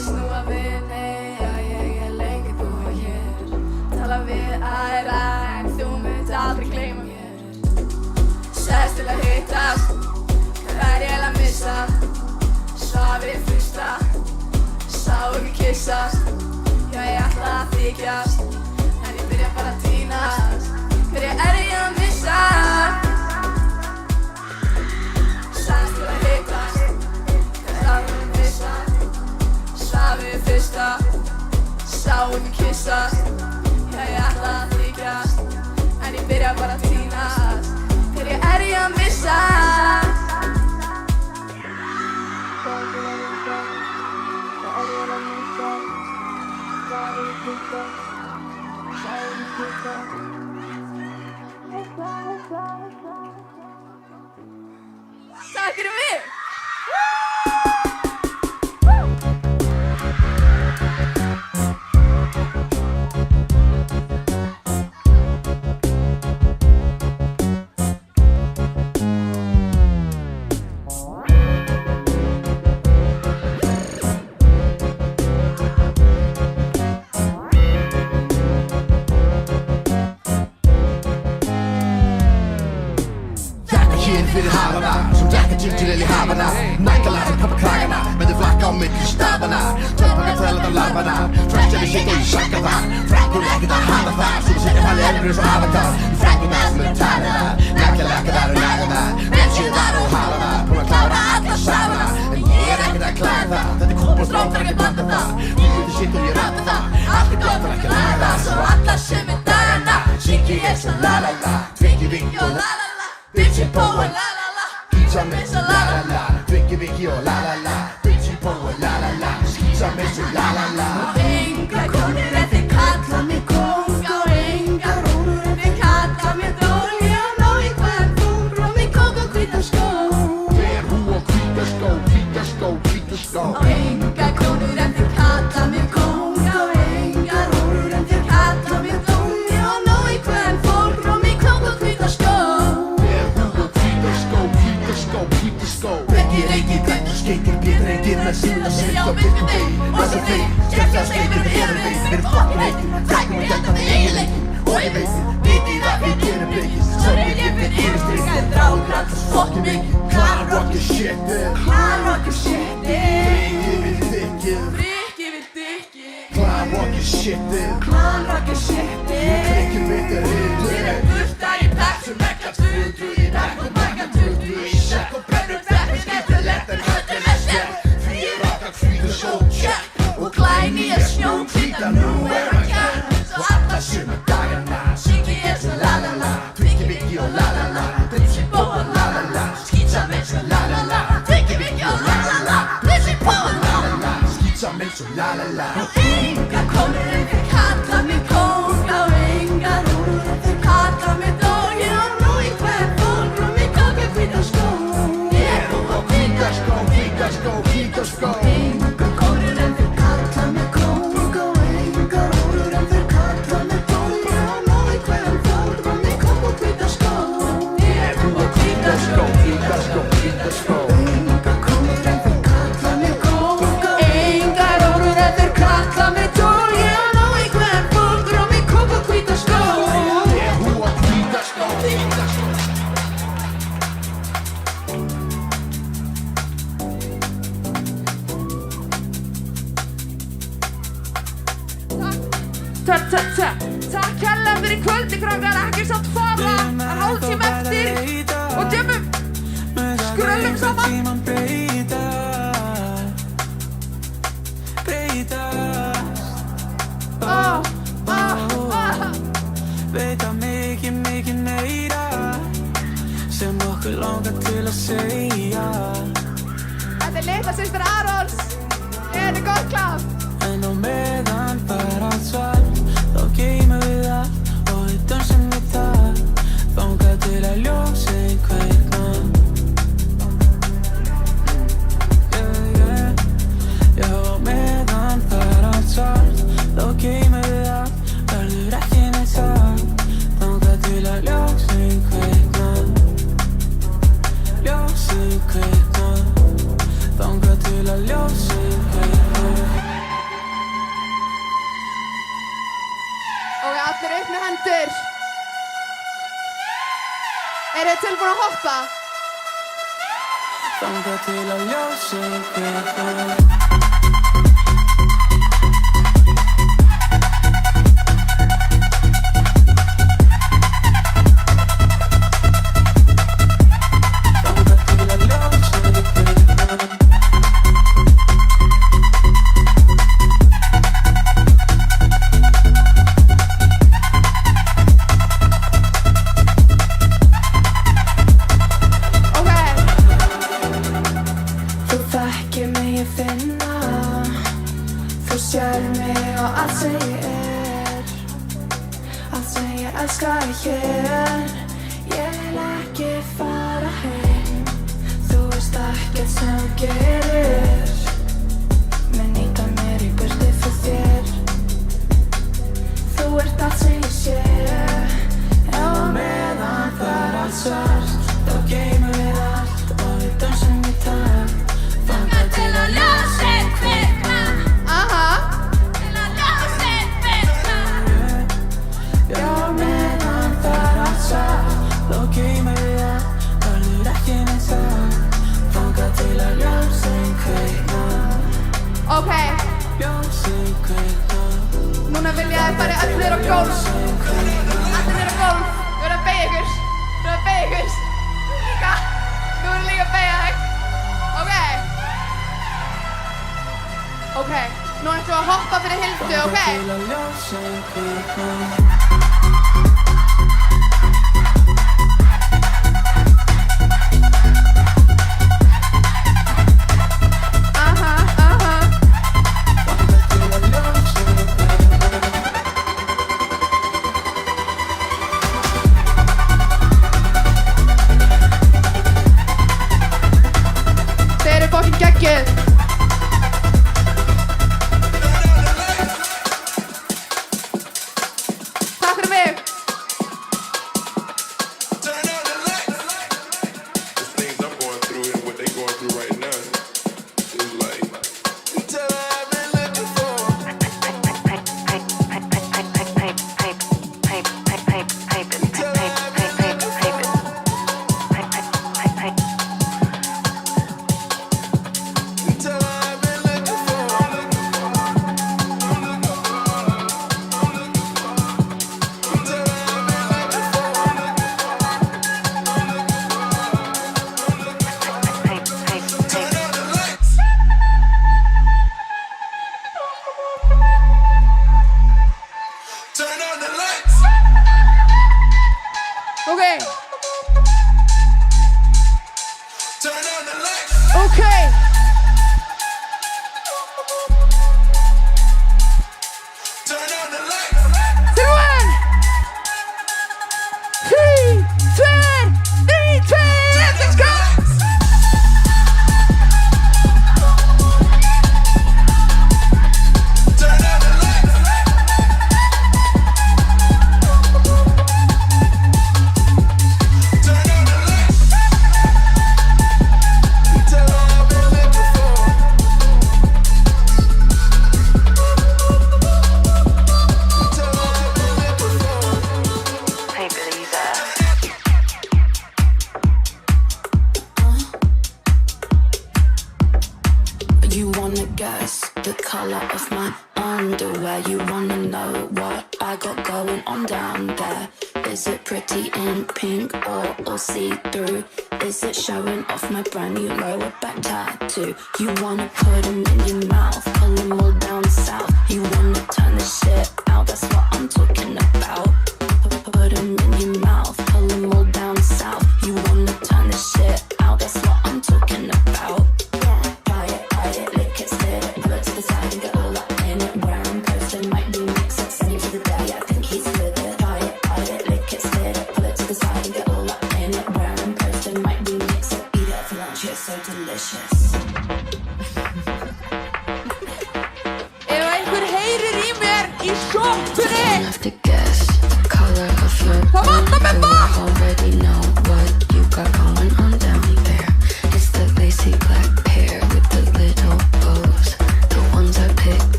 Snúa við, nei, já, ég er lengi búin hér. Tala við að meira en þú myndi aldrei gleyma mér. Sæðist til að hittast, hvað er ég að missa? Svaf við fyrsta, sá ekki kyssast. Já, ég ætla að þykjast, en ég byrja bara að týnast. Hverja er ég að missa? Sæðist til að hittast, hvað er ég að missa? Svaf við fyrsta, sá ekki kyssast. Já, ég ætla að þykjast, en ég byrja bara að týnast. Hverja er ég að missa? Takk fyrir mig! Fyrir hafana, sem drekka ginger ale í hafana. Nækala sem pappa kragana, með þau flakka á milli stafana. Tölpaka tölað á labana, fresh jelly shit og ég sjekka það. Frekkur ekkert að hafa það, svo þú setja fæli erfur eins og avatar. Frekkuna sem er talina, nækka þar og nagana. Vensið þar og halana, búin að klára alla safana. En ég ekkert að klaga það, þetta kúpastrók þarf ekki að blanda það. Ég viti shit og ég rata það, allt gott þarf ekki að laga það. Svo alla sem er dagana, syngi ég svo la-la-la. Tvingi vingi og la-la-la. Bitchy po og la-la-la, skýta með svo la-la-la. Tvingi vingi og la-la-la, bitchy po og la-la-la, skýta með svo la-la-la. Og engar konur en þið kalla mig kóng. Og engar rúnur en þið kalla mig dól. Ég á nóg í hvern fór og mig kók og hvíta skó. Hver hú og hvíta skó, hvíta skó, hvíta skó. Og engar konur en þið kalla mig kóng. Og engar rúnur en þið kalla mig dól. Ég á nóg í hvern fór og mig kók og hvíta skó. Beggi reykir, grænt og skeitir, betur reykir með sína sitt og byrtu vegi. Massa vegi, skemmtilega skeitir við erum vegi. Við erum fokkin reykir, frækum og gælda við eiginleikin. Og ég veit, vitið að við gerum reykir. Svo ég fyrir yfirstrykk, en drágrad fokkin mikið. Klar rock your shit, klar rock your shit. Frikki við þykir, frikki við þykir. Klar rock your shit, klar rock your shit. Klikkir mitt er hildur. Ég er burta í pekk sem ekka 20 í nakk og bakka 20 í sekk. Og brennum frekki skemmtilegt en höllum er skemmt. Því ég rakar hvíta sól, check. Og glæni er snjón, hvíta nú er að kæra. Svo alla suma dagana, syngi ég svo la-la-la. Tvingi vingi og la-la-la, bitchy po og la-la-la. Skýta með svo la-la-la, tvingi vingi og la-la-la. Bitchy po og la-la-la, skýta með svo la-la-la. Og engar konur en þið kalla mig kóng. Og engar rúnur en þið kalla mig dól. Ég á nóg í hvern fór og mig kók og hvíta skó. Hvíta skó, hvíta skó, hvíta skó. Engar konur en þið kalla mig kóng. Og engar rúnur en þið kalla mig dól. Ég á nóg í hvern fór og mig kók og hvíta skó. Hvíta skó, hvíta skó, hvíta skó. Engar konur en þið kalla mig kóng. Og engar rúnur en þið kalla mig dól. Ég á nóg í hvern fór og mig kók og hvíta skó. Hvíta skó, hvíta skó. Takk kærlega fyrir kvöldi, krakkar, ekki samt fara. Það er hálftíma eftir og djömmum, skrullum saman. Veit að mikið meira sem okkur langar til að segja. Þetta er litla systir Arons. Er þetta gott klapp? En á meðan fær allt svart, þá geymum við allt og við dönsum við það. Þangað til að ljósið kveikna. Já, á meðan fær allt svart, þá geymum við allt, verður ekki neitt satt. Þangað til að ljósið kveikna. Ljósið kveikna. Þangað til að ljósið kveikna. Eru þið tilbúin að hoppa? Þangað til að ljósið kviknar. Núna vil ég að þið fari allir á gólf. Allir niður á gólf. Þú verður að beygja ykkur. Þú verður að beygja ykkur. Líka. Þú verður líka að beygja þig. Ok. Nú ætlum við að hoppa fyrir Hildu, ok?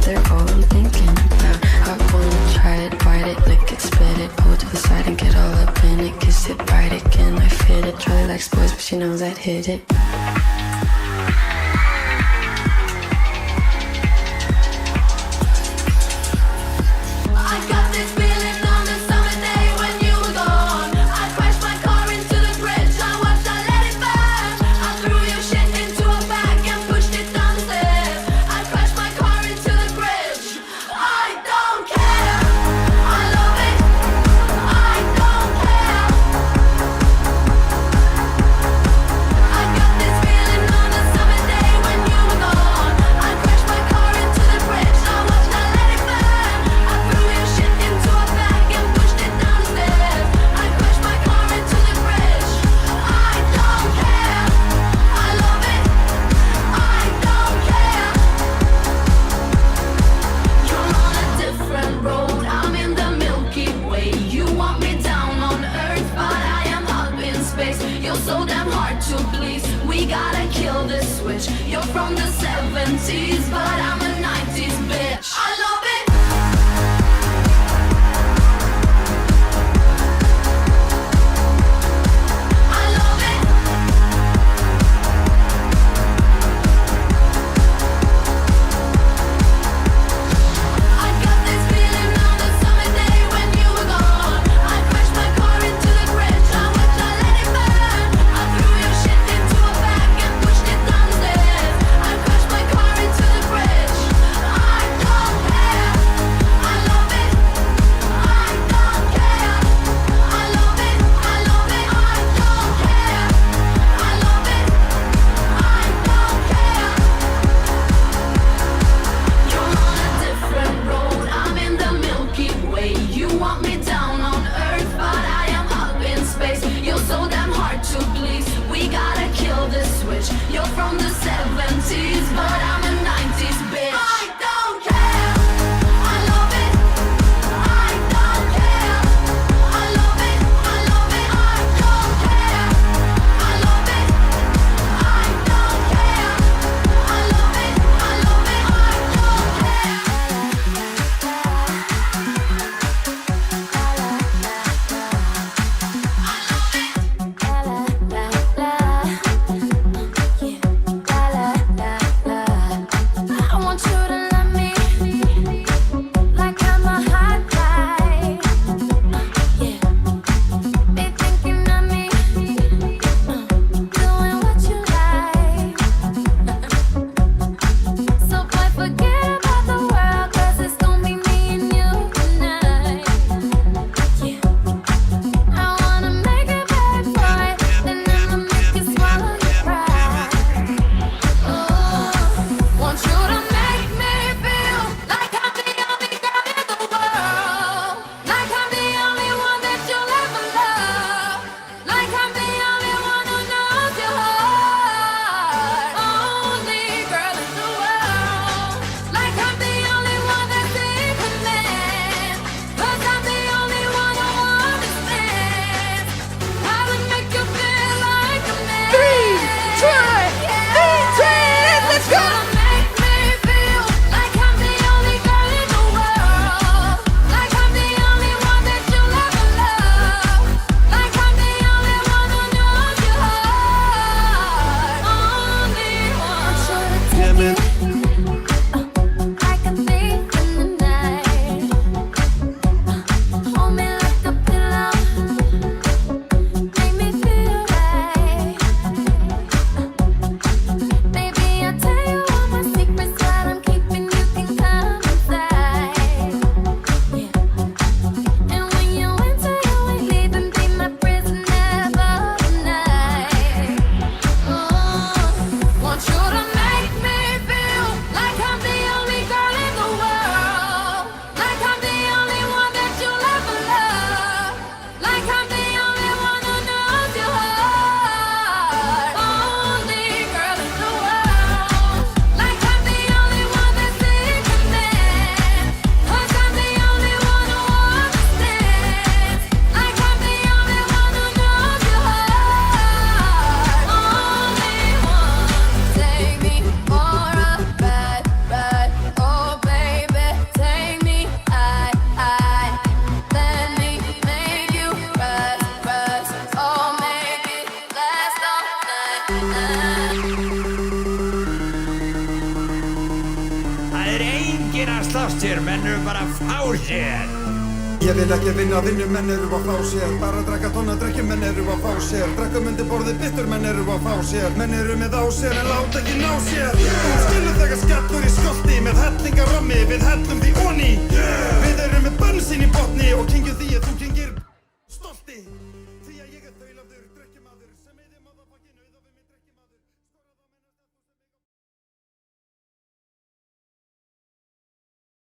They're all she knows I'd hit it. I got this feeling on the summer day when you were gone. I crashed my car into the bridge. I watched, I let it burn. I threw your shit into a bag and pushed it down the stairs. I crashed my car into the bridge. I don't care. I love it. I don't care. I got this feeling on the summer day when you were gone. I crashed my car into the bridge. I watched, I let it burn. I threw your shit into a bag and pushed it down the stairs. I crashed my car into the bridge. I don't care. I love it. I don't care. You're on a different road. I'm in the Milky Way. You want me down on Earth, but I am up in space. You're so damn hard to please. We gotta kill this switch. You're from the 70s, but I'm a 90s bitch. I love it. I love it. I got this feeling on the summer day when you were gone. I crashed my car into the bridge. I watched, I let it burn. I threw your shit into a bag and pushed it down the stairs. I crashed my car into the bridge. Það enginn að slást hér, menn eru bara að fá sér. Ég vil ekki vinna, menn eru að fá sér. Bara drekka tónna, drekki, menn eru að fá sér. Drekkum undir borðið bittur, menn eru að fá sér. Menn eru með á sér en láta ekki ná sér. Þú skilur þegar skellur í skolti með hellingar rammi. Við hellum því